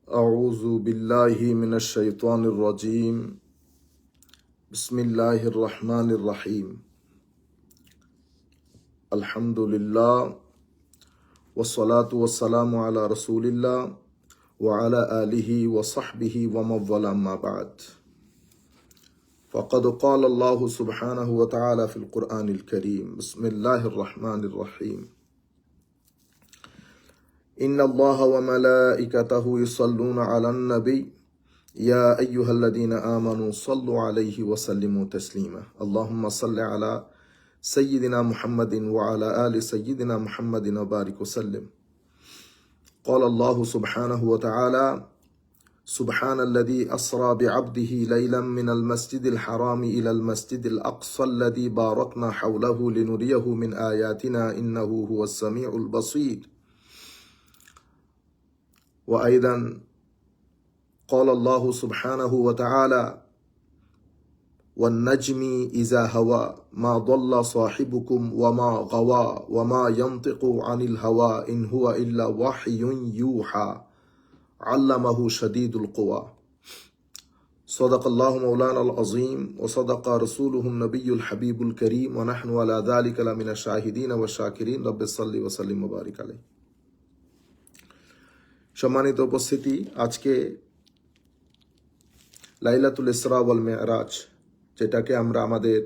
أعوذ بالله من الشيطان الرجيم بسم الله الرحمن الرحيم الحمد لله والصلاة والسلام على رسول الله وعلى آله وصحبه ومن والاه أما بعد فقد قال الله سبحانه وتعالى في القرآن الكريم بسم الله الرحمن الرحيم إن الله وملائكته يصلون على النبي يا أيها الذين آمنوا صلوا عليه وسلموا تسليما اللهم صل على سيدنا محمد وعلى آل سيدنا محمد وبارك وسلم قال الله سبحانه وتعالى سبحان الذي أسرى بعبده ليلا من المسجد الحرام إلى المسجد الأقصى الذي باركنا حوله لنريه من آياتنا إنه هو السميع البصير وأيضا قال الله سبحانه وتعالى والنجم إذا هوى ما ضل صاحبكم وما غوى وما ينطق عن الهوى إن هو إلا وحي يوحى علمه شديد القوى صدق الله مولانا العظيم وصدق رسوله النبي الحبيب الكريم ونحن على ذلك لمن الشاهدين والشاكرين رب صل وسلم وبارك عليه সম্মানিত উপস্থিতি, আজকে লাইলাতুল ইসরা ওয়াল মেরাজ, যেটাকে আমরা আমাদের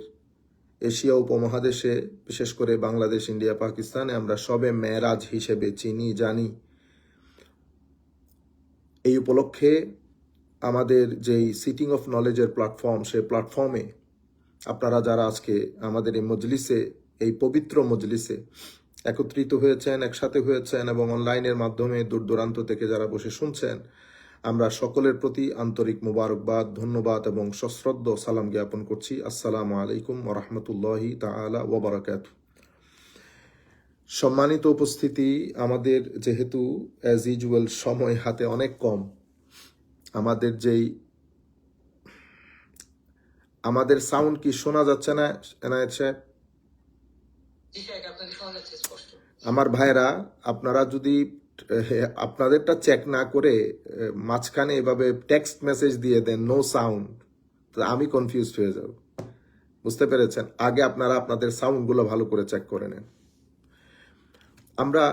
এশিয়া উপমহাদেশে বিশেষ করে বাংলাদেশ, ইন্ডিয়া, পাকিস্তানে আমরা সবে মেরাজ হিসেবে চিনি জানি। এই উপলক্ষে আমাদের যেই সিটিং অফ নলেজের প্ল্যাটফর্ম, সেই প্ল্যাটফর্মে আপনারা যারা আজকে আমাদের এই মজলিসে, এই পবিত্র মজলিসে একত্রিত হয়েছেন, একসাথে হয়েছেন এবং অনলাইনের মাধ্যমে দূর দূরান্ত থেকে যারা বসে শুনছেন, আমরা সকলের প্রতি আন্তরিক মোবারকবাদ, ধন্যবাদ এবং সশ্রদ্ধ সালাম জ্ঞাপন করছি। আসসালামু আলাইকুম ওয়া রাহমাতুল্লাহি তাআলা ওয়া বারাকাতুহু। সম্মানিত উপস্থিতি, আমাদের যেহেতু অ্যাজ ইউজুয়াল সময় হাতে অনেক কম, আমাদের সাউন্ড কি শোনা যাচ্ছে না এনায়েত সাহেব? আমার ভাইরা, আপনারা যদি আপনাদেরটা চেক না করে মাঝখানে এভাবে টেক্সট মেসেজ দিয়ে দেন নো সাউন্ড, আমি কনফিউজড হয়ে যাব। বুঝতে পেরেছেন? আগে আপনারা আপনাদের সাউন্ডগুলো ভালো করে চেক করে নেন। আমরা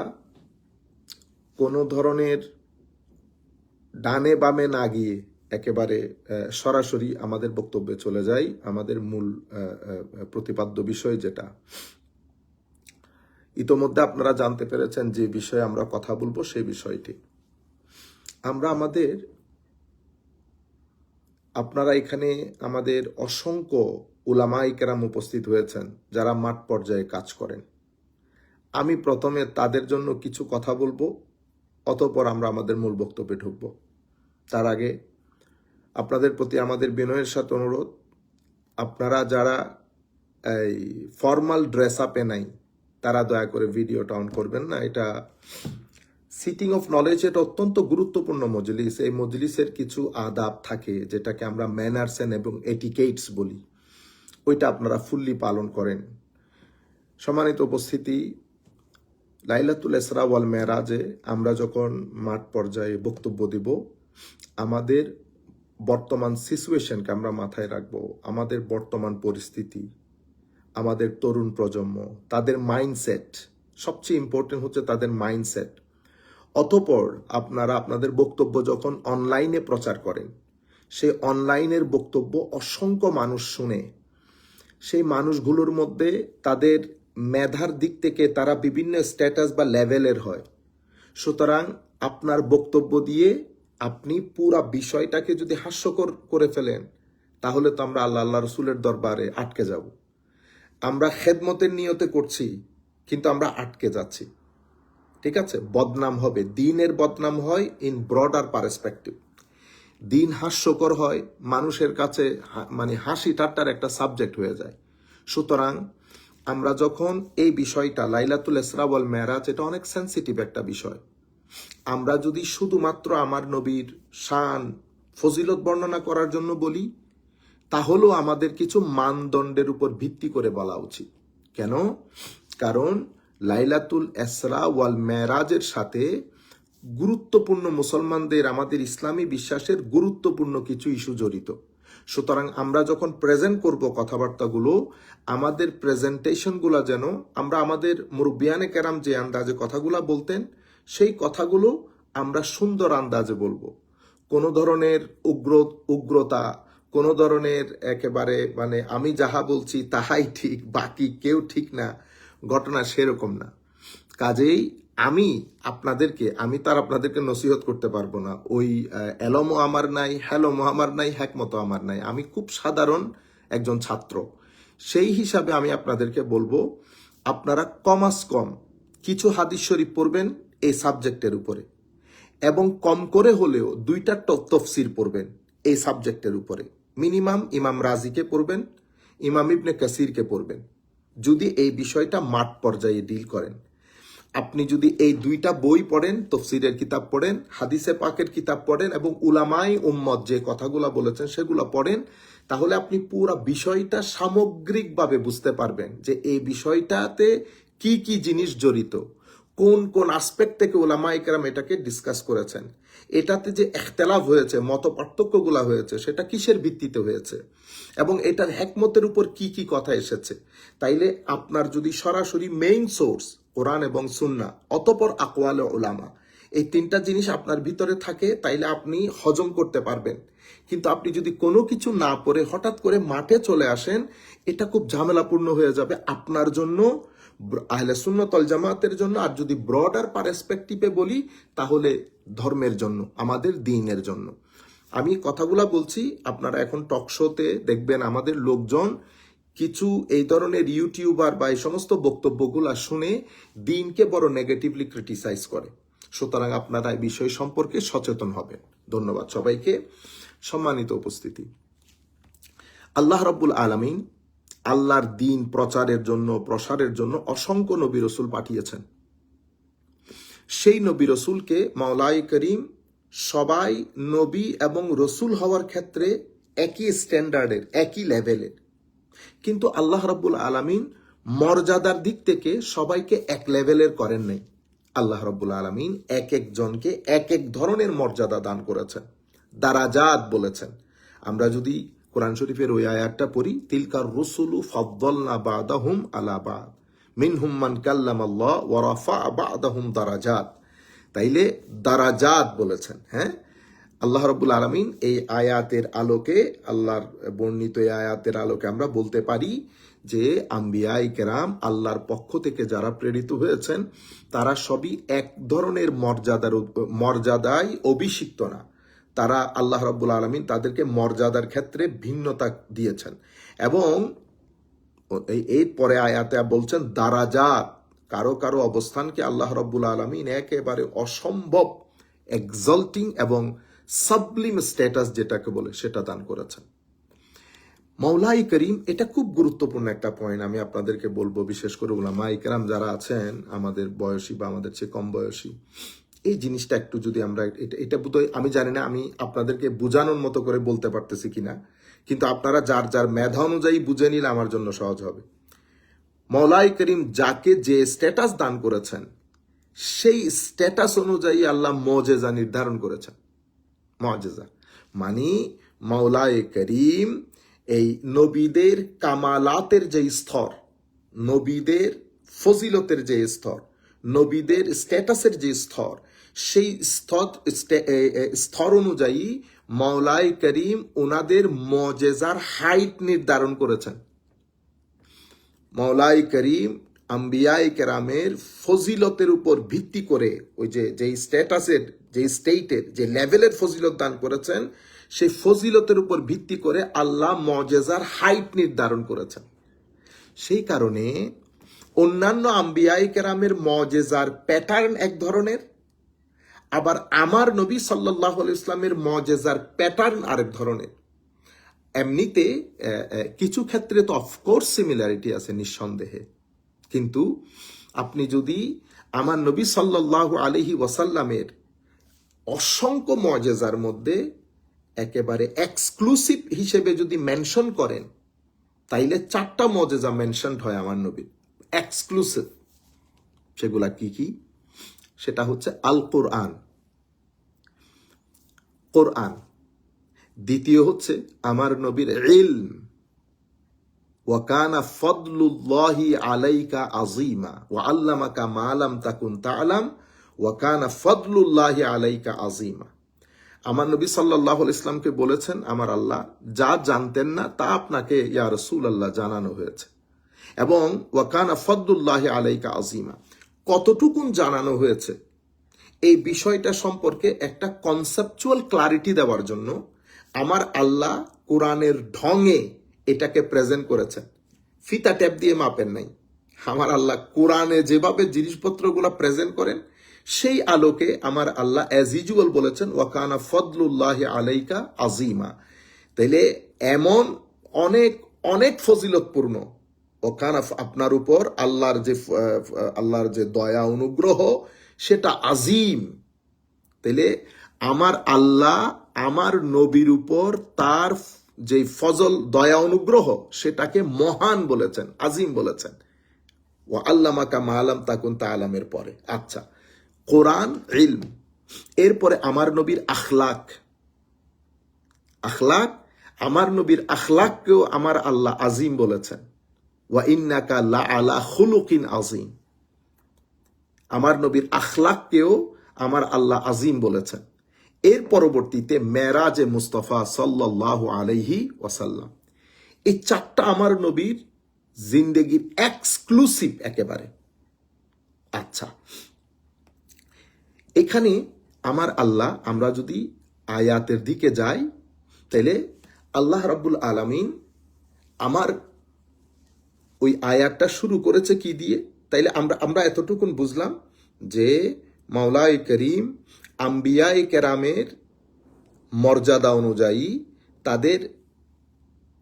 কোনো ধরনের ডানে বামে না গিয়ে একেবারে সরাসরি আমাদের বক্তব্যে চলে যাই, আমাদের মূল প্রতিপাদ্য বিষয় যেটা। ইতোমধ্যে আপনারা জানতে পেরেছেন যে বিষয়ে আমরা কথা বলবো, সেই বিষয়টি আপনারা এখানে আমাদের অসংখ্য উলামায়ে কেরাম উপস্থিত হয়েছেন যারা মাঠ পর্যায়ে কাজ করেন। আমি প্রথমে তাদের জন্য কিছু কথা বলবো, অতঃপর আমরা আমাদের মূল বক্তব্যে ঢুকবো। তার আগে আপনাদের প্রতি আমাদের বিনয়ের সাথে অনুরোধ, আপনারা যারা এই ফর্মাল ড্রেস আপে নাই তারা দয়া করে ভিডিওটা অন করবেন না। এটা সিটিং অফ নলেজ, এটা অত্যন্ত গুরুত্বপূর্ণ মজলিস। এই মজলিসের কিছু আদাব থাকে যেটাকে আমরা ম্যানার্স এবং এটিকেটস বলি, ওইটা আপনারা ফুললি পালন করেন। সম্মানিত উপস্থিতি, লাইলাতুল ইসরা ওয়াল মেরাজে আমরা যখন মাঠ পর্যায়ে বক্তব্য দিব, আমাদের বর্তমান সিচুয়েশনকে আমরা মাথায় রাখবো। আমাদের বর্তমান পরিস্থিতি, আমাদের তরুণ প্রজন্ম, তাদের মাইন্ডসেট, সবচেয়ে ইম্পর্টেন্ট হচ্ছে তাদের মাইন্ডসেট। অতঃপর আপনারা আপনাদের বক্তব্য যখন অনলাইনে প্রচার করেন, সেই অনলাইনের বক্তব্য অসংখ্য মানুষ শুনে, সেই মানুষগুলোর মধ্যে তাদের মেধার দিক থেকে তারা বিভিন্ন স্ট্যাটাস বা লেভেলের হয়। সুতরাং আপনার বক্তব্য দিয়ে আপনি পুরা বিষয়টাকে যদি হাস্যকর করে ফেলেন, তাহলে তো আমরা আল্লাহ রসুলের দরবারে আটকে যাব। আমরা খেদমতের নিয়তে করছি, কিন্তু আমরা আটকে যাচ্ছি। ঠিক আছে? বদনাম হবে, দিনের বদনাম হয় ইন ব্রডার পার্সপেক্টিভ। দিন হাস্যকর হয়, মানুষের কাছে মানে হাসি ঠাট্টার একটা সাবজেক্ট হয়ে যায়। সুতরাং আমরা যখন এই বিষয়টা লাইলাতুল ইসরা ওয়াল মেরাজ, এটা অনেক সেন্সিটিভ একটা বিষয়, আমরা যদি শুধুমাত্র আমার নবীর শান ফজিলত বর্ণনা করার জন্য বলি, তাহলেও আমাদের কিছু মানদণ্ডের উপর ভিত্তি করে বলা উচিত। কেন? কারণ লাইলাতুল ইসরা ওয়াল মেরাজের সাথে গুরুত্বপূর্ণ মুসলমানদের, আমাদের ইসলামী বিশ্বাসের গুরুত্বপূর্ণ কিছু ইস্যু জড়িত। সুতরাং আমরা যখন প্রেজেন্ট করব কথাবার্তাগুলো, আমাদের প্রেজেন্টেশনগুলো যেন আমরা আমাদের মুরব্বিয়ানে কেরাম যে আন্দাজে কথাগুলো বলতেন, সেই কথাগুলো আমরা সুন্দর আন্দাজে বলবো। কোনো ধরনের উগ্রতা, কোনো ধরনের একেবারে মানে আমি যাহা বলছি তাহাই ঠিক, বাকি কেউ ঠিক না, ঘটনা সেরকম না। কাজেই আমি আপনাদেরকে নসিহত করতে পারবো না। ওই এলমও আমার নাই, হ্যালমও আমার নাই, হ্যাকমতো আমার নাই। আমি খুব সাধারণ একজন ছাত্র। সেই হিসাবে আমি আপনাদেরকে বলবো, আপনারা কমাস কম কিছু হাদিস শরীফ পড়বেন এই সাবজেক্টের উপরে, এবং কম করে হলেও 2টা তফসির পড়বেন এই সাবজেক্টের উপরে। মিনিমাম ইমাম রাজিকে পড়বেন, ইমাম ইবনে কাসিরকে পড়বেন, যদি এই বিষয়টা মাঠ পর্যায়ে ডিল করেন। আপনি যদি এই 2টা বই পড়েন, তফসিরের কিতাব পড়েন, হাদিসে পাকের কিতাব পড়েন, এবং উলামাই উম্মত যে কথাগুলো বলেছেন সেগুলো পড়েন, তাহলে আপনি পুরো বিষয়টা সামগ্রিকভাবে বুঝতে পারবেন যে এই বিষয়টাতে কি কি জিনিস জড়িত, কোন কোন আসপেক্ট থেকে উলামায়ে কেরাম এটাকে ডিসকাস করেছেন, এটাতে যে ইখতিলাফ হয়েছে, মত পার্থক্যগুলো হয়েছে, সেটা কিসের ভিত্তিতে হয়েছে, এবং এটার হিকমতের উপর কি কি কথা এসেছে। তাইলে আপনার যদি সরাসরি মেইন সোর্স কোরআন এবং সুন্নাহ, অতঃপর আকওয়ালে উলামা, এই 3টা জিনিস আপনার ভিতরে থাকে, তাইলে আপনি হজম করতে পারবেন। কিন্তু আপনি যদি কোনো কিছু না পড়ে হঠাৎ করে মাঠে চলে আসেন, এটা খুব ঝামেলাপূর্ণ হয়ে যাবে আপনার জন্য, আহলে সুন্নাত ওয়াল জামাতের জন্য, আর যদি ব্রডার পার্সপেক্টিভে বলি তাহলে ধর্মের জন্য, আমাদের দ্বীনের জন্য। আমি কথাগুলা বলছি, আপনারা এখন টক শোতে দেখবেন আমাদের লোকজন কিছু এই ধরনের ইউটিউবার বা এই সমস্ত বক্তব্যগুলা শুনে দ্বীনকে বড় নেগেটিভলি ক্রিটিসাইজ করে। সুতরাং আপনারা এই বিষয় সম্পর্কে সচেতন হবেন। ধন্যবাদ সবাইকে। সম্মানিত উপস্থিতি, আল্লাহ রাব্বুল আলামিন আল্লাহর দ্বীন প্রচারের জন্য, প্রসারের জন্য অসংখ্য নবী রসুল পাঠিয়েছেন। সেই নবী রসুলকে মাওলাই করিম সবাই নবী এবং রসুল হওয়ার ক্ষেত্রে একই স্ট্যান্ডার্ডের, একই লেভেলের, কিন্তু আল্লাহ রাব্বুল আলামিন মর্যাদার দিক থেকে সবাইকে এক লেভেলের করেন নাই। আল্লাহ রাব্বুল আলামিন এক একজনকে এক এক ধরনের মর্যাদা দান করেছেন, দারাজাত বলেছেন। আমরা যদি কোরআন শরীফের ওই আয়াতটা পড়ি, তিলকার রুসুলু ফাদ্দালনা বাদাহুম আলা বাদ মিনহুম মান কাল্লামাল্লাহ ওয়া রাফা'a বা'দাহুম দারাজাত, তাইলে দারাজাত বলেছেন। হ্যাঁ, আল্লাহ রাব্বুল আলামিন এই আয়াতের আলোকে, আল্লাহর বর্ণিত এই আয়াতের আলোকে আমরা বলতে পারি যে আম্বিয়ায়ে কেরাম আল্লাহর পক্ষ থেকে যারা প্রেরিত হয়েছেন, তারা সবই এক ধরনের মর্যাদায় অভিষিক্ত না। তারা আল্লাহ রাব্বুল আলামিন তাদেরকে মর্যাদার ক্ষেত্রে ভিন্নতা দিয়েছেন, এবং এই পরে আয়াতে বলছেন দারাজাত, কারো কারো অবস্থানকে আল্লাহ রাব্বুল আলামিন একেবারে অসম্ভব এক্সলটিং এবং সাবলিম স্ট্যাটাস যেটাকে বলে সেটা দান করেছেন। মাওলাই করিম, এটা খুব গুরুত্বপূর্ণ একটা পয়েন্ট আমি আপনাদেরকে বলবো, বিশেষ করে উলামায়ে কেরাম যারা আছেন আমাদের বয়সী বা আমাদের চেয়ে কম বয়সী, এই জিনিসটা একটু যদি আমরা এটা বোধহয় আমি জানি না আমি আপনাদেরকে বোঝানোর মতো করে বলতে পারতেছি কিনা, কিন্তু আপনারা যার যার মেধা অনুযায়ী বুঝে নিলে আমার জন্য সহজ হবে। মাওলাই করিম যাকে যে স্ট্যাটাস দান করেছেন, সেই স্ট্যাটাস অনুযায়ী আল্লাহ মুজিজা নির্ধারণ করেছেন। মুজিজা মানে মাওলাই করিম এই নবীদের কামালাতের যে স্তর, নবীদের ফজিলতের যে স্তর, নবীদের স্ট্যাটাসের যে স্তর, সেই স্তর অনুযায়ী মাওলাই করিম ওনাদের মুজিজার হাইট নির্ধারণ করেছেন। মাওলাই করিম আম্বিয়ায়ে কেরামের ফজিলতের উপর ভিত্তি করে ওই যে স্ট্যাটাসের, যে স্টেটের, যে লেভেলের ফজিলত দান করেছেন, সেই ফজিলতের উপর ভিত্তি করে আল্লাহ মুজিজার হাইট নির্ধারণ করেছেন। সেই কারণে অন্যান্য আম্বিয়ায়ে কেরামের মুজিজার প্যাটার্ন এক ধরনের, আবার আমার নবী সাল্লাল্লাহু আলাইহি ওয়াসাল্লামের মুজিজার প্যাটার্ন আরেক ধরনের। এমনিতে কিছু ক্ষেত্রে তো অফকোর্স সিমিলারিটি আছে নিঃসন্দেহে, কিন্তু আপনি যদি আমার নবী সাল্লাল্লাহু আলাইহি ওয়াসাল্লামের অসংখ্য মুজিজার মধ্যে একেবারে এক্সক্লুসিভ হিসেবে যদি মেনশন করেন, তাইলে 4টা মুজিজা মেনশন হয় আমার নবীর এক্সক্লুসিভ। সেগুলা কি কি? সেটা হচ্ছে আল কোরআন, কোরআন, দ্বিতীয় হচ্ছে আমার নবীর ইলম, ওয়াকানা ফদলুল্লাহি আলাইকা আজিমা ওয়া আল্লামাকা মা লাম তাকুন তা'লাম ওয়াকানা ফদলুল্লাহি আলাইকা আজিমা। আমার নবী সাল্লাল্লাহু আলাইহি ইসলামকে বলেছেন, আমার আল্লাহ যা জানতেন না তা আপনাকে ইয়া রাসূলুল্লাহ জানানো হয়েছে, এবং ওয়াকানা ফদলুল্লাহি আলাইকা আজিমা, কতটুকুন জানানো হয়েছে এই বিষয়টা সম্পর্কে একটা কনসেপচুয়াল ক্লারিটি দেওয়ার জন্য আমার আল্লাহ কোরআনের ঢঙে এটাকে প্রেজেন্ট করেছেন। ফিতা ট্যাপ দিয়ে মাপেন নাই। আমার আল্লাহ কোরআনে যেভাবে জিনিসপত্রগুলো প্রেজেন্ট করেন সেই আলোকে আমার আল্লাহ অ্যাজ ইউজুয়াল বলেছেন ওয়াকানা ফদলুল্লাহি আলাইকা আজিমা। তাইলে এমন অনেক অনেক ফজিলতপূর্ণ ওখানে আপনার উপর আল্লাহর যে দয়া অনুগ্রহ সেটা আজিম। তাইলে আমার আল্লাহ আমার নবীর উপর তার যে ফজল দয়া অনুগ্রহ সেটাকে মহান বলেছেন, আজিম বলেছেন। ওয়া আল্লামাকা মা লাম তাকুন তা'লামের পরে আচ্ছা কোরআন, ইলম, এরপরে আমার নবীর আখলাক, আমার নবীর আখলাককেও আমার আল্লাহ আজিম বলেছেন। ওয়া ইন্নাকা লা আলা খুলুকিন আজিম, আমার নবীর আখলাককেও আমার আল্লাহ আজিম বলেছেন। এর পরবর্তীতে মেরাজে মুস্তাফা সাল্লাল্লাহু আলাইহি ওয়াসাল্লাম, এই চারটা আমার নবীর জিন্দেগির এক্সক্লুসিভ একেবারে। আচ্ছা, এখানে আমার আল্লাহ, আমরা যদি আয়াতের দিকে যাই তাহলে আল্লাহ রাব্বুল আলামিন আমার ওই আয়াতটা শুরু করেছে কি দিয়ে? তাইলে আমরা এতটুকুন বুঝলাম যে মাওলাই করিম আম্বিয়ায়ে কেরামের মর্যাদা অনুযায়ী তাদের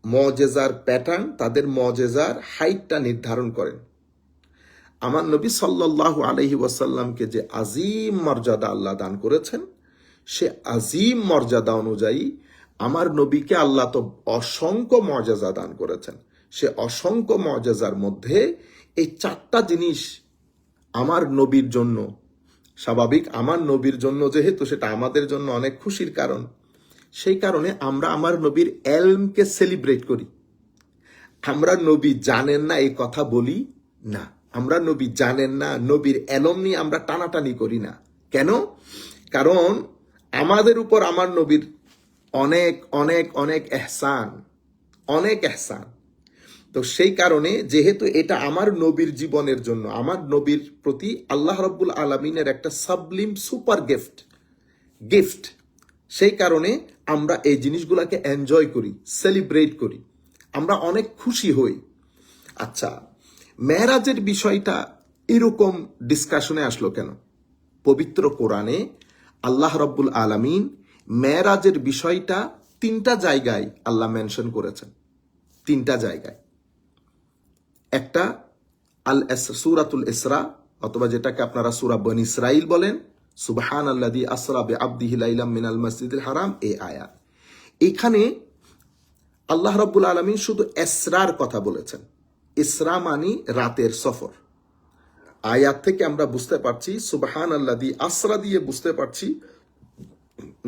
মজেজার প্যাটার্ন, তাদের মজেজার হাইটটা নির্ধারণ করেন। আমার নবী সাল্লাল্লাহু আলাইহি ওয়াসাল্লামকে যে আজিম মর্যাদা আল্লাহ দান করেছেন, সে আজিম মর্যাদা অনুযায়ী আমার নবীকে আল্লাহ তো অসংখ্য মর্যাদা দান করেছেন। সে অসংখ্য মর্যাদার মধ্যে এই চারটা জিনিস আমার নবীর জন্য স্বাভাবিক, আমার নবীর জন্য যেহেতু সেটা আমাদের জন্য অনেক খুশির কারণ, সেই কারণে আমরা আমার নবীর এলমকে সেলিব্রেট করি। আমরা নবী জানেন না এই কথা বলি না, আমরা নবী জানেন না নবীর এলম নিয়ে আমরা টানাটানি করি না। কেন? কারণ আমাদের উপর আমার নবীর অনেক অনেক অনেক এহসান, অনেক এহসান। তো সেই কারণে যেহেতু এটা আমার নবীর জীবনের জন্য, আমার নবীর প্রতি আল্লাহ রাব্বুল আলামিনের একটা সাবলিম সুপার গিফট, সেই কারণে আমরা এই জিনিসগুলোকে এনজয় করি, সেলিব্রেট করি, আমরা অনেক খুশি হই। আচ্ছা, মেরাজের বিষয়টা এরকম ডিসকাশনে আসলো কেন? পবিত্র কোরআনে আল্লাহ রাব্বুল আলামিন মেরাজের বিষয়টা 3টা জায়গায় আল্লাহ মেনশন করেছেন, 3টা জায়গায়। একটা সূরাতুল ইসরা, অথবা যেটাকে আপনারা সূরা বনী ইসরাইল বলেন, সুবহানাল্লাযী আসরা বিআবদিহি লাইলাম মিনাল মাসজিদিল হারাম, এই আয়াত। এখানে আল্লাহ রাব্বুল আলামিন শুধু ইসরার কথা বলেছেন। ইসরা মানে রাতের সফর। আয়াত থেকে আমরা বুঝতে পারছি, সুবহানাল্লাযী আসরা দিয়ে বুঝতে পারছি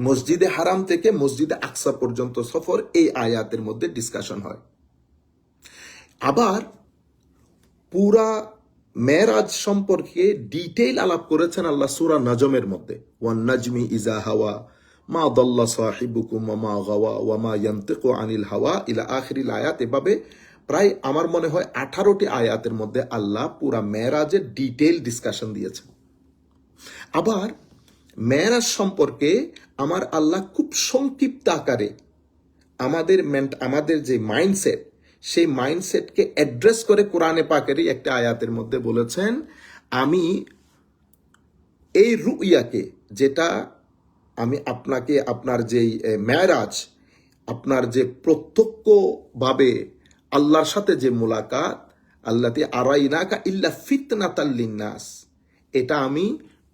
মসজিদে হারাম থেকে মসজিদে আকসা পর্যন্ত সফর, এই আয়াতের মধ্যে ডিসকাশন হয়। আবার পুরা মেরাজ সম্পর্কে ডিটেইল আলাপ করেছেন আল্লাহ সূরা নজমের মধ্যে, ওয়ান নাজমি ইজা হাওয়া মা দাল্লা সাহিবুকুম ওয়া মা গাওয়া ওয়া মা ইয়ানতিকু আনিল হাওয়া ইলা আখিরিল আয়াত। এভাবে প্রায় আমার মনে হয় 18টি আয়াতের মধ্যে আল্লাহ পুরা মেরাজের ডিটেইল ডিসকাশন দিয়েছেন। আবার মেরাজ সম্পর্কে আমার আল্লাহ খুব সংক্ষিপ্ত আকারে আমাদের যে মাইন্ডসেট, সেই মাইন্ডসেটকে অ্যাড্রেস করে কোরআনে পাকেরই একটা আয়াতের মধ্যে বলেছেন, আমি এই রুইয়াকে, যেটা আমি আপনাকে আপনার যেই মেরাজ, আপনার যে প্রত্যক্ষভাবে আল্লাহর সাথে যে মুলাকাত, আল্লাতি আরাইনাকা ইল্লা ফিতনাতাল লিন্নাস, এটা আমি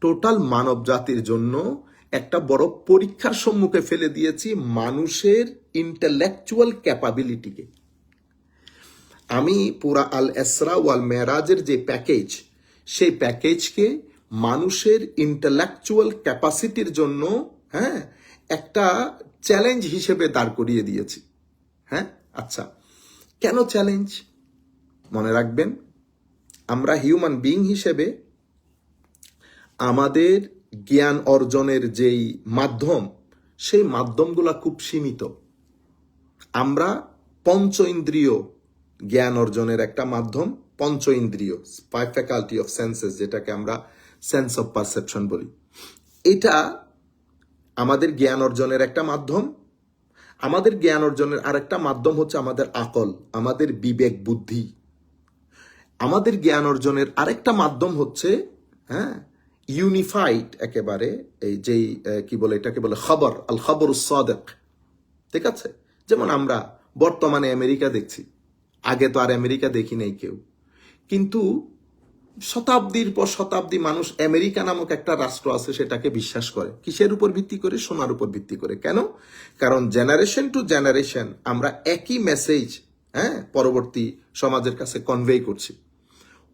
টোটাল মানব জাতির জন্য একটা বড় পরীক্ষার সম্মুখে ফেলে দিয়েছি, মানুষের ইন্টেলেকচুয়াল ক্যাপাবিলিটিকে। আমি পুরা আল ইসরা ওয়াল মেরাজের যে প্যাকেজ, সেই প্যাকেজকে মানুষের ইন্টেলেকচুয়াল ক্যাপাসিটির জন্য একটা চ্যালেঞ্জ হিসেবে দাঁড় করিয়ে দিয়েছি। হ্যাঁ, আচ্ছা, কেন চ্যালেঞ্জ? মনে রাখবেন, আমরা হিউম্যান বিইং হিসেবে আমাদের জ্ঞান অর্জনের যেই মাধ্যম, সেই মাধ্যমগুলা খুব সীমিত। আমরা পঞ্চ ইন্দ্রিয় জ্ঞান অর্জনের একটা মাধ্যম, পঞ্চ ইন্দ্রিয়, ফ্যাকাল্টি অফ সেন্সেস, যেটাকে আমরা সেন্স অফ পারসেপশন বলি। এটা আমাদের জ্ঞান অর্জনের একটা মাধ্যম। আমাদের জ্ঞান অর্জনের আরেকটা মাধ্যম হচ্ছে আমাদের আকল, আমাদের বিবেক বুদ্ধি। আমাদের জ্ঞান অর্জনের আরেকটা মাধ্যম হচ্ছে ইউনিফাইড একেবারে এই যেই কি বলে, এটাকে বলে খবর, আল খবর সাদেক। ঠিক আছে, যেমন আমরা বর্তমানে আমেরিকা দেখছি, আগে তো আর আমেরিকা দেখি নাই কেউ, কিন্তু শতাব্দীর পর শতাব্দী মানুষ আমেরিকা নামক একটা রাষ্ট্র আছে সেটাকে বিশ্বাস করে। কিসের উপর ভিত্তি করে? সোনার উপর ভিত্তি করে। কেন? কারণ জেনারেশন টু জেনারেশন আমরা একই মেসেজ পরবর্তী সমাজের কাছে কনভে করছি।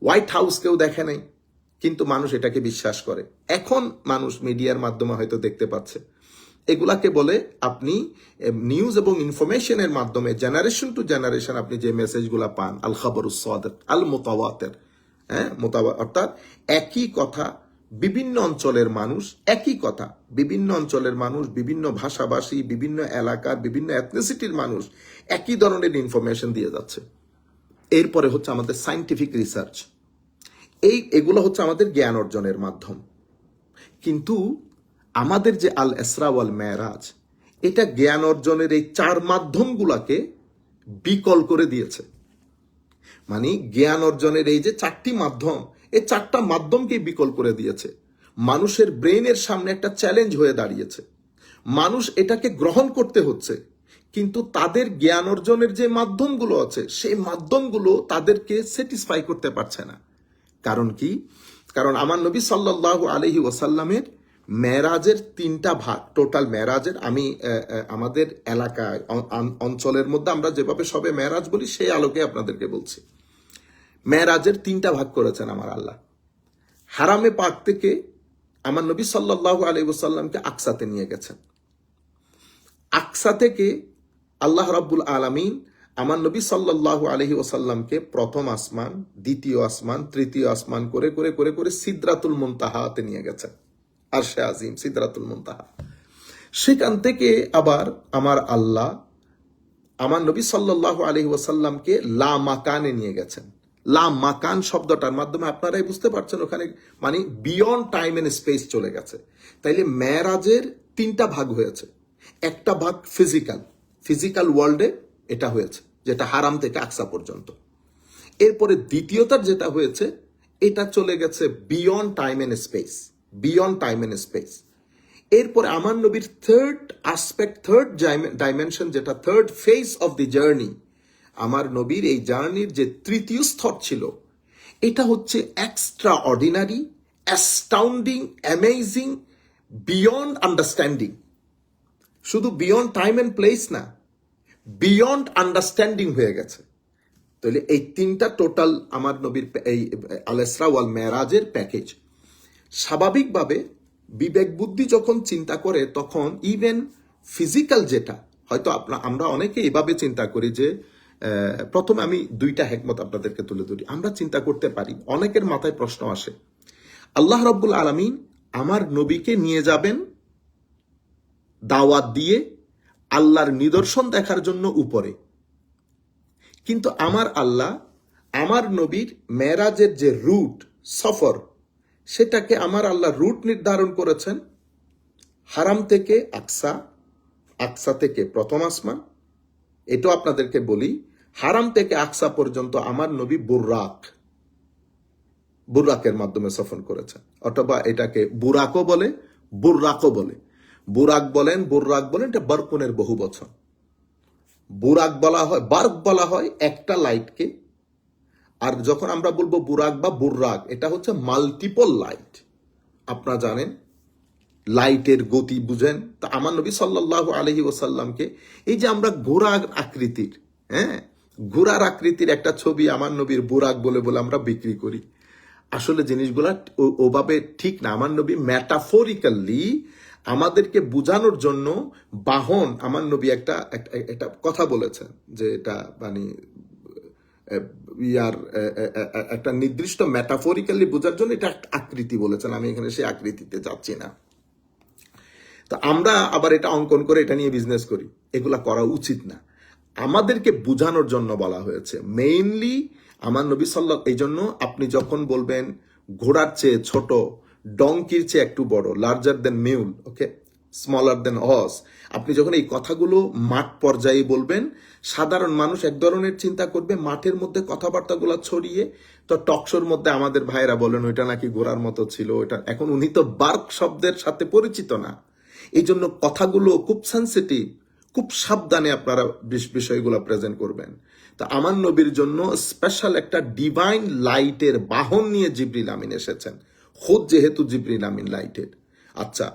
হোয়াইট হাউস কেউ দেখে নাই, কিন্তু মানুষ এটাকে বিশ্বাস করে। এখন মানুষ মিডিয়ার মাধ্যমে হয়তো দেখতে পাচ্ছে। এগুলাকে বলে আপনি নিউজ এবং ইনফরমেশনের মাধ্যমে জেনারেশন টু জেনারেশন আপনি যে মেসেজগুলা পান, আল খবরুস সাদিক, আল মুতাওয়াতির, অর্থাৎ একই কথা বিভিন্ন অঞ্চলের মানুষ, একই কথা বিভিন্ন অঞ্চলের মানুষ, বিভিন্ন ভাষাভাষী, বিভিন্ন এলাকার, বিভিন্ন এথনিসিটির মানুষ একই ধরনের ইনফরমেশন দিয়ে যাচ্ছে। এরপরে হচ্ছে আমাদের সায়েন্টিফিক রিসার্চ। এগুলো হচ্ছে আমাদের জ্ঞান অর্জনের মাধ্যম। কিন্তু আমাদের যে আল ইসরা ওয়াল মেরাজ, এটা জ্ঞান অর্জনের এই চার মাধ্যমগুলাকে বিকল করে দিয়েছে। মানে জ্ঞান অর্জনের এই যে চারটি মাধ্যম, এই চারটা মাধ্যমকে বিকল করে দিয়েছে। মানুষের ব্রেনের সামনে একটা চ্যালেঞ্জ হয়ে দাঁড়িয়েছে। মানুষ এটাকে গ্রহণ করতে হচ্ছে, কিন্তু তাদের জ্ঞান অর্জনের যে মাধ্যমগুলো আছে, সেই মাধ্যমগুলো তাদেরকে স্যাটিসফাই করতে পারছে না। কারণ কি? কারণ আমার নবী সাল্লাল্লাহু আলাইহি ওয়াসাল্লামের মেরাজের তিনটা ভাগ। টোটাল মেরাজের, আমি আমাদের এলাকায় অঞ্চলের মধ্যে আমরা যেভাবে সবে মেরাজ বলি, সেই আলোকে আপনাদেরকে বলছি। মেরাজের তিনটা ভাগ করেছেন আমার আল্লাহ। হারামে পাক থেকে আমার নবী সাল্লাল্লাহু আলাইহি ওয়াসাল্লামকে আকসাতে নিয়ে গেছেন। আকসা থেকে আল্লাহ রাব্বুল আলামিন আমার নবী সাল্লাল্লাহু আলাইহি ওয়াসাল্লামকে প্রথম আসমান, দ্বিতীয় আসমান, তৃতীয় আসমান করে করে করে করে সিদরাতুল মুনতাহাতে নিয়ে গেছেন। আরশে আজিম, সিদরাতুল মুনতাহা। সেখান থেকে আবার আমার আল্লাহ আমার নবী সাল্লাল্লাহু আলাইহি ওয়াসাল্লামকে লা মাকানে নিয়ে গেছেন। লা মাকান শব্দটার মাধ্যমে আপনারাই বুঝতে পারছেন, ওখানে মানে বিয়ন্ড টাইম এন্ড স্পেস চলে গেছে। তাইলে মেরাজের তিনটা ভাগ হয়েছে। একটা ভাগ ফিজিক্যাল ওয়ার্ল্ডে এটা হয়েছে, যেটা হারাম থেকে আকসা পর্যন্ত। এরপরে দ্বিতীয়টার যেটা হয়েছে, এটা চলে গেছে বিয়ন্ড টাইম এন্ড স্পেস। এরপরে আমার নবীর থার্ড ডাইমেনশন, যেটা third phase of the journey, আমার নবীর এই জার্নির যে তৃতীয় স্তর ছিল, এটা হচ্ছে extraordinary, astounding, amazing, beyond understanding. শুধু বিয়ন্ড টাইম এন্ড প্লেস না, বিয়ন্ড আন্ডারস্ট্যান্ডিং হয়ে গেছে। তাহলে এই তিনটা টোটাল আমার নবীর এই আল ইসরা ওয়াল মেরাজের প্যাকেজ। স্বাভাবিকভাবে বিবেক বুদ্ধি যখন চিন্তা করে, তখন ইভেন ফিজিক্যাল যেটা হয়তো আমরা অনেকে এভাবে চিন্তা করি যে, প্রথমে আমি দুইটা হিকমত আপনাদেরকে তুলে ধরি। আমরা চিন্তা করতে পারি, অনেকের মাথায় প্রশ্ন আসে, আল্লাহ রাব্বুল আলামিন আমার নবীকে নিয়ে যাবেন দাওয়াত দিয়ে আল্লাহর নিদর্শন দেখার জন্য উপরে, কিন্তু আমার আল্লাহ আমার নবীর মেরাজের যে রুট, সফর, সেটাকে আমার আল্লাহ রুট নির্ধারণ করেছেন হারাম থেকে আকসা, আকসা থেকে প্রথম আসমান। এটাও আপনাদেরকে বলি, হারাম থেকে আকসা পর্যন্ত আমার নবী বুরাকের মাধ্যমে সফর করেছেন। অথবা এটাকে বুরাকও বলে, বুর্রাকও বলে। বুরাক বলেন, বুর্রাক বলেন, এটা বারকুনের বহু বচন। বুরাক বলা হয়, বার্ক বলা হয় একটা লাইটকে, আর যখন আমরা বলবো বুরাক বা বুর্রাক, এটা হচ্ছে মাল্টিপল লাইট। আপনারা জানেন লাইটের গতি বুঝেন। তা আমার নবী সাল্লাল্লাহু আলাইহি ওয়াসাল্লামকে এই যে আমরা ঘোড়ার আকৃতির একটা ছবি আমার নবীর বুরাক বলে বলে আমরা বিক্রি করি, আসলে জিনিসগুলা ওভাবে ঠিক না। আমার নবী ম্যাটাফোরিক্যালি আমাদেরকে বোঝানোর জন্য বাহন, আমার নবী একটা একটা কথা বলেছেন যে এটা মানে ইয়ার একটা নির্দিষ্ট মেটাফরিক্যালি বোঝার জন্য এটা একটা আকৃতি বলেছেন। আমি এখানে সেই আকৃতিতে যাচ্ছি না। তো আমরা আবার এটা অঙ্কন করে এটা নিয়ে বিজনেস করি, এগুলা করা উচিত না। আমাদেরকে বোঝানোর জন্য বলা হয়েছে মেইনলি। আমার নবী এই জন্য আপনি যখন বলবেন ঘোড়ার চেয়ে ছোট, ডঙ্কির চেয়ে একটু বড়, লার্জার দেন মিউল, ওকে, স্মলার দেন হর্স, আপনি যখন এই কথাগুলো মাঠ পর্যায়ে বলবেন, সাধারণ মানুষ এক ধরনের চিন্তা করবে, মাঠের মধ্যে কথাবার্তাগুলো ছড়িয়ে তো টকশোর মধ্যে আমাদের ভাইরা বলেন ওইটা নাকি ঘোড়ার মতো ছিল, ওইটা এখন উনি তো বার্ক শব্দের সাথে পরিচিত না, এই জন্য কথাগুলো খুব সেন্সিটিভ, খুব সাবধানে আপনারা বিষয়গুলো প্রেজেন্ট করবেন। তো আমার নবীর জন্য স্পেশাল একটা ডিভাইন লাইটের বাহন নিয়ে জিবরিল আমিন এসেছেন, খুদ যেহেতু জিবরিল আমিন লাইটের। আচ্ছা,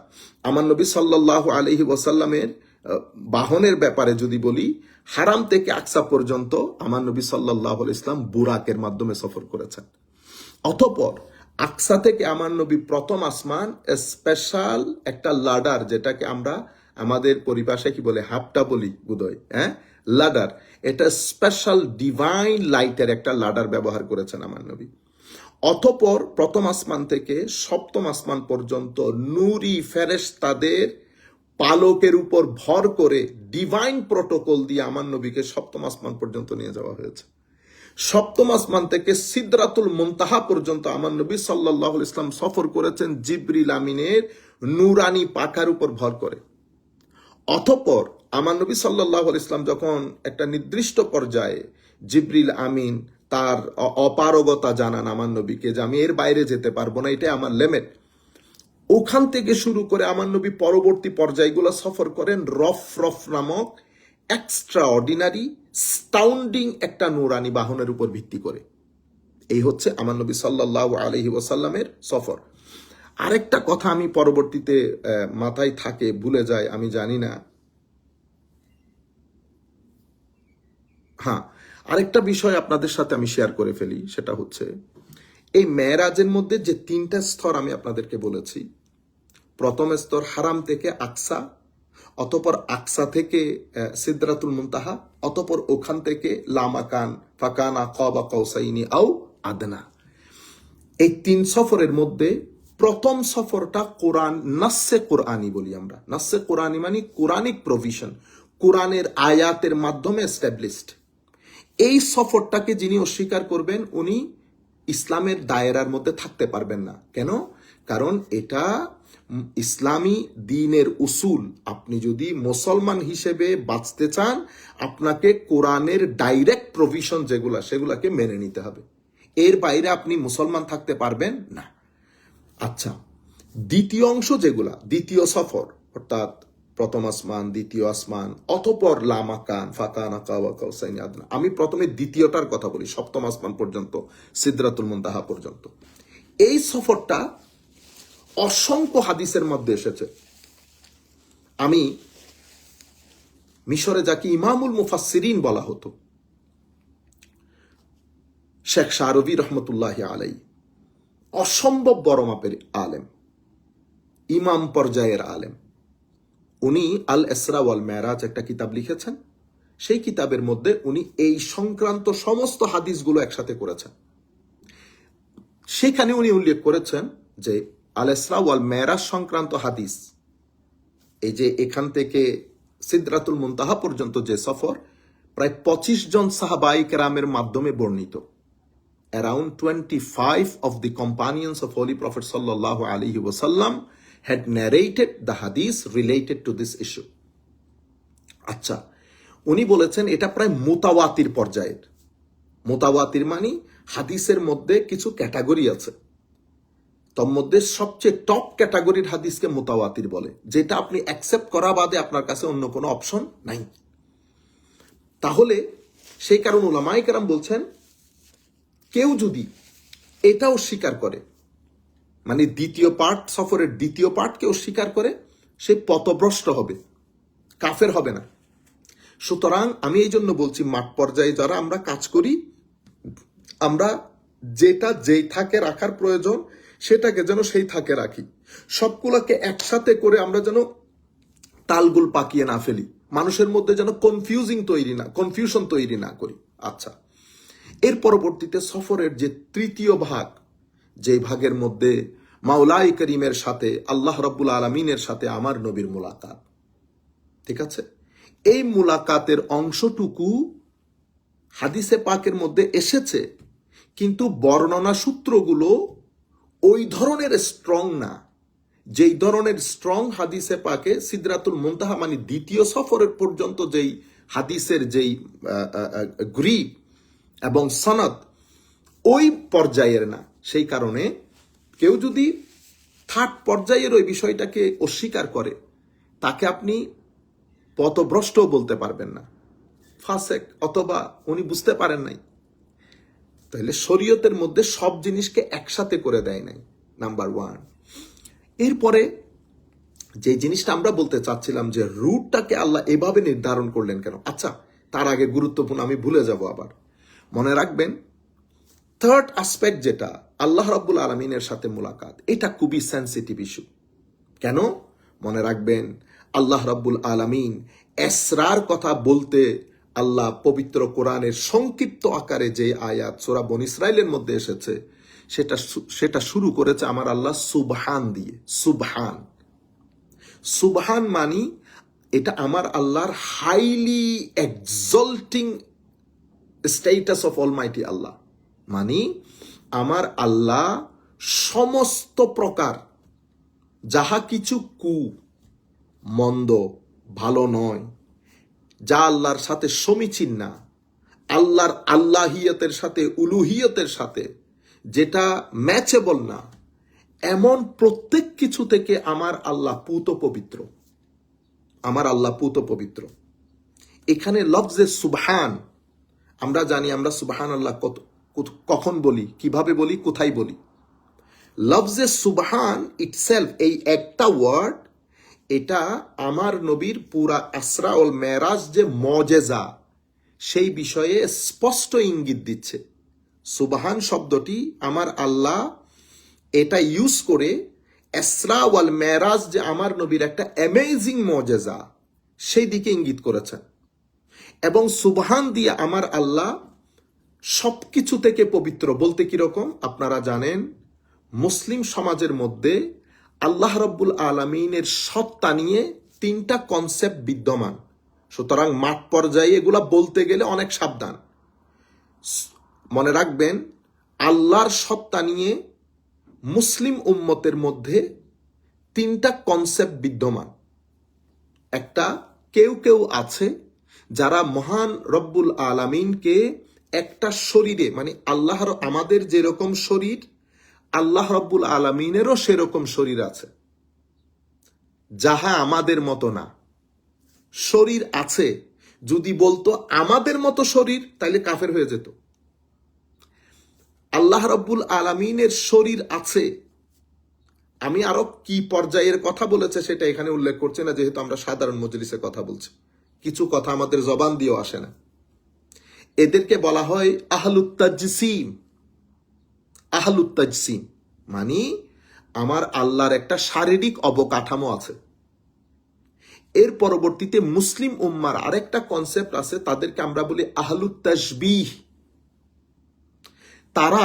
আমার নবী সাল্লাল্লাহু আলাইহি ওয়াসাল্লামের বাহনের ব্যাপারে যদি বলি, হারাম থেকে আকসা পর্যন্ত আমার নবী সাল্লাল্লাহু আলাইহি ইসলাম বুরাকের মাধ্যমে সফর করেছেন। অতঃপর আকসা থেকে আমার নবী প্রথম আসমান স্পেশাল একটা লাডার, যেটাকে আমরা আমাদের পরিভাষায় কি বলে, হাপটা বলি বোধহয়, হ্যাঁ, লাডার, এটা স্পেশাল ডিভাইন লাইটের একটা লাডার ব্যবহার করেছেন আমার নবী। অতঃপর প্রথম আসমান থেকে সপ্তম আসমান পর্যন্ত নূরি ফেরেশতাদের পালকের উপর ভর করে ডিভাইন প্রোটোকল দিয়ে আমার নবীকে সপ্তম আসমান পর্যন্ত নিয়ে যাওয়া হয়েছে। সপ্তম আসমান থেকে সিদরাতুল মুনতাহা পর্যন্ত আমার নবী সাল্লাল্লাহু আলাইহি ইসলাম সফর করেছেন জিবরিল আমিনের নূরানি পাখার উপর ভর করে। অতঃপর আমার নবী সাল্লাল্লাহু আলাইহি ইসলাম যখন একটা নির্দিষ্ট পর্যায়ে জিবরিল আমিন তার অপারগতা জানান আমার নবীকে যে আমি এর বাইরে যেতে পারবো না, এটা আমার লিমিট, ওখান থেকে শুরু করে আমার নবী পরবর্তী পর্যায়গুলো সফর করেন রফ নামক এক্সট্রা অর্ডিনারি স্টাউন্ডিং একটা নুরানি বাহনের উপর ভিত্তি করে। এই হচ্ছে আমার নবী সাল্লাল্লাহু আলাইহি ওয়াসাল্লামের সফর। আরেকটা কথা আমি পরবর্তীতে মাথায় থাকে, ভুলে যায়, আমি জানি না। হ্যাঁ, আরেকটা বিষয় আপনাদের সাথে আমি শেয়ার করে ফেলি, সেটা হচ্ছে এই মেরাজের মধ্যে যে তিনটা স্তর আমি আপনাদেরকে বলেছি, প্রথম স্তর হারাম থেকে আকসা, অতঃপর আকসা থেকে সিদরাতুল মুনতাহা, অতঃপর ওখান থেকে লামাকান ফাকানা কাবা কাউসাইনি আও আদনা। এই তিন সফরের মধ্যে প্রথম সফরটা কোরআন নাসে কোরআনি বলি আমরা। নাসে কোরআনি মানে কোরআনিক প্রভিশন, কোরআনের আয়াতের মাধ্যমে এস্টাবলিশড। এই সফরটাকে যিনি অস্বীকার করবেন উনি ইসলামের দায়রার মধ্যে থাকতে পারবেন না। কেন? কারণ এটা ইসলামী দ্বীনের উসুল। আপনি যদি মুসলমান হিসেবে বাঁচতে চান, আপনাকে কোরআনের ডাইরেক্ট প্রভিশন সেগুলাকে মেনে নিতে হবে। এর বাইরে আপনি মুসলমান থাকতে পারবেন না। আচ্ছা, দ্বিতীয় অংশ যেগুলা, দ্বিতীয় সফর, অর্থাৎ প্রথম আসমান, দ্বিতীয় আসমান, অতঃপর লামাকান ফাকানা কাবা কাউসাইনি আদনা। আমি প্রথমে দ্বিতীয়টার কথা বলি, সপ্তম আসমান পর্যন্ত, সিদরাতুল মুনতাহা পর্যন্ত। এই সফরটা অসংখ্য হাদিসের মধ্যে এসেছে। আমি মিশরে যাকে ইমামুল মুফাসসিরিন বলা হতো, শেখ শাহরবি রহমতুল্লাহ আলাই, অসম্ভব বড় মাপের আলেম, ইমাম পর্যায়ের আলেম। উনি আল ইসরা ওয়াল মেরাজ একটা কিতাব লিখেছেন। সেই কিতাবের মধ্যে উনি এই সংক্রান্ত সমস্ত হাদিসগুলো একসাথে করেছেন। সেখানে উনি উল্লেখ করেছেন যে আল ইসরা ওয়াল মেরাজ সংক্রান্ত হাদিস, এই যে এখান থেকে সিদরাতুল মুনতাহা পর্যন্ত যে সফর, প্রায় 25 জন সাহাবায়ে কেরামের মাধ্যমে বর্ণিত। Around 25 of the companions of Holy Prophet sallallahu alaihi wasallam had narrated the hadith related to this issue. আচ্ছা, উনি বলেছেন এটা প্রায় মুতাওয়াতির পর্যায়ের। মুতাওয়াতির মানে হাদিসের মধ্যে কিছু ক্যাটাগরি আছে, তোর মধ্যে সবচেয়ে টপ ক্যাটাগরির হাদিসকে মুতাওয়াতির বলে, যেটা আপনি অ্যাকসেপ্ট করা বাদে আপনার কাছে অন্য কোনো অপশন নাই। তাহলে সেই কারণে উলামায়ে কেরাম বলছেন, কেউ যদি এটাও স্বীকার করে, মানে দ্বিতীয় পার্ট, সফরের দ্বিতীয় পার্টকে অস্বীকার করে, সে পথভ্রষ্ট হবে, কাফের হবে না। সুতরাং আমি এই জন্য বলছি, মাঠ পর্যায়ে যারা আমরা কাজ করি, আমরা যেটা যেই থাকে রাখার প্রয়োজন সেটাকে যেন সেই থাকে রাখি। সবগুলোকে একসাথে করে আমরা যেন তালগুল পাকিয়ে না ফেলি, মানুষের মধ্যে যেন কনফিউশন তৈরি না করি। আচ্ছা, এর পরবর্তীতে সফরের যে তৃতীয় ভাগ, যে ভাগের মধ্যে মাওলাই করিমের সাথে আল্লাহ রাব্বুল আলামিনের সাথে আমার নবীর মুলাকাত, ঠিক আছে, এই মুলাকাতের অংশটুকু হাদিসে পাকের মধ্যে এসেছে, কিন্তু বর্ণনা সূত্রগুলো ওই ধরনের স্ট্রং না যেই ধরনের স্ট্রং হাদিসে পাকে সিদরাতুল মুনতাহা মানে দ্বিতীয় সফরের পর্যন্ত যেই হাদিসের যেই গ্রিপ এবং সনদ ওই পর্যায়ের না। সেই কারণে কেউ যদি থার্ড পর্যায়ের ওই বিষয়টাকে অস্বীকার করে, তাকে আপনি পথভ্রষ্টও বলতে পারবেন না, ফাসেক, অথবা উনি বুঝতে পারেন নাই। তাহলে শরীয়তের মধ্যে সব জিনিসকে একসাথে করে দেয় নাই, নাম্বার ওয়ান। এরপরে যে জিনিসটা আমরা বলতে চাচ্ছিলাম যে রুটটাকে আল্লাহ এভাবে নির্ধারণ করলেন কেন। আচ্ছা, তার আগে গুরুত্বপূর্ণ, আমি ভুলে যাব আবার, মনে রাখবেন থার্ড আসপেক্ট যেটা আল্লাহ রাব্বুল আলামিনের সাথে মুলাকাত, এটা খুবই সেন্সিটিভ ইস্যু। কেন? মনে রাখবেন আল্লাহ রাব্বুল আলামিন এসরার কথা বলতে আল্লাহ পবিত্র কোরআনের সংক্ষিপ্ত আকারে যে আয়াত সূরা বনী ইসরাইলের মধ্যে এসেছে, সেটা শুরু করেছে আমার আল্লাহ সুবহান দিয়ে। সুবহান মানি এটা আমার আল্লাহর হাইলি এক্সল্টিং স্টেটাস অফ অলমাইটি আল্লাহ, মানি আমার আল্লাহ সমস্ত প্রকার যাহা কিছু মন্দ, ভালো নয়, যা আল্লাহর সাথে সমীচীন না, আল্লাহর আল্লাহিয়তের সাথে উলুহিয়তের সাথে যেটা ম্যাচেবল না, এমন প্রত্যেক কিছু থেকে আমার আল্লাহ পুত পবিত্র। আমার আল্লাহ পুত পবিত্র। এখানে লফজে সুবহান, আমরা জানি আমরা সুবহান আল্লাহ কখন বলি, কিভাবে বলি, কোথায় বলি। লফজে সুবহান ইটসেলফ, এই একটা ওয়ার্ড, এটা আমার নবীর পুরা আসরা ওল মেরাজ যে মজেজা, সেই বিষয়ে স্পষ্ট ইঙ্গিত দিচ্ছে। সুবহান শব্দটি আমার আল্লাহ এটা ইউজ করে ইসরা ওয়াল মেরাজ যে আমার নবীর একটা অ্যামেজিং মজেজা, সেই দিকে ইঙ্গিত করেছেন। এবং সুবহান দিয়ে আমার আল্লাহ সবকিছু থেকে পবিত্র বলতে কিরকম আপনারা জানেন, মুসলিম সমাজের মধ্যে আল্লাহ রাব্বুল আলামিনের সত্তা নিয়ে তিনটা কনসেপ্ট বিদ্যমান। সুতরাং মাঠ পর্যায়ে এগুলা বলতে গেলে অনেক সাবধান। মনে রাখবেন আল্লাহর সত্তা নিয়ে মুসলিম উম্মতের মধ্যে তিনটা কনসেপ্ট বিদ্যমান। একটা, কেউ কেউ আছে যারা মহান রব্বুল আলামিনকে একটা শরীরে, মানে আল্লাহর আমাদের যেরকম শরীর, আল্লাহ রব্বুল আলামিনেরও সেরকম শরীর আছে, যাহা আমাদের মতো না। শরীর আছে, যদি বলতো আমাদের মতো শরীর, তাইলে কাফের হয়ে যেত। আল্লাহ রব্বুল আলামিনের শরীর আছে। আমি আরো কি পর্যায়ের কথা বলেছে সেটা এখানে উল্লেখ করছি না, যেহেতু আমরা সাধারণ মজলিসে কথা বলছি, কিছু কথা আমাদের জবান দিয়েও আসে না। এদেরকে বলা হয় আহলুত তাজসিম। আহলুত তাজসিম মানে আমার আল্লাহর একটা শারীরিক অবকাঠামো আছে। এর পরবর্তীতে মুসলিম উম্মার আরেকটা কনসেপ্ট আছে, তাদেরকে আমরা বলি আহলুত তাশবিহ। তারা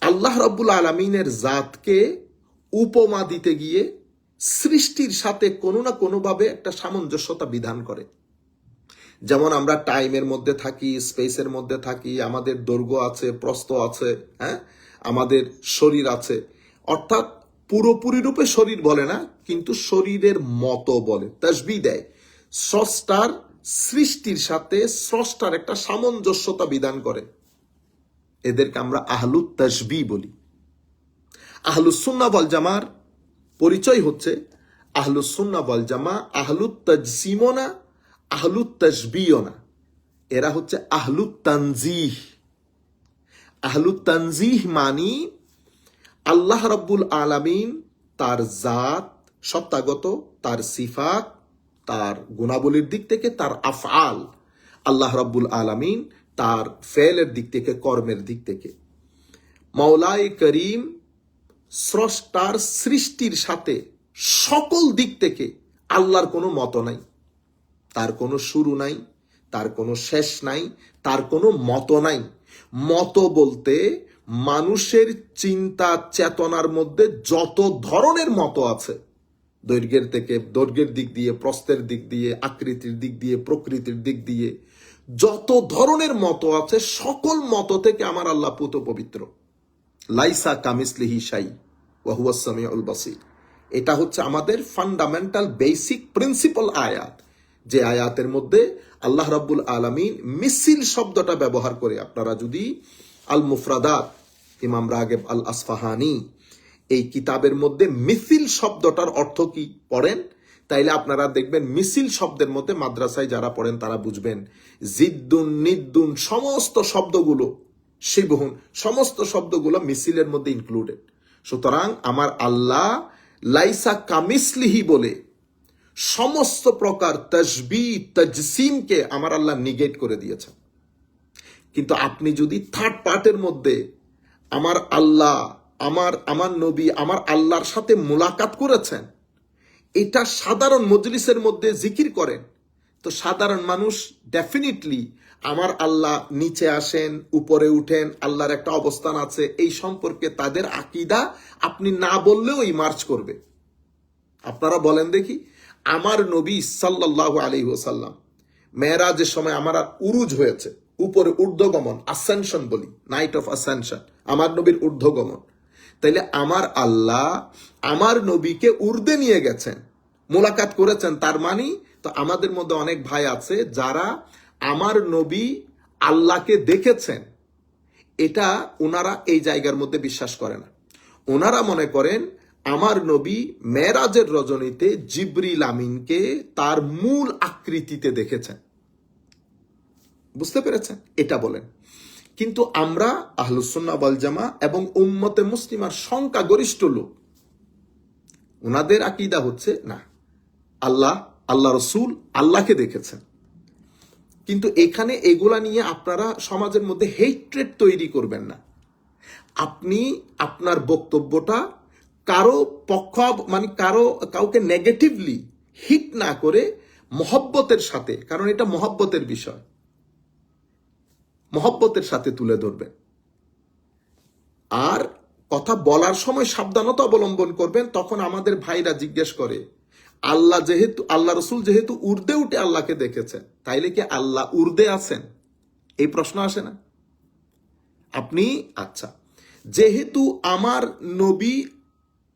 আল্লাহ রাব্বুল আলামিনের জাতকে উপমা দিতে গিয়ে সৃষ্টির সাথে কোনো না কোনোভাবে একটা সামঞ্জস্যতা বিধান করে। যেমন আমরা টাইমের মধ্যে থাকি, স্পেসের মধ্যে থাকি, আমাদের দৈর্ঘ্য আছে, প্রস্থ আছে, হ্যাঁ, আমাদের শরীর আছে, অর্থাৎ পুরোপুরি রূপে শরীর বলে না, কিন্তু শরীরের মতো বলে, তাসবিহ দেয়। স্রষ্টার সৃষ্টির সাথে স্রষ্টার একটা সামঞ্জস্যতা বিধান করে। এদেরকে আমরা আহলুত তাশবিহ বলি। আহলুস সুন্নাহ ওয়াল জামার পরিচয় হচ্ছে আহলুস সুন্নাহ ওয়াল জামা আহলুত তাজসিমও না, আহলুত তাশবিহও না, এরা হচ্ছে আহলুত তানজিহ। আহলুত তানজিহ মানি আল্লাহ রাব্বুল আলামিন তার জাত সত্তাগত, তার সিফাত, তার গুণাবলীর দিক থেকে, তার আফআল, আল্লাহ রাব্বুল আলামিন তার ফেলের দিক থেকে, কর্মের দিক থেকে। মাওলাই করিম স্রষ্টার সৃষ্টির সাথে সকল দিক থেকে আল্লাহর কোনো মত নাই, তার কোনো শুরু নাই, তার কোনো শেষ নাই, তার কোনো মত নাই। মত বলতে মানুষের চিন্তা চেতনার মধ্যে যত ধরনের মত আছে, দৈর্ঘ্যের দিক দিয়ে, প্রস্থের দিক দিয়ে, আকৃতির দিক দিয়ে, প্রকৃতির দিক দিয়ে যত ধরনের মত আছে, সকল মত থেকে আমার আল্লাহ পুত পবিত্র। লাইসা কামিসলিহি শাই ওয়া হুয়াস সামিউল বাসীর। এটা হচ্ছে আমাদের ফান্ডামেন্টাল বেসিক প্রিন্সিপাল আয়াত, যে আয়াতের মধ্যে আল্লাহ রাব্বুল আলামিন মিছিল শব্দটা ব্যবহার করে। আপনারা যদি আল মুফরাদাত ইমাম রাগেব আল আসফাহানি এই কিতাবের মধ্যে মিছিল শব্দটার অর্থ কি পড়েন, তাইলে আপনারা দেখবেন মিছিল শব্দের মধ্যে, মাদ্রাসায় যারা পড়েন তারা বুঝবেন, জিদ্দুন, নিদ্দুন, সমস্ত শব্দগুলো, শিবহুন, সমস্ত শব্দগুলো মিছিলের মধ্যে ইনক্লুডেড। সুতরাং আমার আল্লাহ লাইসা কামিসলিহি বলে সমস্ত প্রকার তাসবিহ তাজসিমকে আমার আল্লাহ নিগেট করে দিয়েছেন। কিন্তু আপনি যদি থার্ড পার্টের মধ্যে আমার আল্লাহ, আমার নবী, আমার আল্লাহর সাথে মুলাকাত করেছেন, এটা সাধারণ মজলিসের মধ্যে জিকির করেন, তো সাধারণ মানুষ ডেফিনেটলি আমার আল্লাহ নিচে আসেন, উপরে উঠেন, আল্লাহর একটা অবস্থান আছে, এই সম্পর্কে তাদের আকীদা আপনি না বললেও মার্চ করবে। আপনারা বলেন দেখি, আমার নবী সাল্লাল্লাহু আলাইহি ওয়াসাল্লাম মেরাজের সময় আমার উরুজ হয়েছে, উপরে ঊর্ধ্বগমন, আসেনশন বলি, নাইট অফ আসেনশন, আমার নবীর ঊর্ধ্বগমন। তাইলে আমার আল্লাহ আমার নবীকে উর্দে নিয়ে গেছেন, মোলাকাত করেছেন। তার মানে তো আমাদের মধ্যে অনেক ভাই আছে যারা আমার নবী আল্লাহকে দেখেছেন, এটা ওনারা এই জায়গার মধ্যে বিশ্বাস করে না। ওনারা মনে করেন আমার নবী মেরাজের রজনীতে জিবরিল আমিনকে তার মূল আকৃতিতে দেখেছেন। বুঝতে পেরেছেন? এটা বলেন। কিন্তু আমরা আহলুস সুন্নাহ ওয়াল জামা এবং উম্মতে মুসলিমার সংখ্যাগরিষ্ঠ লোক, ওনাদের আকীদা হচ্ছে না, আল্লাহ রসুল আল্লাহকে দেখেছেন। কিন্তু এখানে এগুলা নিয়ে আপনারা সমাজের মধ্যে হেট্রেড তৈরি করবেন না। আপনি আপনার বক্তব্যটা কারো পক্ষ, মানে কাউকে নেগেটিভলি হিট না করে মহব্বতের সাথে, কারণ এটা মহব্বতের বিষয়, মহব্বতের সাথে তুলে ধরবেন। আর কথা বলার সময় সাবধানতা অবলম্বন করবেন। তখন আমাদের ভাইরা জিজ্ঞেস করে, আল্লাহ রসুল যেহেতু উর্দে উঠে আল্লাহকে দেখেছেন, তাইলে কি আল্লাহ উর্দে আছেন? এই প্রশ্ন আসে না? আপনি আচ্ছা, যেহেতু আমার নবী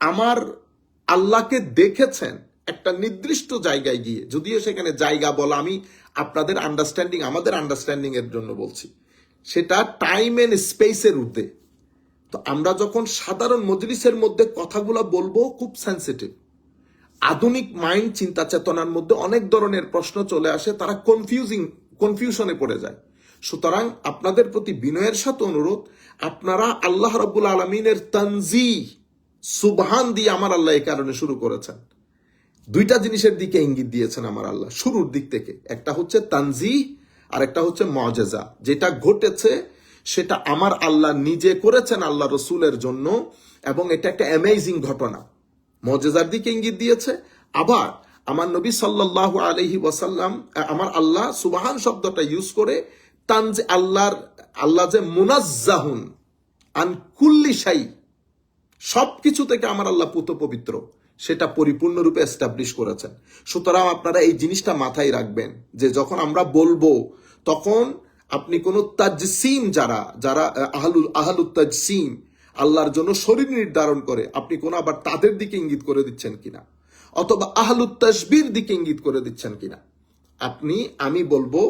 আমার আল্লাহকে দেখেছেন একটা নির্দিষ্ট জায়গায় গিয়ে, যদিও সেখানে জায়গা বলা আমি আপনাদের আন্ডারস্ট্যান্ডিং, আমাদের আন্ডারস্ট্যান্ডিং এর জন্য বলছি, সেটা টাইম এন্ড স্পেসের ঊর্ধ্বে। তো আমরা যখন সাধারণ মজলিসের মধ্যে কথাগুলো বলবো, খুব সেন্সিটিভ। আধুনিক মাইন্ড, চিন্তা চেতনার মধ্যে অনেক ধরনের প্রশ্ন চলে আসে, তারা কনফিউশনে পড়ে যায়। সুতরাং আপনাদের প্রতি বিনয়ের সাথে অনুরোধ, আপনারা আল্লাহ রাব্বুল আলামিনের তানজিহ, সুবহান দিয়ে আমার আল্লাহ এই কারণে শুরু করেছেন। দুইটা জিনিসের দিকে ইঙ্গিত দিয়েছেন আমার আল্লাহ শুরুর দিক থেকে, একটা হচ্ছে তানজিহ আর একটা হচ্ছে মুআজিজা। যেটা ঘটেছে সেটা আমার আল্লাহ নিজে করেছেন আল্লাহ রসুলের জন্য, এবং এটা একটা অ্যামেজিং ঘটনা, মুআজিজার দিকে ইঙ্গিত দিয়েছে। আবার আমার নবী সাল্লাল্লাহু আলাইহি ওয়াসাল্লাম, আমার আল্লাহ সুবহান শব্দটা ইউজ করে আল্লাহ যে মুনাজ্জাহুন আন কুল্লি শাই, সবকিছু থেকে আমার আল্লাহ পুত পবিত্র, সেটা পরিপূর্ণরূপে এস্টাবলিশ করেছেন। সুতরাং আপনারা এই জিনিসটা মাথায় রাখবেন যে যখন আমরা বলবো, তখন আপনি কোন তাজসিম, যারা আহলুত তাজসিম, আল্লাহর জন্য শরীর নির্ধারণ করে, আপনি কোন আবার তাদের দিকে ইঙ্গিত করে দিচ্ছেন কিনা, অথবা আহলুত তাসবির দিকে ইঙ্গিত করে দিচ্ছেন কিনা। আমি বলবো,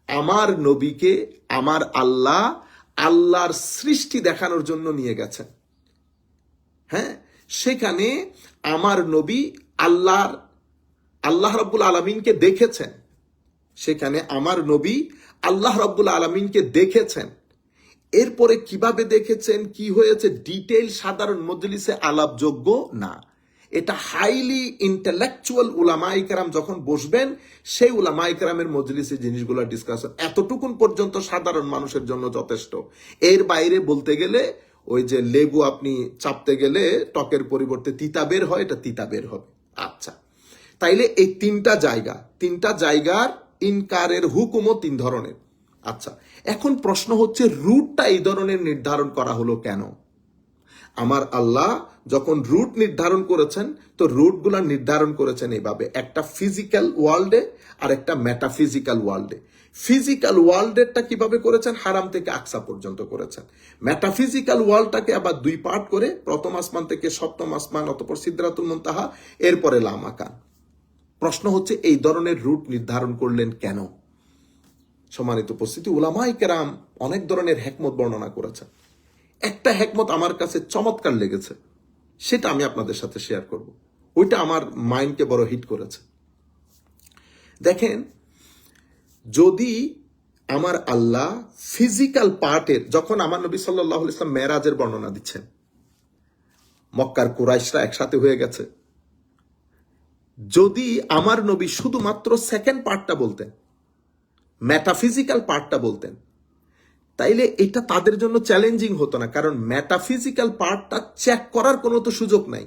আমার নবীকে আমার আল্লাহর সৃষ্টি দেখানোর জন্য নিয়ে গেছেন। হ্যাঁ, সেখানে আমার নবী আল্লাহ রাব্বুল আলামিনকে দেখেছেন, সেখানে আমার নবী আল্লাহ রাব্বুল আলামিনকে দেখেছেন। এরপরে কিভাবে দেখেছেন, কি হয়েছে, ডিটেইল সাধারণ মজলিসে আলাপযোগ্য না। এটা হাইলি ইন্টেলেকচুয়াল উলামায়ে কেরাম যখন বসবেন, সেই উলামায়ে কেরামের মজলিসে জিনিসগুলো ডিসকাশন, এতটুকুন পর্যন্ত সাধারণ মানুষের জন্য যথেষ্ট। এর বাইরে বলতে গেলে ওই যে লেবু আপনি চাপতে গেলে টকের পরিবর্তে তিতা বের হয়, এটা তিতা বের হবে। আচ্ছা, তাইলে এই তিনটা জায়গার ইনকারের হুকুমও 3 ধরনের। আচ্ছা, এখন প্রশ্ন হচ্ছে রুটটা এই ধরনের নির্ধারণ করা হলো কেন? আমার আল্লাহ যখন রুট নির্ধারণ করেছেন, তো রুটগুলা নির্ধারণ করেছেন এইভাবে, একটা ফিজিক্যাল ওয়ার্ল্ডে আর একটা মেটাফিজিক্যাল ওয়ার্ল্ডে। ফিজিক্যাল ওয়ার্ল্ডেরটা কিভাবে করেছেন? হারাম থেকে আকসা পর্যন্ত করেছেন। মেটাফিজিক্যাল ওয়ার্ল্ডটাকে আবার 2 পার্ট করে, প্রথম আসমান থেকে সপ্তম আসমান, অতঃপর সিদরাতুল মুনতাহা, এরপরে লামাকান। প্রশ্ন হচ্ছে এই ধরনের রুট নির্ধারণ করলেন কেন? সম্মানিত উপস্থিতি, উলামায়ে কেরাম অনেক ধরনের হেকমত বর্ণনা করেছেন। একটা হেকমত আমার কাছে চমৎকার লেগেছে, সেটা আমি আপনাদের সাথে শেয়ার করব। ওইটা আমার মাইন্ডকে বড় হিট করেছে। দেখেন, যদি আমার আল্লাহ ফিজিক্যাল পার্টের, যখন আমার নবী সাল্লাল্লাহু আলাইহি ওয়াসাল্লাম মেরাজের বর্ণনা দিচ্ছেন, মক্কার কুরাইশরা একসাথে হয়ে গেছে, যদি আমার নবী শুধুমাত্র সেকেন্ড পার্টটা বলতেন, মেটাফিজিক্যাল পার্টটা বলতেন, তাইলে এটা তাদের জন্য চ্যালেঞ্জিং হতো না, কারণ মেটাফিজিক্যাল পার্টটা চেক করার কোনো তো সুযোগ নাই।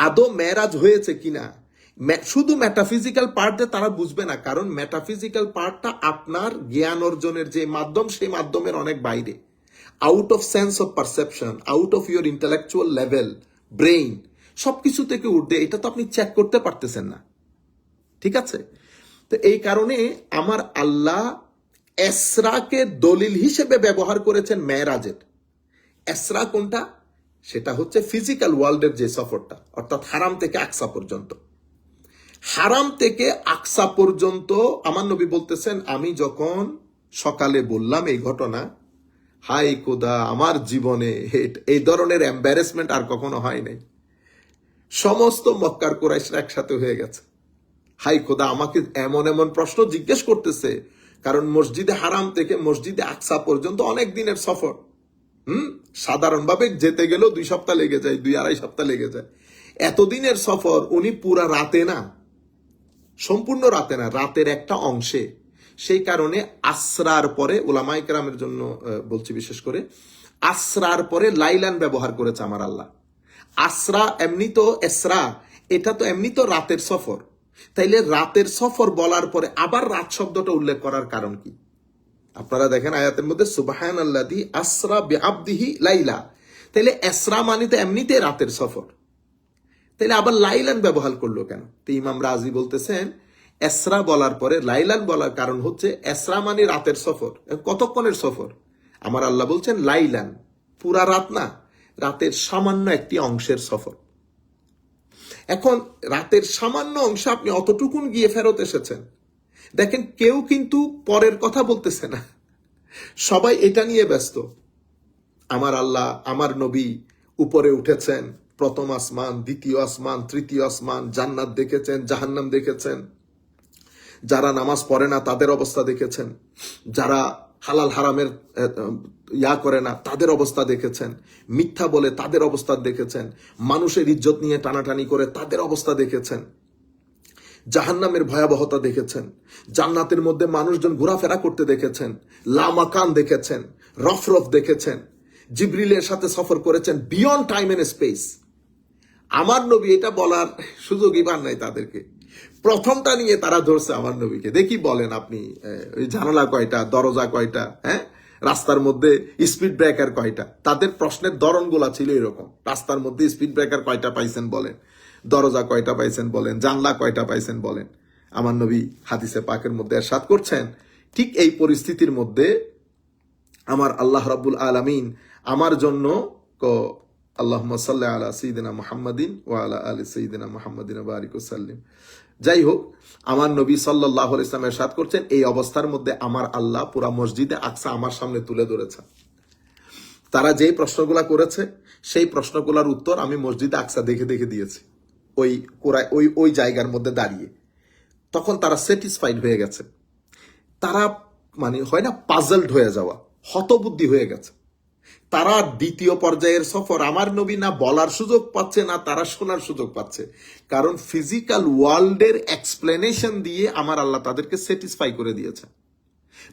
আদৌ মেরাজ হয়েছে কিনা শুধু মেটাফিজিক্যাল পার্ট দিয়ে তারা বুঝবে না, কারণ মেটাফিজিক্যাল পার্টটা আপনার জ্ঞান অর্জনের যে মাধ্যম, সেই মাধ্যমের অনেক বাইরে, out of sense of perception, out of your intellectual level, brain, সবকিছু থেকে ঊর্ধ্বে। এটা তো আপনি চেক করতে পারতেছেন না, ঠিক আছে? তো এই কারণে আমার আল্লাহ এসরাকে দলিল হিসেবে ব্যবহার করেছেন মেরাজের। এসরা কোনটা? সেটা হচ্ছে ফিজিক্যাল ওয়ার্ল্ডের যে সফরটা, অর্থাৎ হারাম থেকে আকসা পর্যন্ত। হারাম থেকে আকসা পর্যন্ত আমার নবী বলতেছেন, আমি যখন সকালে বললাম এই ঘটনা, হাই খোদা, আমার জীবনে এই ধরনের এম্বারেসমেন্ট আর কখনো হয় নাই। সমস্ত মক্কার কুরাইশরা একসাথে হয়ে গেছে। হাই খোদা, আমাকে এমন এমন প্রশ্ন জিজ্ঞেস করতেছে, কারণ মসজিদে হারাম থেকে মসজিদে আকসা পর্যন্ত অনেক দিনের সফর। সাধারণভাবে যেতে গেলেও 2 সপ্তাহ লেগে যায়, 2-2.5 সপ্তাহ লেগে যায়। এতদিনের সফর উনি পুরা রাতে না, সম্পূর্ণ রাতে না, রাতের একটা অংশে। সেই কারণে আসরার পরে, উলামায়ে কেরামের জন্য বলছি বিশেষ করে, আসরার পরে লাইলান ব্যবহার করেছে আমার আল্লাহ। আসরা এমনি তো, এসরা এটা তো এমনি তো রাতের সফর, তাইলে রাতের সফর বলার পরে আবার রাত শব্দটা উল্লেখ করার কারণ কি? আপনারা দেখেন আয়াতের মধ্যে সুবহানাল্লাযী আসরা বিআবদিহি লাইলা, তাইলে এসরা মানে তো এমনিতে রাতের সফর, তাইলে আবার লাইলান ব্যবহার করলো কেন? তো ইমাম রাজি বলতেছেন, এসরা বলার পরে লাইলান বলার কারণ হচ্ছে, এসরা মানে রাতের সফর। কতক্ষণের সফর? আমার আল্লাহ বলছেন লাইলান, পুরা রাত না, রাতের সামান্য একটি অংশের সফর। এখন রাতের সামান্য অংশে আপনি অতটুকুন গিয়ে ফেরত এসেছেন। দেখেন, কেউ কিন্তু পরের কথা বলতেছে না, সবাই এটা নিয়ে ব্যস্ত। আমার আল্লাহ, আমার নবী উপরে উঠেছেন, প্রথম আসমান, দ্বিতীয় আসমান, তৃতীয় আসমান, জান্নাত দেখেছেন, জাহান্নাম দেখেছেন, যারা নামাজ পড়ে না তাদের অবস্থা দেখেছেন, যারা হালাল হারামের করে না তাদের অবস্থা দেখেছেন, মিথ্যা বলে তাদের অবস্থা দেখেছেন, মানুষের ইজ্জত নিয়ে টানাটানি করে তাদের অবস্থা দেখেছেন, জাহান্নামের ভয়াবহতা দেখেছেন, জান্নাতের মধ্যে মানুষজন ঘোরাফেরা করতে দেখেছেন, লামাকান দেখেছেন, রফরফ দেখেছেন, জিবরিলের সাথে সফর করেছেন বিয়ন্ড টাইম এন্ড স্পেস। আমার নবী এটা বলার সুযোগই পান নাই তাদেরকে। প্রথমটা নিয়ে তারা ধরছে আমার নবীকে, দেখি বলেন আপনি, ওই জানালা কয়টা, দরজা কয়টা, হ্যাঁ, রাস্তার মধ্যে স্পিড ব্রেকার কয়টা? তাদের প্রশ্নের ধরনগুলা ছিল এরকম, রাস্তার মধ্যে স্পিড ব্রেকার কয়টা পাইছেন বলেন, দরজা কয়টা পাইছেন বলেন, জানলা কয়টা পাইছেন বলেন। আমার নবী হাদিসে পাকের মধ্যে ইরশাদ করছেন, ঠিক এই পরিস্থিতির মধ্যে আমার আল্লাহ রাব্বুল আলামিন আমার জন্য আল্লাহুম্মা সাল্লি আলা সাইয়্যিদিনা মুহাম্মাদিন ওয়া আলা আলি সাইয়্যিদিনা মুহাম্মাদিন ওয়া বারিক ওয়া সাল্লিম। যাই হোক, আমার নবী সাল্লাল্লাহু আলাইহি ওয়াসাল্লাম ইরশাদ করছেন, এই অবস্থার মধ্যে আমার আল্লাহ পুরা মসজিদে আকসা আমার সামনে তুলে ধরেছেন। তারা যেই প্রশ্নগুলা করেছে, সেই প্রশ্নগুলোর উত্তর আমি মসজিদে আকসা দেখে দেখে দিয়েছি, ওই জায়গার মধ্যে দাঁড়িয়ে। তখন তারা স্যাটিসফাইড হয়ে গেছে। তারা মানে হয় না, পাজলড হয়ে যাওয়া, হতবুদ্ধি হয়ে গেছে। তারা দ্বিতীয় পর্যায়ের সফর আমার নবী না বলার সুযোগ পাচ্ছে, না তারা শোনার সুযোগ পাচ্ছে, কারণ ফিজিক্যাল ওয়ার্ল্ডের এক্সপ্লেনেশন দিয়ে আমার আল্লাহ তাদেরকে স্যাটিসফাই করে দিয়েছেন।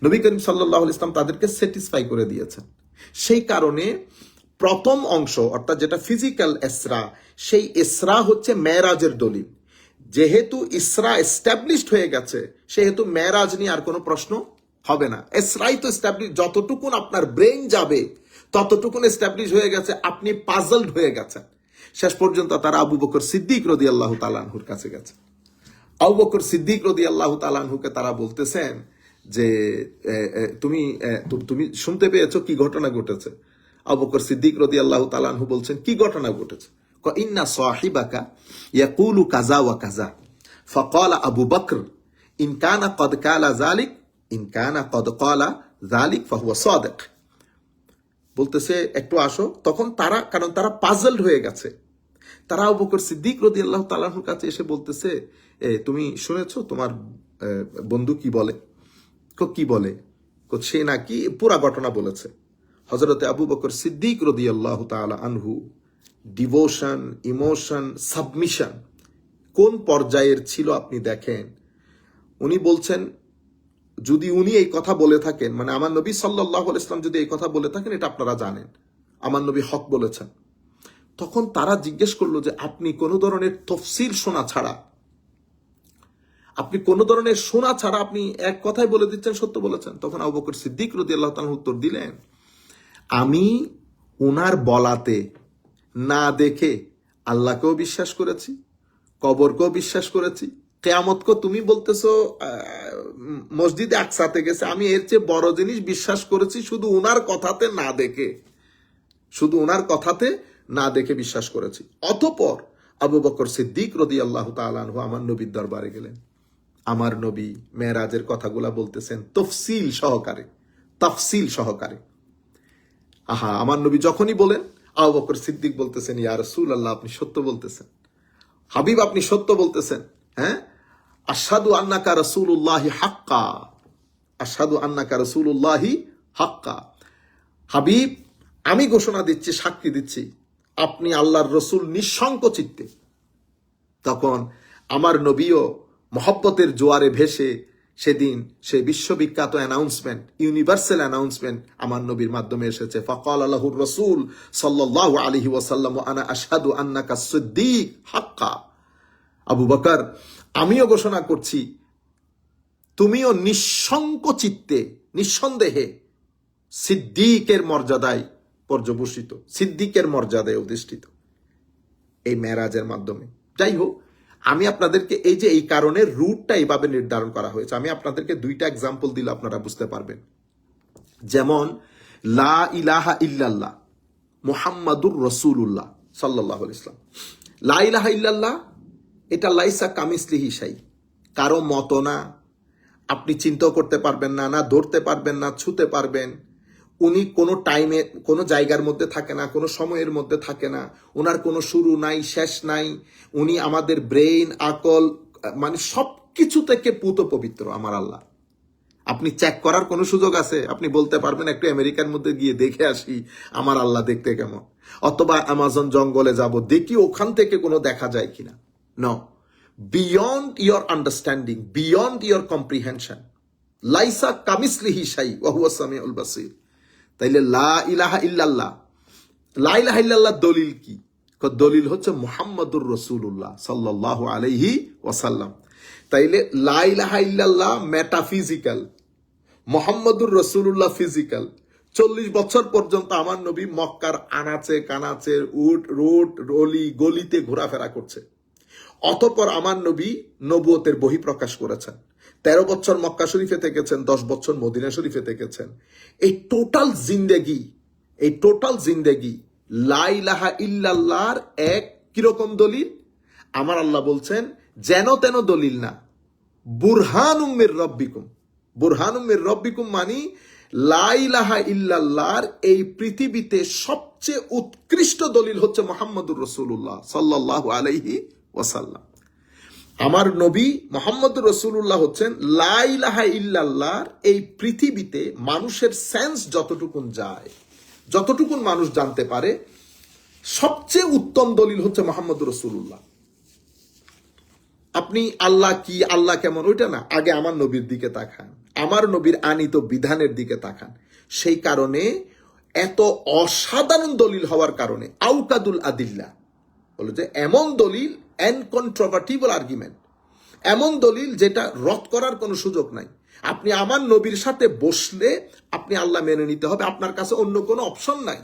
নবী করিম সাল্লাল্লাহু আলাইহি ওয়াসাল্লাম তাদেরকে স্যাটিসফাই করে দিয়েছেন। সেই কারণে প্রথম অংশ অর্থাৎ যেটা ফিজিক্যাল ইসরা, সেই ইসরা হচ্ছে মেরাজের দলিল। যেহেতু ইসরা এস্টাবলিশড হয়ে গেছে, সেহেতু মেরাজ নিয়ে আর কোনো প্রশ্ন হবে না। ইসরাই তো এস্টাবলিশ, যতটুকুন আপনার ব্রেন যাবে ততটুকুন এস্টাবলিশ হয়ে গেছে, আপনি পাজলড হয়ে গেছেন। শেষ পর্যন্ত তারা আবু বকর সিদ্দিক রাদিয়াল্লাহু তাআলা আনহুর কাছে গেছে। আবু বকর সিদ্দিক রাদিয়াল্লাহু তাআলা আনহুকে তারা বলতেছেন যে তুমি তুমি শুনতে পেয়েছো কি ঘটনা ঘটেছে? আবু বকর সিদ্দিক রাদিয়াল্লাহু তাআলা আনহু বলছেন, কি ঘটনা ঘটেছে? ইন্না সাহিবাকা ইয়াকুলু কাযা ওয়া কাযা ফাকালা আবু বকর ইন কানা ক্বাদ কালা যালিক ইন কানা ক্বাদ ক্বালা যালিক ফাহুয়া সাদিক। বলতেছে একটু আসো। তখন তারা, কারণ তারা পাজলড হয়ে গেছে, তারা আবু বকর সিদ্দিক রাদিয়াল্লাহু তাআলা আনহুর কাছে এসে বলতেছে, তুমি শুনেছো তোমার বন্ধু কি বলে? কি বলে? সে নাকি পুরা ঘটনা বলেছে। হযরতে আবু বকর সিদ্দিক রাদিয়াল্লাহু তাআলা আনহু ডিভোশন, ইমোশন, সাবমিশন কোন পর্যায়ের ছিল আপনি দেখেন। উনি বলছেন, যদি উনি এই কথা বলে থাকেন, মানে আমার নবী সাল্লাল্লাহু আলাইহি ওয়াসাল্লাম যদি এই কথা বলে থাকেন, এটা আপনারা জানেন, আমার নবী হক বলেছেন। তখন তারা জিজ্ঞেস করলো যে আপনি কোনো ধরনের তফসিল শোনা ছাড়া, আপনি কোনো ধরনের শোনা ছাড়া আপনি এক কথাই বলে দিচ্ছেন সত্য বলেছেন? তখন আবু বকর সিদ্দিক রাদিয়াল্লাহু তাআলা উত্তর দিলেন, আমি ওনার বলাতে না দেখে আল্লাহকেও বিশ্বাস করেছি, কবরকেও বিশ্বাস করেছি, কিয়ামতকে তুমি বলতেছো মসজিদে আকসাতে গেছে, আমি এর চেয়ে বড় জিনিস বিশ্বাস করেছি শুধু ওনার কথাতে না দেখে, শুধু ওনার কথাতে না দেখে বিশ্বাস করেছি। অতঃপর আবু বকর সিদ্দিক রাদিয়াল্লাহু তাআলা আনহু আমার নবীর দরবারে গেলেন। আমার নবী মেরাজের কথাগুলা বলতেছেন তফসিল সহকারে, তাফসিল সহকারে। আহা, আমার নবী যখনই বলেন, আবু বকর সিদ্দিক বলতেছেন, ইয়া রাসূলুল্লাহ, আপনি সত্য বলতেছেন, হাবিব আপনি সত্য বলতেছেন। হ্যাঁ, আশহাদু আন্নাকা রাসূলুল্লাহি হাক্কা, আশহাদু আন্নাকা রাসূলুল্লাহি হাক্কা। হাবিব, আমি ঘোষণা দিচ্ছি, সাক্ষী দিচ্ছি, আপনি আল্লাহর রসুল নিঃসংকোচিত্তে। তখন আমার নবীও মহব্বতের জোয়ারে ভেসে সেদিন সেই বিশ্ববিখ্যাত অ্যানাউন্সমেন্ট, ইউনিভার্সাল অ্যানাউন্সমেন্ট আমার নবীর মাধ্যমে এসেছে, ফাকাল আলাহুর রাসূল সাল্লাল্লাহু আলাইহি ওয়াসাল্লাম আনা আশহাদু আন্নাকা সিদ্দিক হাক্কা। আবু বকর, আমিও ঘোষণা করছি, তুমিও নিঃসংকোচিত্তে, নিঃসন্দেহে সিদ্দিকের মর্যাদায় পর্যবসিত, সিদ্দিকের মর্যাদায় অধিষ্ঠিত এই মেরাজের মাধ্যমে। যাই হোক, আমি আপনাদেরকে এই যে এই কারণে রুটটা এইভাবে নির্ধারণ করা হয়েছে, আমি আপনাদেরকে দুইটা এক্সাম্পল দিলে আপনারা বুঝতে পারবেন। যেমন লা ইলাহা ইল্লাল্লাহ মুহাম্মাদুর রাসূলুল্লাহ সাল্লাল্লাহু আলাইহি ওয়াসাল্লাম, লা ইলাহা ইল্লাল্লাহ, এটা লাইসা কামিসলিহি শাই, কারো মতো না, আপনি চিন্তাও করতে পারবেন না, না ধরতে পারবেন না, ছুতে পারবেন। উনি কোনো টাইমে, কোনো জায়গার মধ্যে থাকে না, কোনো সময়ের মধ্যে থাকে না, ওনার কোনো শুরু নাই, শেষ নাই। উনি আমাদের ব্রেইন, আকল, মানে সব কিছু থেকে পুত পবিত্র আমার আল্লাহ। আপনি চেক করার কোনো সুযোগ আছে? আপনি বলতে পারবেন একটু আমেরিকার মধ্যে গিয়ে দেখে আসি আমার আল্লাহ দেখতে কেমন, অথবা অ্যামাজন জঙ্গলে যাব, দেখি ওখান থেকে কোনো দেখা যায় কিনা। No, beyond your understanding, beyond your comprehension, লাইসা কামিসলিহি শাই ওয়া হুয়া সামিউল বাসীর। তাইলে লা ইলাহা ইল্লাল্লাহ, লা ইলাহা ইল্লাল্লাহ দলিল কি? দলিল হচ্ছে মুহাম্মাদুর রাসূলুল্লাহ সাল্লাল্লাহু আলাইহি ওয়াসাল্লাম। তাইলে লা ইলাহা ইল্লাল্লাহ মেটাফিজিক্যাল, মুহাম্মাদুর রাসূলুল্লাহ ফিজিক্যাল। 40 বছর পর্যন্ত আমার নবী মক্কার আনাচে কানাচে, রোড রলি গলিতে ঘোরাফেরা করছে। অতঃপর আমার নবী নবুয়তের বহিঃপ্রকাশ করেছেন। 13 বছর মক্কা শরীফে থেকেছেন, 10 বছর মদিনা শরীফে থেকেছেন। এই টোটাল জিন্দেগি লা ইলাহা ইল্লাল্লাহর এক কিরকম দলিল? আমার আল্লাহ বলছেন যেন তেন দলিল না, বুরহানুম মির রব্বিকুম। বুরহানুম মির রব্বিকুম মানি লা ইলাহা ইল্লাল্লাহর এই পৃথিবীতে সবচেয়ে উৎকৃষ্ট দলিল হচ্ছে মুহাম্মাদুর রাসূলুল্লাহ সাল্লাল্লাহু আলাইহি ওয়াসাল্লাম। আমার নবী মুহাম্মাদুর রাসূলুল্লাহ হচ্ছেন লা ইলাহা ইল্লাল্লাহর এই পৃথিবীতে মানুষের সেন্স যতটুকুন যায়, যতটুকুন মানুষ জানতে পারে, সবচেয়ে উত্তম দলিল হচ্ছে মুহাম্মাদুর রাসূলুল্লাহ। আপনি আল্লাহ কি, আল্লাহ কেমন, ওইটা না, আগে আমার নবীর দিকে তাকান, আমার নবীর আনিত বিধানের দিকে তাকান। সেই কারণে এত অসাধারণ দলিল হওয়ার কারণে আউকাদুল আদিল্লা বলে যে এমন দলিল আনকন্ট্রোভার্টিবল আর্গুমেন্ট, এমন দলিল যেটা রদ করার কোনো সুযোগ নাই। আপনি আমার নবীর সাথে বসলে আপনি আল্লাহ মেনে নিতে হবে, আপনার কাছে অন্য কোনো অপশন নাই।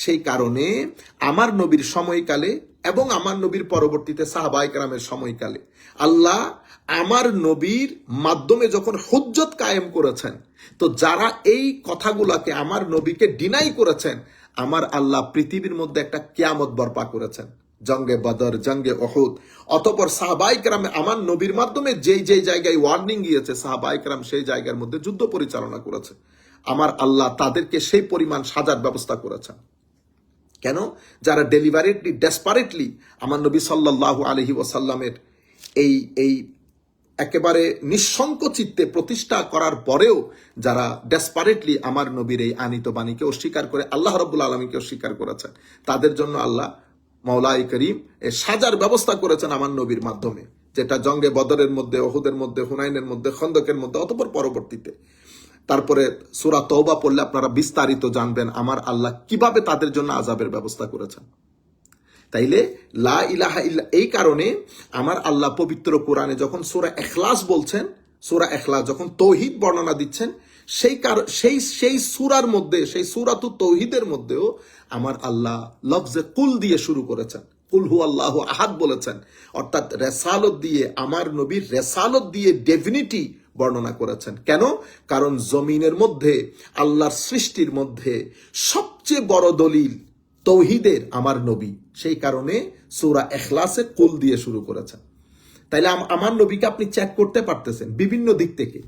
সেই কারণে আমার নবীর সময়কালে এবং আমার নবীর পরবর্তীতে সাহাবায়ে কেরামের সময়কালে আল্লাহ আমার নবীর মাধ্যমে যখন হুজ্জত কায়েম করেছেন, তো যারা এই কথাগুলোকে আমার নবীকে ডিনাই করেছেন, আমার আল্লাহ পৃথিবীর মধ্যে একটা কিয়ামত বর্পা করেছেন, জঙ্গে বদর, জঙ্গে উহুদ। অতঃপর সাহাবায়ে কেরামে আমার নবীর মাধ্যমে যেই যেই জায়গায় ওয়ার্নিং গিয়েছে, সাহাবায়ে কেরাম সেই জায়গার মধ্যে যুদ্ধ পরিচালনা করেছে। আমার আল্লাহ তাদেরকে সেই পরিমাণ সাজার ব্যবস্থা করেছেন। কেন? যারা ডেলিভারেটলি ডেসপারেটলি আমার নবী সাল্লাল্লাহু আলাইহি ওয়াসাল্লামের এই এই একেবারে নিঃশঙ্ক চিত্তে প্রতিষ্ঠা করার পরেও যারা ডেসপারেটলি আমার নবীর এই আনিত বাণীকে অস্বীকার করে আল্লাহ রাব্বুল আলামিনকে অস্বীকার করেছেন, তাদের জন্য আল্লাহ মাওলাই করিম এ সাজার ব্যবস্থা করেছেন আমার নবীর মাধ্যমে, যেটা জঙ্গে বদরের মধ্যে, ওহুদের মধ্যে, হুনাইনের মধ্যে, খন্দকের মধ্যে, অতঃপর পরবর্তীতে। তারপরে সূরা তওবা পড়লে আপনারা বিস্তারিত জানবেন আমার আল্লাহ কিভাবে তাদের জন্য আযাবের ব্যবস্থা করেছেন। তাইলে লা ইলাহা ইল্লা, এই কারণে আমার আল্লাহ পবিত্র কোরআনে যখন সূরা ইখলাস বলছেন, সূরা ইখলাস যখন তৌহিদ বর্ণনা দিচ্ছেন, সেই সূরার মধ্যে, সেই সূরাতুত তৌহিদের মধ্যেও আমার আল্লাহ লফজে কুল দিয়ে শুরু করেছেন, কুল হু আল্লাহু আহাদ বলেছেন, অর্থাৎ রেসালত দিয়ে, আমার নবীর রেসালত দিয়ে ডেফিনিটি বর্ণনা করেছেন। কেন? কারণ জমিনের মধ্যে, আল্লাহর সৃষ্টির মধ্যে সবচেয়ে বড় দলিল তৌহিদের আমার নবী, সেই কারণে সূরা ইখলাসে কুল দিয়ে শুরু করেছেন। তাইলে আমার নবীকে আপনি চেক করতে পারতেছেন বিভিন্ন দিক থেকে,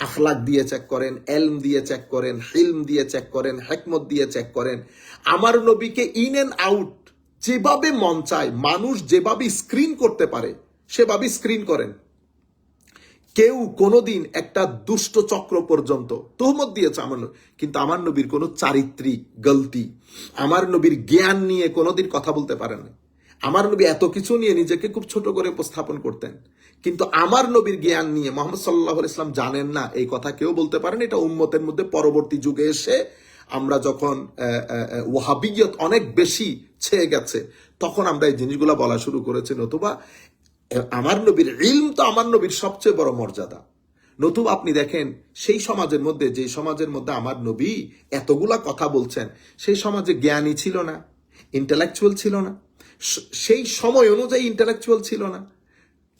আখলাক দিয়ে চেক করেন, এলম দিয়ে চেক করেন, হিলম দিয়ে চেক করেন, হিকমত দিয়ে চেক করেন। আমার নবীকে ইন এন্ড আউট যেভাবে মন চায়, মানুষ যেভাবে স্ক্রিন করতে পারে সেভাবে স্ক্রিন করেন। কেউ কোনোদিন একটা দুষ্ট চক্র পর্যন্ত তোহমত দিয়েছে আমার নবী, কিন্তু আমার নবীর কোনো চারিত্রিক গলতি, আমার নবীর জ্ঞান নিয়ে কোনোদিন কথা বলতে পারেন না। আমার নবী এত কিছু নিয়ে নিজেকে খুব ছোট করে উপস্থাপন করতেন, কিন্তু আমার নবীর জ্ঞান নিয়ে মুহাম্মদ সাল্লাল্লাহু আলাইহি ওয়াসাল্লাম জানেন না, এই কথা কেউ বলতে পারেন। এটা উম্মতের মধ্যে পরবর্তী যুগে এসে আমরা যখন ওয়াহাবিয়ত অনেক বেশি ছেয়ে গেছে, তখন আমরা এই জিনিসগুলো বলা শুরু করেছি। নতুবা আমার নবীর ইলম তো আমার নবীর সবচেয়ে বড় মর্যাদা। নতুবা আপনি দেখেন সেই সমাজের মধ্যে, যে সমাজের মধ্যে আমার নবী এতগুলা কথা বলছেন, সেই সমাজে জ্ঞানী ছিল না, ইন্টেলেকচুয়াল ছিল না, সেই সময় অনুযায়ী ইন্টেলেকচুয়াল ছিল না।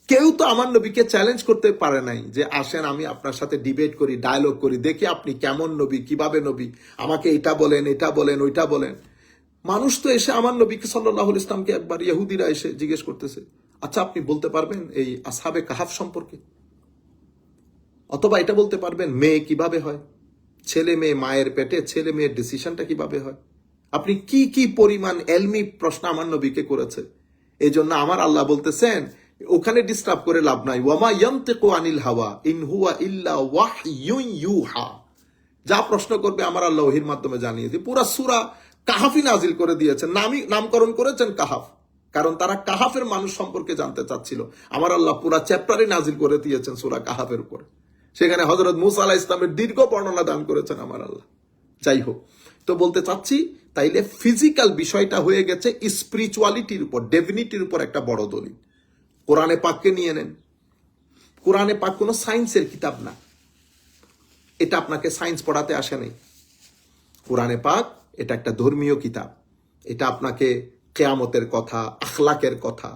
কেউ তো আমার নবীকে চ্যালেঞ্জ করতে পারে নাই যে আসেন আমি আপনার সাথে ডিবেট করি, ডায়লগ করি, দেখি আপনি কেমন নবী, কিভাবে নবী, আমাকে এটা বলেন, এটা বলেন, ওইটা বলেন। মানুষ তো এসে আমার নবীকে সাল্লাল্লাহু আলাইহি ইসলামকে একবার ইহুদিরা এসে জিজ্ঞেস করতেছে, আচ্ছা আপনি বলতে পারবেন এই আসহাবে কাহাফ সম্পর্কে, অথবা এটা বলতে পারবেন মেয়ে কিভাবে হয়, ছেলে মেয়ে মায়ের পেটে, ছেলে মেয়ের ডিসিশনটা কিভাবে হয়। আপনি কি কি পরিমাণ এলমি প্রশ্ন আমার নবীকে করেছে। এই জন্য আমার আল্লাহ বলতেছেন ওখানে ডিস্টার্ব করে লাভ নাই, ওয়ামা ইয়ানতিকু আনিল হাওয়া ইন হুয়া ইল্লা ওয়াহয়ুন ইউহা। যা প্রশ্ন করবে আমার আল্লাহ ওহীর মাধ্যমে জানিয়ে দিয়ে পুরা সূরা কাহাফই নাজিল করে দিয়েছেন, নামকরণ করেছেন কাহাফ, কারণ তারা কাহাফের মানুষ সম্পর্কে জানতে চাচ্ছিল। আমার আল্লাহ পুরা চ্যাপ্টারে নাজিল করে দিয়েছেন সূরা কাহাফের উপর। সেখানে হযরত মূসা আলাইহিস সালামের দীর্ঘ বর্ণনা দান করেছেন আমার আল্লাহ। যাই হোক, তো বলতে চাচ্ছি, তাইলে ফিজিক্যাল বিষয়টা হয়ে গেছে স্পিরিচুয়ালিটির উপর, ডেভিনিটির উপর একটা বড় দলিল। কোরআনে পাককে নিয়ে নেন। কোরআনে পাক কোনো সায়েন্সের কিতাব না, এটা আপনাকে সায়েন্স পড়াতে আসে নাই। কোরআনে পাক এটা একটা ধর্মীয় কিতাব। এটা আপনাকে কিয়ামতের কথা, আখলাকের কথা,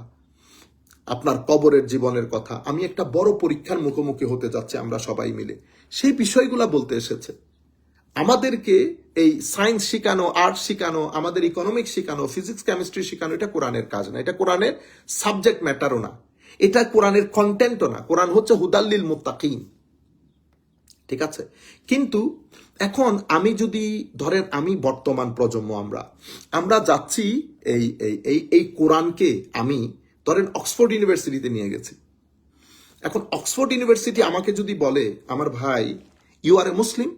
আপনার কবরের জীবনের কথা, আমি একটা বড় পরীক্ষার মুখোমুখি হতে যাচ্ছে আমরা সবাই মিলে, সেই বিষয়গুলা বলতে এসেছে। আমাদেরকে এই সায়েন্স শিখানো, আর্ট শিখানো, আমাদের ইকোনমিক্স শিখানো, ফিজিক্স কেমিস্ট্রি শিখানো, এটা কোরআনের কাজ না, এটা কোরআনের সাবজেক্ট ম্যাটারও না, এটা কোরআনের কন্টেন্টও না। কোরআন হচ্ছে হুদাল্লিল মুত্তাকিন, ঠিক আছে? কিন্তু এখন আমি যদি ধরেন, আমি বর্তমান প্রজন্ম, আমরা যাচ্ছি এই এই এই কোরআনকে আমি ধরেন অক্সফোর্ড ইউনিভার্সিটিতে নিয়ে গেছি। এখন অক্সফোর্ড ইউনিভার্সিটি আমাকে যদি বলে, আমার ভাই you are a Muslim,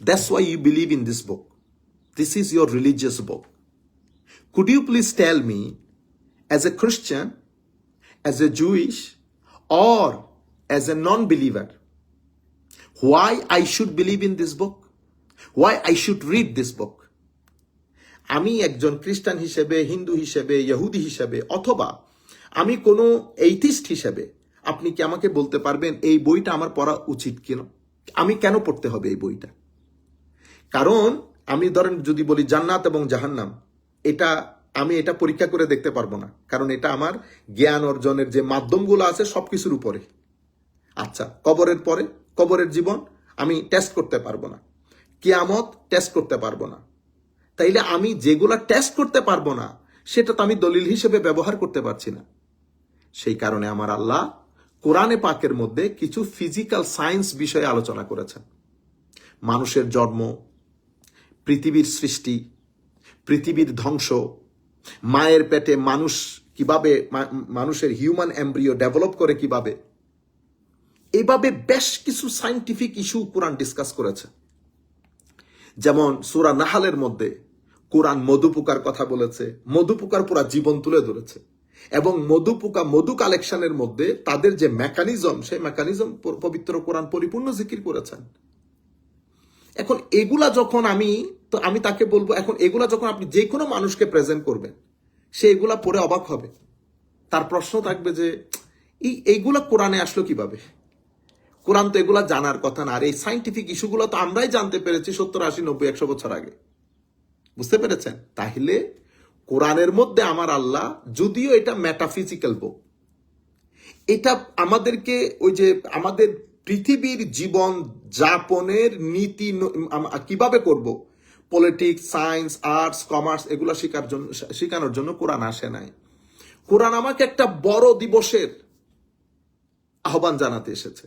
that's why you believe in this book, this is your religious book, could you please tell me as a Christian, as a Jewish, or as a non-believer, why I should believe in this book, why I should read this book? আমি একজন খ্রিস্টান হিসেবে, হিন্দু হিসেবে, ইহুদি হিসেবে, অথবা আমি কোনো এইথিস্ট হিসেবে, আপনি কি আমাকে বলতে পারবেন এই বইটা আমার পড়া উচিত কিনা? আমি কেন পড়তে হবে এই বইটা? কারণ আমি ধরেন যদি বলি জান্নাত এবং জাহান্নাম, আমি এটা পরীক্ষা করে দেখতে পারবো না, কারণ এটা আমার জ্ঞান অর্জনের যে মাধ্যমগুলো আছে সবকিছুর উপরে। আচ্ছা, কবরের পরে, কবরের জীবন আমি টেস্ট করতে পারবো না, কিয়ামত টেস্ট করতে পারবো না। তাইলে আমি যেগুলা টেস্ট করতে পারবো না সেটা তো আমি দলিল হিসেবে ব্যবহার করতে পারছি না। সেই কারণে আমার আল্লাহ কোরআনে পাকের মধ্যে কিছু ফিজিক্যাল সায়েন্স বিষয়ে আলোচনা করেছেন। মানুষের জন্ম, পৃথিবীর সৃষ্টি, পৃথিবীর ধ্বংস, মায়ের পেটে মানুষ কিভাবে, মানুষের হিউম্যান এমব্রিও ডেভেলপ করে কিভাবে, এইভাবে বেশ কিছু সায়েন্টিফিক ইস্যু কোরআন ডিসকাস করেছে। যেমন সূরা নাহালের মধ্যে কোরআন মধুপোকার কথা বলেছে, মধুপোকার পুরা জীবন তুলে ধরেছে, এবং মধুপোকা মধু কালেকশনের মধ্যে তাদের যে মেকানিজম, সেই মেকানিজম পবিত্র কোরআন পরিপূর্ণ জিকির করেছেন। এখন এগুলা যখন আমি তাকে বলবো, এখন এগুলা যখন আপনি যে কোনো মানুষকে প্রেজেন্ট করবেন, সে এগুলা পড়ে অবাক হবে। তার প্রশ্ন থাকবে যে এইগুলা কোরআনে আসলো কিভাবে? কোরআন তো এগুলা জানার কথা না। আর এই সাইন্টিফিক ইস্যুগুলো তো আমরাই জানতে পেরেছি 70, 80, 90, 100 বছর আগে। বুঝতে পেরেছেন? তাহলে কোরআনের মধ্যে আমার আল্লাহ, যদিও এটা মেটাফিজিক্যাল বুক, এটা আমাদেরকে ওই যে আমাদের পৃথিবীর জীবন যাপনের নীতি কিভাবে করব, পলিটিক্স, সায়েন্স, আর্টস, কমার্স, এগুলো শেখানোর জন্য কোরআন আসে নাই। কোরআন আমাকে একটা বড় দিবসের আহ্বান জানাতে এসেছে।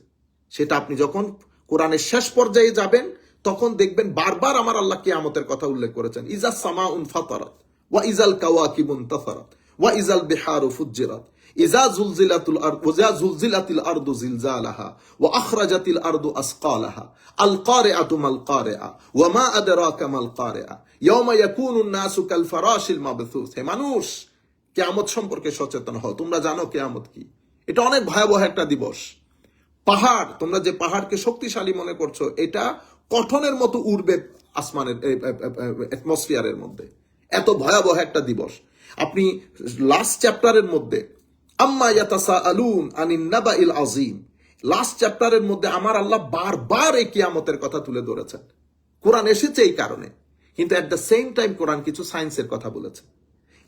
সেটা আপনি যখন কোরআনের শেষ পর্যায়ে যাবেন তখন দেখবেন বারবার আমার আল্লাহ কিয়ামতের কথা উল্লেখ করেছেন। ইজা সামাউন ফাতারাত ওয়া ইজাল কাওয়াকিবুন তাসারাত ওয়া ইজাল বিহারু ফুজ্জিরাত ইজা জুলজিলাতিল আরদু জিলজালাহা ওয়া আখরাজাতিল আরদু আসকালাহা আল কারিআতু মাল কারিআ ওয়া মা আদরাকা মাল কারিআ ইয়াওমা ইয়াকুনুন নাসু কাল ফারাশিল মাবথুস। হে মানুষ, কিয়ামত সম্পর্কে সচেতন হও। তোমরা জানো কিয়ামত কি? এটা অনেক ভয়াবহ একটা দিবস। পাহাড়, তোমরা যে পাহাড়কে শক্তিশালী মনে করছো, এটা কঠনের মতো উড়বে আসমানের অ্যাটমসফিয়ারের মধ্যে। এত ভয়াবহ একটা দিবস। আপনি লাস্ট চ্যাপ্টারের মধ্যে আম্মা ইয়াতাসাআলুন আনিন নাবাইল আযীম, লাস্ট চ্যাপ্টারের মধ্যে আমার আল্লাহ বারবার এই কিয়ামতের কথা তুলে ধরেছেন। কোরআন এসেছে এই কারণে, কিন্তু এট দ্য সেম টাইম কোরআন কিছু সায়েন্সের কথা বলেছে।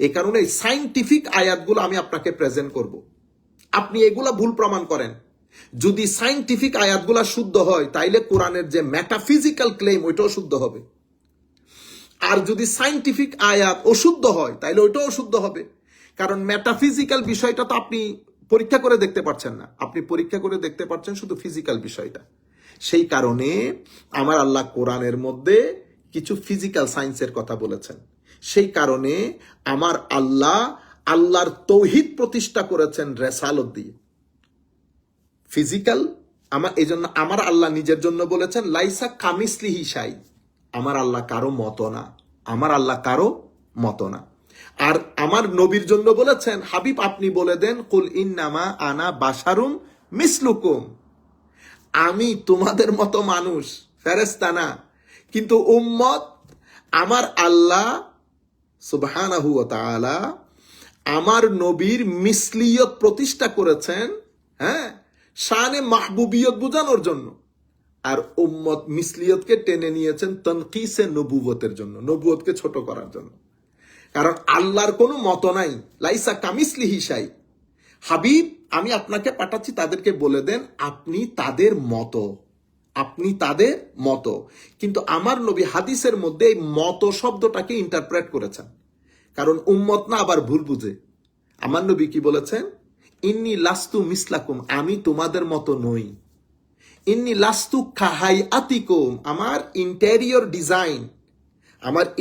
এই কারণে এই সায়েন্টিফিক আয়াতগুলো আমি আপনাকে প্রেজেন্ট করব। আপনি এগুলা ভুল প্রমাণ করেন, যদি সায়েন্টিফিক আয়াতগুলা শুদ্ধ হয় তাইলে কোরআনের যে মেটাফিজিক্যাল ক্লেম ওইটাও শুদ্ধ হবে। আর যদি সায়েন্টিফিক আয়াত অশুদ্ধ হয় তাইলে ওইটাও অশুদ্ধ হবে। কারণ মেটাফিজিক্যাল বিষয়টা তো আপনি পরীক্ষা করে দেখতে পাচ্ছেন না, আপনি পরীক্ষা করে দেখতে পাচ্ছেন শুধু ফিজিক্যাল বিষয়টা। সেই কারণে আমার আল্লাহ কোরআনের মধ্যে কিছু ফিজিক্যাল সায়েন্সের কথা বলেছেন। সেই কারণে আমার আল্লাহর তৌহিদ প্রতিষ্ঠা করেছেন রেসালত দিয়ে। ফিজিক্যাল এই জন্য আমার আল্লাহ নিজের জন্য বলেছেন লাইসা কামিসলিহি শাই, আমার আল্লাহ কারো মতো না, আমার আল্লাহ কারো মতো না। আর আমার নবীর জন্য বলেছেন, হাবিব আপনি বলে দেন কুল ইন্নামা আনা বাশারুম মিসলুকুম, আমি তোমাদের মতো মানুষ, ফেরেশতা না। কিন্তু উম্মত, আমার আল্লাহ সুবহানাহু ওয়া তাআলা আমার নবীর মিসলিয়ত প্রতিষ্ঠা করেছেন, হ্যাঁ, শানে মাহবুবিয়ত বোঝানোর জন্য। আর উম্মত মিসলিয়তকে টেনে নিয়েছেন তনকিসে নবুয়তের জন্য, নবুয়তকে ছোট করার জন্য। কারণ আল্লাহর কোনো মত নাই, লাইসা কামিসলিহি শাই। হাবিব আমি আপনাকে পাঠাচ্ছি, তাদেরকে বলে দেন আপনি তাদের মতো, আপনি তাদের মতো। কিন্তু আমার নবী হাদিসের মধ্যে এই মত শব্দটাকে ইন্টারপ্রেট করেছেন, কারণ উম্মত না আবার ভুল বুঝে। আমার নবী কি বলেছেন? ইন্নি লাস্তু মিসলাকুম, আমি তোমাদের মতো নই। ইন্নি লাস্তু কাহাই আতিকুম, আমার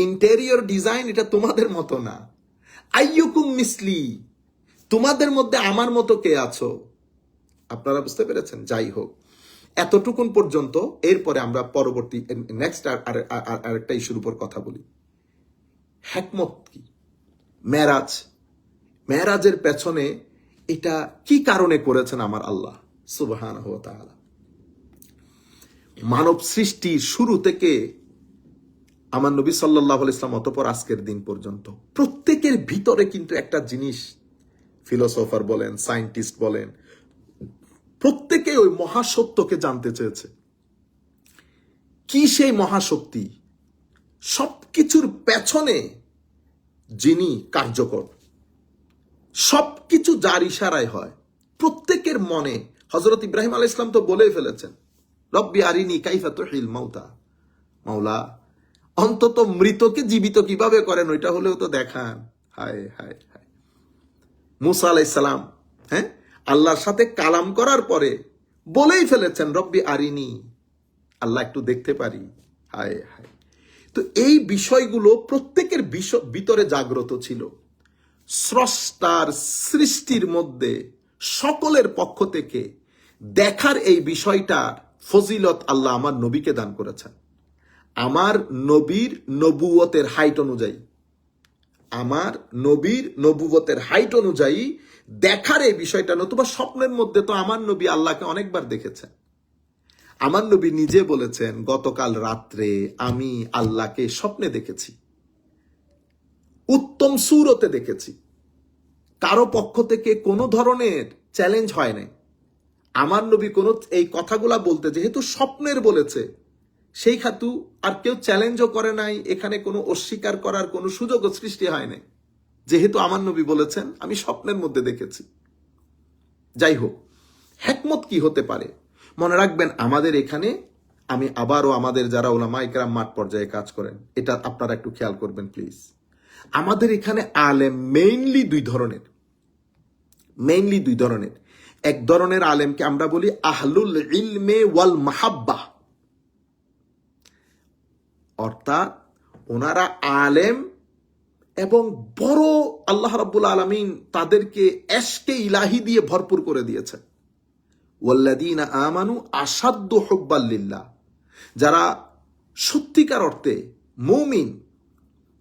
ইন্টেরিয়র ডিজাইন এটা তোমাদের মতো না। আইয়ুকুম মিসলি, তোমাদের মধ্যে আমার মতো কে আছো? আপনারা বুঝতে পেরেছেন? যাই হোক, এতটুকুন পর্যন্ত। এরপরে আমরা পরবর্তী নেক্সট আরেকটা ইস্যুর উপর কথা বলি। হিকমত কি? মেরাজের পেছনে এটা কি কারণে করেছেন আমার আল্লাহ সুবহানাহু ওয়া তাআলা? মানব সৃষ্টির শুরু থেকে আমার নবী সাল্লাল্লাহু আলাইহি ওয়াসাল্লাম অতঃপর আজকের দিন পর্যন্ত প্রত্যেকের ভিতরে কিন্তু একটা জিনিস, ফিলোসোফার বলেন, সায়েন্টিস্ট বলেন, প্রত্যেকে ওই মহাসত্যকে জানতে চেয়েছে। কি সেই মহাশক্তি? সবকিছুর পেছনে যিনি কার্যকর, সবকিছু যার ইশারায় হয়। প্রত্যেকের মনে, হযরত ইব্রাহিম আলাইহিস সালাম তো বলেই ফেলেছেন, রব্বি আরিনি কাইফা তুহিল মাউতা, মাওলা অন্তত মৃতকে জীবিত কিভাবে করেন ওইটা হলেও তো দেখান। হায় হায় হায়। মুসা আলাইহিস সালাম আল্লাহর সাথে কালাম করার পরে বলেই ফেলেছেন, রব্বি আরিনি, আল্লাহ একটু দেখতে পারি। হায় হায়। তো এই বিষয়গুলো প্রত্যেকের ভিতরে জাগ্রত ছিল। স্রষ্টার সৃষ্টির মধ্যে সকলের পক্ষ থেকে দেখার এই বিষয়টার ফজিলত আল্লাহ আমার নবীকে দান করেছেন। আমার নবীর নবুয়তের হাইট অনুযায়ী, আমার নবীর নবুয়তের হাইট অনুযায়ী দেখার এই বিষয়টা, নতুবা স্বপ্নের মধ্যে তো আমার নবী আল্লাহকে অনেকবার দেখেছেন। আমার নবী নিজে বলেছেন, গতকাল রাত্রে আমি আল্লাহকে স্বপ্নে দেখেছি, উত্তম সূরতে দেখেছি। কারো পক্ষ থেকে কোনো ধরনের চ্যালেঞ্জ হয় নাই। আমার নবী কোন এই কথাগুলা বলতে যেহেতু স্বপ্নের বলেছে, সেই খাতু আর কেউ চ্যালেঞ্জও করে নাই, এখানে কোনো অস্বীকার করার কোনো সুযোগও সৃষ্টি হয় নাই, যেহেতু আমার নবী বলেছেন আমি স্বপ্নের মধ্যে দেখেছি। যাই হোক, হিকমত কি হতে পারে? মনে রাখবেন, আমাদের এখানে আমি আবারও আমাদের যারা উলামায়ে কেরাম মাঠ পর্যায়ে কাজ করেন, এটা আপনারা একটু খেয়াল করবেন প্লিজ। আমাদের এখানে আলেম মেইনলি দুই ধরনের। এক ধরনের আলেমকে আমরা বলি আহলুল ইলমে ওয়াল মাহাব্বা, অর্থাৎ ওনারা আলেম এবং বড়, আল্লাহ রাব্বুল আলামিন তাদেরকে এশকে ইলাহি দিয়ে ভরপুর করে দিয়েছেন। ওয়াল্লাযীনা আমানু আশাদ্দু হুব্বাল লিল্লাহ, যারা সত্যিকার অর্থে মুমিন,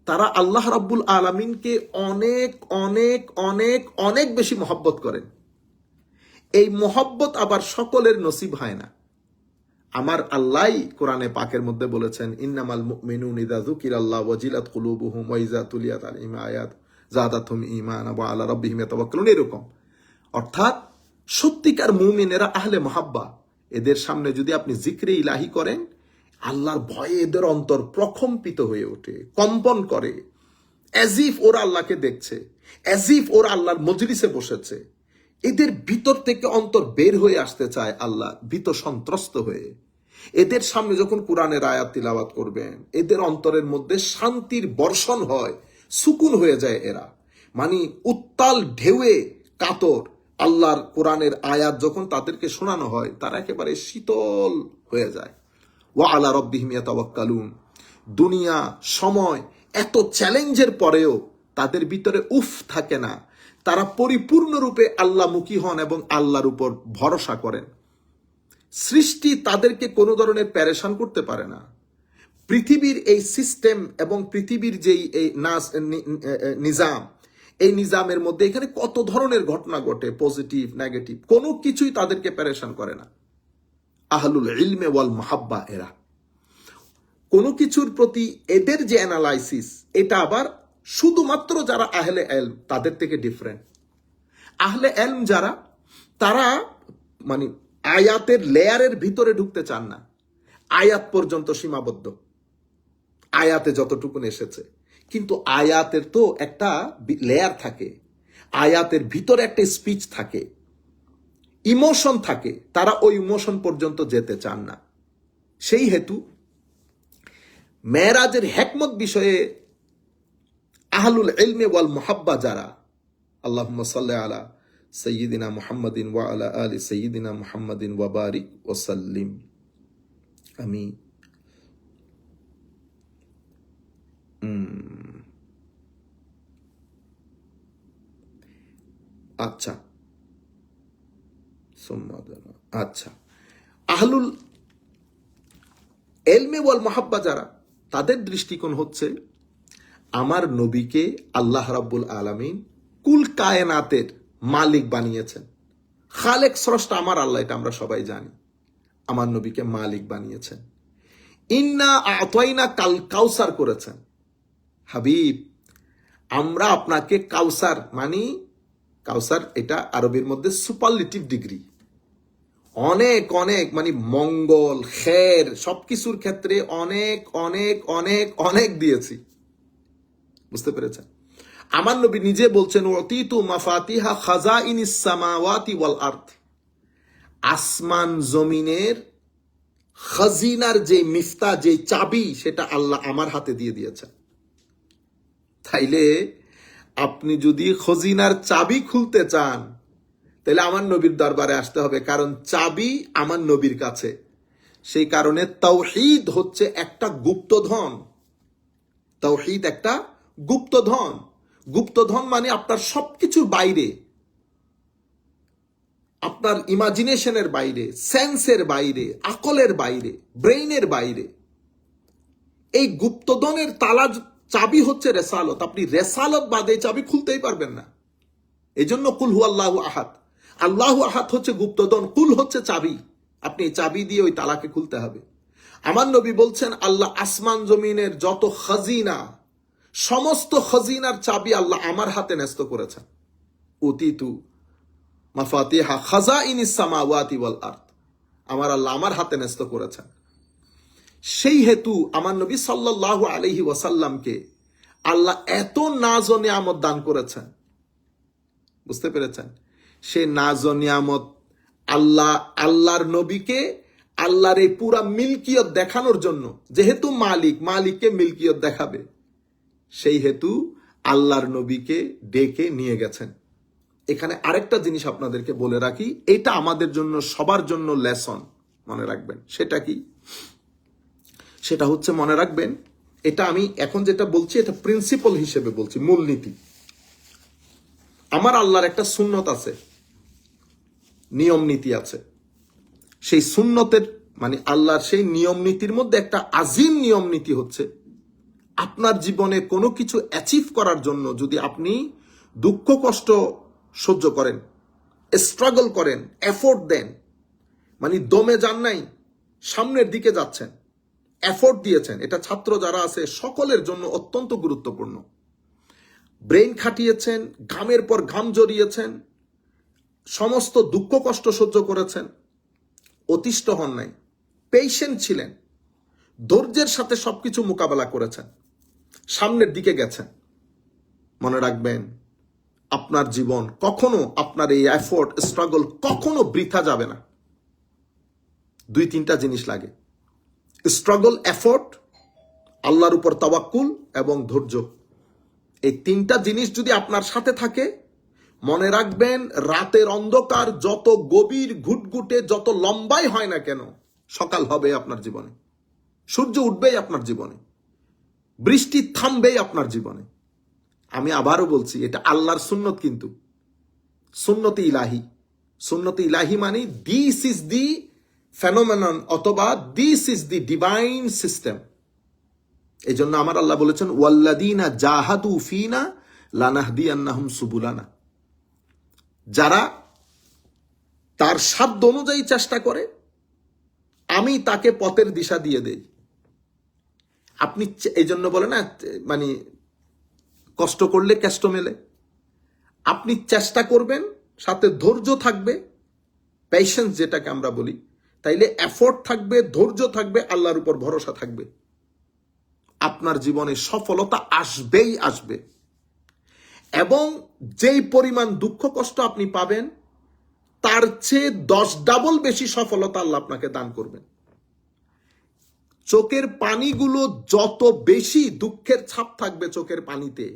তারা আল্লাহ রাব্বুল আলামিনকে অনেক অনেক অনেক অনেক বেশি মহব্বত করেন। এই মহব্বত আবার সকলের নসিব হয় না। আমার আল্লাহ কোরআনে পাকের মধ্যে বলেছেন, ইন্নামাল মুমিনুনা ইযা যুকিরাল্লাহু ওয়াজিলাত কুলুবুহুম ওয়া ইযা তুলিয়াত আলাইহিম আয়াত যাদাতহুম ঈমানা ওয়া আলা রাব্বিহিম ইয়াতাওয়াক্কালুন। এরকম অর্থাৎ সত্যিকার মুমিনেরা আহলে মাহাব্বা, এদের সামনে যদি আপনি জিক্রে ইলাহি করেন, আল্লাহর ভয়ে এদের অন্তর প্রকম্পিত হয়ে ওঠে, কম্পন করে, অ্যাজ ইফ ওরা আল্লাহকে দেখছে, অ্যাজ ইফ ওরা আল্লাহর মজলিসে বসেছে। এদের ভিতর থেকে অন্তর বের হয়ে আসতে চায় আল্লাহ ভীত সন্ত্রস্ত হয়ে। এদের সামনে যখন কোরআনের আয়াত তিলাওয়াত করবেন, এদের অন্তরের মধ্যে শান্তির বর্ষণ হয়, সুকুন হয়ে যায় এরা। মানে উত্তাল ঢেউয়ে কাতর আল্লাহর কোরআনের আয়াত যখন তাদেরকে শোনানো হয়, তারা একেবারে শীতল হয়ে যায়। ওয়া আলা রাব্বিহিম ইয়াতাওয়াক্কালুন। দুনিয়া, সময়, এত চ্যালেঞ্জের পরেও তাদের ভিতরে উফ থাকে না। তারা পরিপূর্ণরূপে আল্লাহমুখী হন এবং আল্লাহর উপর ভরসা করেন। সৃষ্টি তাদেরকে কোনো ধরনের প্যারেশান করতে পারে না। পৃথিবীর এই সিস্টেম এবং পৃথিবীর যেই এই নিজাম, এই নিজামের মধ্যে এখানে কত ধরনের ঘটনা ঘটে, পজিটিভ, নেগেটিভ, কোনো কিছুই তাদেরকে প্যারেশান করে না। আহলুল ইলমে ওয়াল মাহাব্বা এরা। কোনো কিছুর প্রতি এদের যে অ্যানালাইসিস, এটা আবার শুধুমাত্র যারা আহলে ইলম তাদের থেকে ডিফারেন্ট। আহলে ইলম যারা, তারা মানে আয়াতের লেয়ারের ভিতরে ঢুকতে চান না, আয়াত পর্যন্ত সীমাবদ্ধ, আয়াতে যতটুকুন এসেছে। কিন্তু আয়াতের তো একটা লেয়ার থাকে, আয়াতের ভিতরে একটা স্পিচ থাকে, ইমোশন থাকে, তারা ওই ইমোশন পর্যন্ত যেতে চান না। সেই হেতু মেরাজের হিকমত বিষয়ে আহলুল ইলমে ওয়াল মুহাব্বা যারা, আল্লাহুম্মা সাল্লি আলা সাইয়্যিদিনা মুহাম্মাদিন ওয়া আলা আলি সাইয়্যিদিনা মুহাম্মাদিন ওয়া বারিক ওয়া সাল্লিম। আমি আচ্ছা আচ্ছা, আহলুল ইলমে ওয়াল মুহাব্বা যারা, তাদের দৃষ্টিকোণ হচ্ছে আমার নবীকে আল্লাহ রাব্বুল আলামিন কুল কায়নাতের মালিক বানিয়েছেন। খালেক স্রষ্টা আমার আল্লাহ, এটা আমরা সবাই জানি। আমার নবীকে মালিক বানিয়েছেন। ইন্না আতাইনা কাল কাউসার করেছেন। হাবিব, আমরা আপনাকে কাউসার কাউসার এটা আরবির মধ্যে সুপারলেটিভ ডিগ্রি, অনেক অনেক মঙ্গল খের সবকিছুর ক্ষেত্রে অনেক অনেক অনেক অনেক দিয়েছি। বুঝতে পেরেছেন? আমার নবী নিজে বলছেন, ওয়াতিতু মাফাতিহা খাজাইনিস সামাওয়াতি ওয়াল আরদ, আসমান জমিনের খাজিনার যে মিফতা, যে চাবি, সেটা আল্লাহ আমার হাতে দিয়ে দিয়েছেন। তাইলে আপনি যদি খজিনার চাবি খুলতে চান, তাহলে আমার নবীর দরবারে আসতে হবে, কারণ চাবি আমার নবীর কাছে। সেই কারণে তাওহীদ হচ্ছে একটা গুপ্তধন। তাওহীদ একটা গুপ্তধন। গুপ্তধন মানে আপনার সবকিছুর বাইরে, আপনার ইমাজিনেশনের বাইরে, সেন্সের বাইরে, আকলের বাইরে, ব্রেইনের বাইরে। এই গুপ্তধনের তালা চাবি হচ্ছে রেসালত। আপনি রেসালত বাদে চাবি খুলতেই পারবেন না। এই জন্য কুল হু আল্লাহু আহাদ, আল্লাহু আহাদ হচ্ছে গুপ্তধন, কুল হচ্ছে চাবি। আপনি চাবি দিয়ে ওই তালাকে খুলতে হবে। আমার নবী বলছেন, আল্লাহ আসমান জমিনের যত খাজিনা, সমস্ত খাজিনার চাবি আল্লাহ আমার হাতে ন্যস্ত করেছেন। উতিতু মাফাতিহা খাজাইনিস সামাওয়াতি ওয়াল আরদ, আমার আল্লাহ আমার হাতে ন্যস্ত করেছেন। সেই হেতু আমার নবী সাল্লাল্লাহু আলাইহি ওয়াসাল্লামকে আল্লাহ এত নাজ ও নিয়ামত দান করেছেন। বুঝতে পেরেছেন? সে নাজ ও নিয়ামত আল্লাহর নবীকে আল্লাহর এই পুরা মিল্কিয়ত দেখানোর জন্য, যেহেতু মালিককে মিল্কিয়ত দেখাবে, সেই হেতু আল্লাহর নবীকে ডেকে নিয়ে গেছেন। এখানে আরেকটা জিনিস আপনাদেরকে বলে রাখি, এটা আমাদের জন্য, সবার জন্য লেসন, মনে রাখবেন। সেটা কি? সেটা হচ্ছে, মনে রাখবেন, এটা আমি এখন যেটা বলছি এটা প্রিন্সিপাল হিসেবে বলছি, মূলনীতি। আমার আল্লাহর একটা সুন্নত আছে, নিয়ম নীতি আছে। সেই সুন্নতের আল্লাহর সেই নিয়ম নীতির মধ্যে একটা আজিম নিয়ম নীতি হচ্ছে, আপনার জীবনে কোনো কিছু অ্যাচিভ করার জন্য যদি আপনি দুঃখ কষ্ট সহ্য করেন, স্ট্রাগল করেন, এফোর্ট দেন, দমে যান নাই, সামনের দিকে যাচ্ছেন, এফোর্ট দিয়েছেন, এটা ছাত্র যারা আছে সকলের জন্য অত্যন্ত গুরুত্বপূর্ণ। ব্রেইন খাটিয়েছেন, ঘামের পর ঘাম জড়িয়েছেন, সমস্ত দুঃখ কষ্ট সহ্য করেছেন, অতিষ্ঠ হন নাই, পেশেন্ট ছিলেন, ধৈর্যের সাথে সবকিছু মোকাবেলা করেছেন, সামনের দিকে গেছেন। মনে রাখবেন, আপনার জীবন কখনো, আপনার এই এফোর্ট স্ট্রাগল কখনো বৃথা যাবে না। দুই তিনটা জিনিস লাগে, স্ট্রাগল, এফোর্ট, আল্লাহর উপর তাওয়াক্কুল এবং ধৈর্য। এই তিনটা জিনিস যদি আপনার সাথে থাকে, মনে রাখবেন, রাতের অন্ধকার যত গভীর, ঘুটঘুটে যত লম্বাই হয় না কেন, সকাল হবে আপনার জীবনে, সূর্য উঠবেই আপনার জীবনে, বৃষ্টি থামবেই আপনার জীবনে। আমি আবারও বলছি, এটা আল্লাহর সুন্নত, কিন্তু সুন্নতে ইলাহি। সুন্নতে ইলাহি দিস ইজ দি ফেনোমেনন, অথবা this is the divine system. এই জন্য আমার আল্লাহ বলেছেন, ওয়াল্লাযীনা জাহাদু ফিনা লানাহদিয়ান্নাহুম সুবুলানা, যারা তার সাধ্য অনুযায়ী চেষ্টা করে, আমি তাকে পথের দিশা দিয়ে দেই। আপনি এই জন্য বলে না, কষ্ট করলে কেষ্ট মেলে। আপনি চেষ্টা করবেন, সাথে ধৈর্য থাকবে, পেশেন্স যেটাকে আমরা বলি, তাইলে এফোর্ট থাকবে, ধৈর্য থাকবে, আল্লাহর উপর ভরসা থাকবে, আপনার জীবনে সফলতা আসবেই আসবে। এবং যেই পরিমাণ দুঃখ কষ্ট আপনি পাবেন, তার চেয়ে 10 ডাবল বেশি সফলতা আল্লাহ আপনাকে দান করবেন। চোখের পানিগুলো যত বেশি দুঃখের ছাপ থাকবে চোখের পানিতে,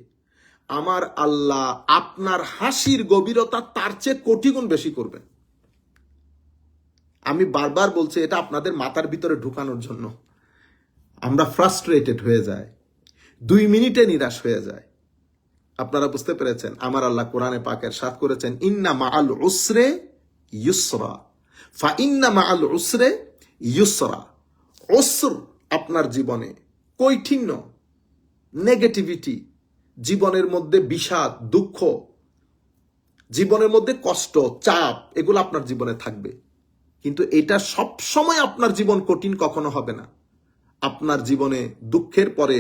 আমার আল্লাহ আপনার হাসির গভীরতা তার চেয়ে কোটি গুণ বেশি করবেন। আমি বারবার বলছি, এটা আপনাদের মাথার ভিতরে ঢুকানোর জন্য। আমরা ফ্রাস্ট্রেটেড হয়ে যায়, 2 মিনিটে নিরাশ হয়ে যায়। আপনারা বুঝতে পেরেছেন? আমার আল্লাহ কোরআনে পাকের সাথ করেছেন, ইন্না মাআল উসরে ইউসরা, ফা ইন্না মাআল উসরে ইউসরা। উসর আপনার জীবনে কৈঠিন্য, নেগেটিভিটি, জীবনের মধ্যে বিষাদ, দুঃখ, জীবনের মধ্যে কষ্ট, চাপ, এগুলো আপনার জীবনে থাকবে। কিন্তু এটা সব সময় আপনার জীবন কঠিন কখনো হবে না। আপনার জীবনে দুঃখের পরে,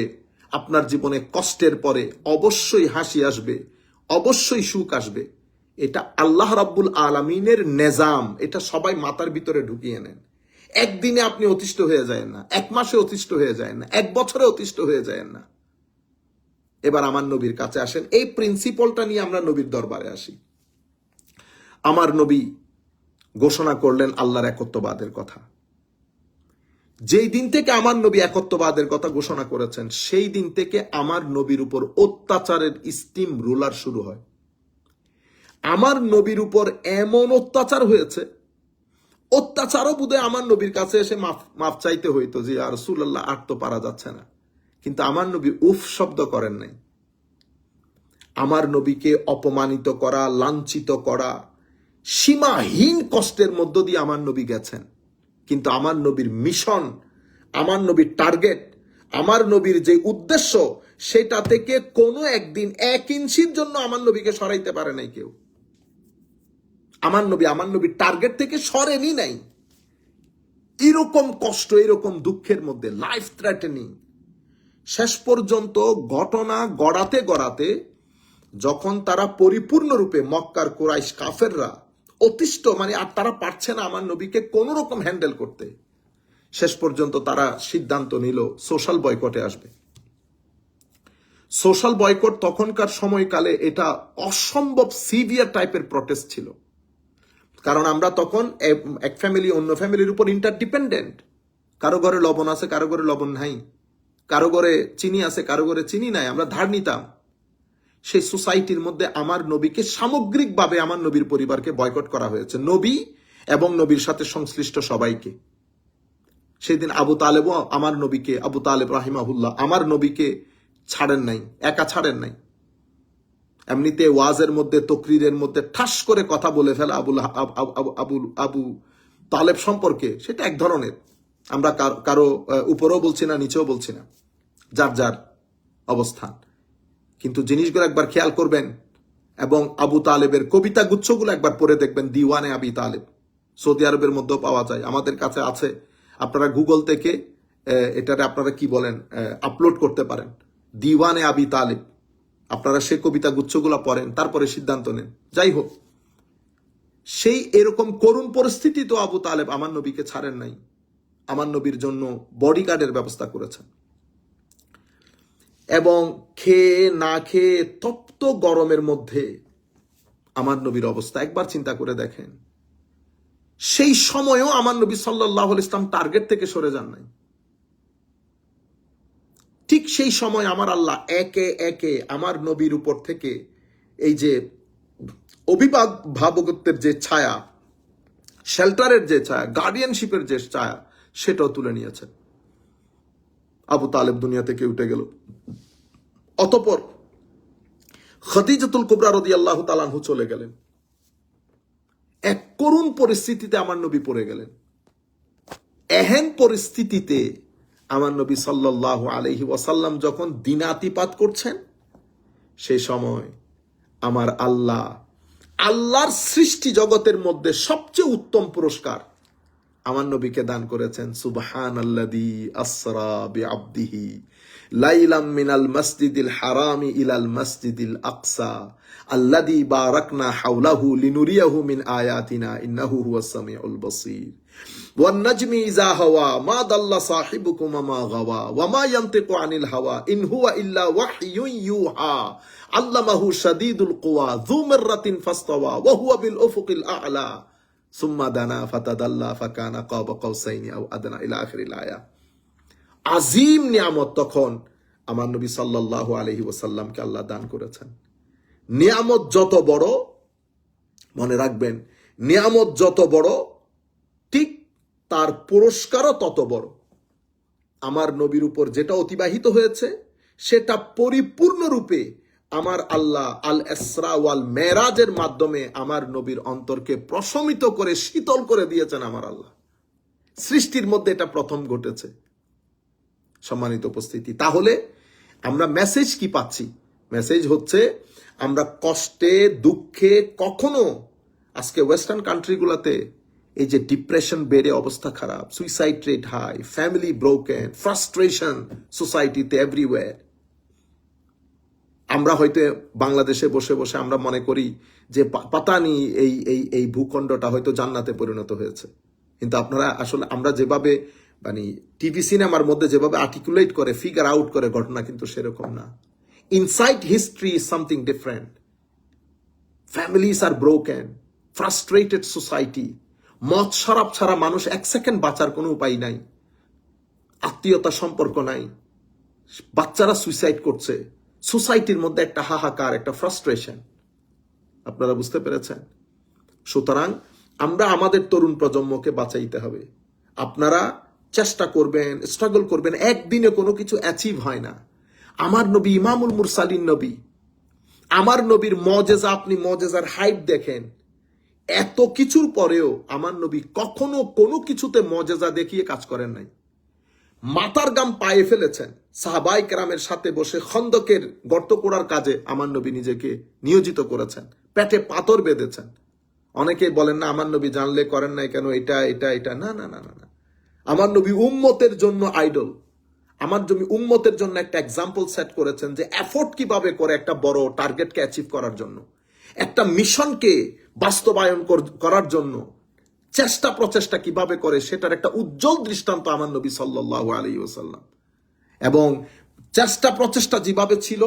আপনার জীবনে কষ্টের পরে অবশ্যই হাসি আসবে, অবশ্যই সুখ আসবে। এটা আল্লাহ রাব্বুল আলামিনের নিজাম। এটা সবাই মাথার ভিতরে ঢুকিয়ে নেন। একদিনে আপনি অতিষ্ঠ হয়ে যায় না, এক মাসে অতিষ্ঠ হয়ে যায় না, এক বছরে অতিষ্ঠ হয়ে যায় না। এবার আমার নবীর কাছে আসেন, এই প্রিন্সিপালটা নিয়ে আমরা নবীর দরবারে আসি। আমার নবী ঘোষণা করলেন আল্লাহর একত্ববাদের কথা। যেই দিন থেকে আমার নবী একত্ববাদের কথা ঘোষণা করেছেন, সেই দিন থেকে আমার নবীর উপর অত্যাচারের স্টিম রোলার শুরু হয়। আমার নবীর উপর এমন অত্যাচার হয়েছে, অত্যাচারও বোধহয় আমার নবীর কাছে এসে মাফ চাইতে হইতো যে ইয়া রাসূলুল্লাহ, আর তো পারা যাচ্ছে না। কিন্তু আমার নবী উফ শব্দ করেন নাই। আমার নবীকে অপমানিত করা, লাঞ্ছিত করা, সীমাহীন কষ্টের মধ্য দিয়ে আমার নবী গেছেন। কিন্তু আমার নবীর মিশন, আমার নবীর টার্গেট, আমার নবীর যে উদ্দেশ্য, সেটা থেকে কোনো একদিন 1 ইঞ্চির জন্য আমার নবীকে সরাইতে পারে নাই কেউ। আমার নবীর টার্গেট থেকে সরেনি নাই। এরকম কষ্ট, এরকম দুঃখের মধ্যে, লাইফ থ্রেটেনিং, শেষ পর্যন্ত ঘটনা গড়াতে গড়াতে যখন তারা পরিপূর্ণরূপে মক্কার কুরাইশ কাফেররা অতিষ্ঠ, মানে আর তারা পারছে না আমার নবীকে কোন রকম হ্যান্ডেল করতে, শেষ পর্যন্ত তারা সিদ্ধান্ত নিল সোশ্যাল বয়কটে আসবে। সোশ্যাল বয়কট তখনকার সময়কালে এটা অসম্ভব সিভিয়ার টাইপের প্রটেস্ট ছিল। কারণ আমরা তখন এক ফ্যামিলি অন্য ফ্যামিলির উপর ইন্টারডিপেন্ডেন্ট। কারো ঘরে লবণ আছে, কারো ঘরে লবণ নাই, কারো ঘরে চিনি আছে, কারো ঘরে চিনি নাই, আমরা ধার নিতাম। সেই সোসাইটির মধ্যে আমার নবীকে সামগ্রিকভাবে, আমার নবীর পরিবারকে বয়কট করা হয়েছে, নবী এবং নবীর সাথে সংশ্লিষ্ট সবাইকে। সেদিন আবু তালেবও আমার নবীকে, আবু তালেব রাহিমাহুল্লাহ আমার নবীকে ছাড়েন নাই, একা ছাড়েন নাই। এমনিতে ওয়াজের মধ্যে, তকরিরের মধ্যে ঠাস করে কথা বলে ফেলা আবু তালেব সম্পর্কে, সেটা এক ধরনের, আমরা কারো উপরেও বলছি না, নিচেও বলছি না, যার যার অবস্থান। কিন্তু জিনিসগুলো একবার খেয়াল করবেন এবং আবু তালেবের কবিতা গুচ্ছগুলো একবার পড়ে দেখবেন। দিওয়ানে আবি তালেব সৌদি আরবের মধ্যেও পাওয়া যায়, আমাদের কাছে আছে। আপনারা গুগল থেকে এটারে আপনারা কি বলেন, আপলোড করতে পারেন, দিওয়ানে আবি তালেব। আপনারা সেই কবিতা গুচ্ছগুলো পড়েন, তারপরে সিদ্ধান্ত নেন। যাই হোক, সেই এরকম করুণ পরিস্থিতি তো আবু তালেব আমার নবীকে ছাড়েন নাই, আমার নবীর জন্য বডিগার্ডের ব্যবস্থা করেছেন। এবং খেয়ে না খেয়ে তপ্ত গরমের মধ্যে আমার নবীর অবস্থা একবার চিন্তা করে দেখেন। সেই সময়ও আমার নবী সাল্লাল্লাহু আলাইহি ওয়াসাল্লাম টার্গেট থেকে সরে যান নাই। ঠিক সেই সময় আমার আল্লাহ একে একে আমার নবীর উপর থেকে এই যে অভিভাবকত্বের যে ছায়া, শেল্টারের যে ছায়া, গার্ডিয়ানশিপের যে ছায়া, সেটাও তুলে নিয়েছেন। আবু তালেব দুনিয়া থেকে উঠে গেল। অতঃপর খাদিজাতুল কুবরা রাদিয়াল্লাহু তাআলা আনহু চলে গেলেন। এক করুণ পরিস্থিতিতে আমার নবী পড়ে গেলেন। এহেন পরিস্থিতিতে আমার নবী সাল্লাল্লাহু আলাইহি ওয়াসাল্লাম যখন দিনাতিপাত করছেন, সেই সময় আমার আল্লাহর সৃষ্টি জগতের মধ্যে সবচেয়ে উত্তম পুরস্কার আমার নবীকে দান করেছেন। সুবহানাল্লাযী আসরা বিআবদিহি লাইলাম মিনাল মাসজিদিল হারামি ইলাল মাসজিদিল আকসা আল্লাযী বারাকনা হাওলাহু লিনুরিয়াহু মিন আয়াতিনা ইন্নাহু হুয়াস সামিউল বাসীর। ওয়ান নাজমি ইযা হাওয়া মা দাল্লা সাহিবুকুম মা গাওয়া ওয়া মা ইয়ানতিকু আনিল হাওয়া ইন হুয়া ইল্লা ওয়াহয়ুন ইউহা আল্লামাহু শাদীদুল কুওয়া যু মিররাতিন ফাসতাওয়া ওয়া হুয়া বিল উফুকিল আ'লা সুম্মা দানা ফাতাদাল্লা ফাকানা কাবা কাউসাইনি আও আদনা ইলা আখিরিল আয়া। আজিম নিয়ামত তখন আমার নবী সাল্লাল্লাহু আলাইহি ওয়াসাল্লামকে আল্লাহ দান করেছেন। নিয়ামত যত বড়, মনে রাখবেন, নিয়ামত যত বড় ঠিক তার পুরস্কারও তত বড়। আমার নবীর উপর যেটা অতিবাহিত হয়েছে সেটা পরিপূর্ণরূপে আমার আল্লাহ আল ইসরা ওয়াল মেরাজের মাধ্যমে আমার নবীর অন্তরকে প্রশমিত করে শীতল করে দিয়েছেন আমার আল্লাহ। সৃষ্টির মধ্যে এটা প্রথম ঘটেছে। সম্মানিত উপস্থিতি, তাহলে আমরা মেসেজ কি পাচ্ছি? মেসেজ হচ্ছে আমরা কষ্টে দুঃখে কখনো, আজকে ওয়েস্টার্ন কান্ট্রিগুলোতে এই যে ডিপ্রেশন বেড়ে অবস্থা খারাপ, suicide rate high, family broken, frustration সোসাইটিতে এভরিওয়্যার। আমরা হয়তো বাংলাদেশে বসে বসে আমরা মনে করি যে পাতানি এই এই এই ভূখণ্ডটা হয়তো জান্নাতে পরিণত হয়েছে, কিন্তু আপনারা আসলে আমরা যেভাবে মানে টিভি সিনেমার মধ্যে যেভাবে আর্টিকুলেট করে ফিগার আউট করে ঘটনা কিন্তু সেরকম না। Inside history is something different. Families are broken, frustrated society, মদ শরাব ছাড়া মানুষ এক সেকেন্ড বাঁচার কোনো উপায় নাই, আত্মীয়তা সম্পর্ক নাই, বাচ্চারা সুইসাইড করছে, সোসাইটির মধ্যে একটা হাহাকার, একটা ফ্রাস্ট্রেশন। আপনারা বুঝতে পেরেছেন? সুতরাং আমরা আমাদের তরুণ প্রজন্মকে বাঁচাইতে হবে। আপনারা চেষ্টা করবেন, স্ট্রাগল করবেন, একদিনে কোনো কিছু অ্যাচিভ হয় না। আমার নবী ইমামুল মুরসালিন নবী, আমার নবীর মজেজা, আপনি মজেজার হাইট দেখেন, এত কিছুর পরেও আমার নবী কখনো কোনো কিছুতে মজেজা দেখিয়ে কাজ করেন নাই। মাথার গাম পায়ে ফেলেছেন, সাহাবাই কেরামের সাথে বসে খন্দকের গর্ত করার কাজে আমার নবী নিজেকে নিয়োজিত করেছেন, পেটে পাথর বেঁধেছেন। অনেকে বলেন না আমার নবী জানলে করেন নাই কেন, এটা এটা এটা, না না না না না। আমার নবী উম্মতের জন্য আইডল, আমার নবী উম্মতের জন্য একটা এক্সাম্পল সেট করেছেন যে এফোর্ট কিভাবে করে একটা বড় টার্গেটকে অ্যাচিভ করার জন্য, একটা মিশনকে বাস্তবায়ন করার জন্য চেষ্টা প্রচেষ্টা কিভাবে করে, সেটার একটা উজ্জ্বল দৃষ্টান্ত আমার নবী সাল্লাল্লাহু আলাইহি ওয়াসাল্লাম। এবং চেষ্টা প্রচেষ্টা যেভাবে ছিল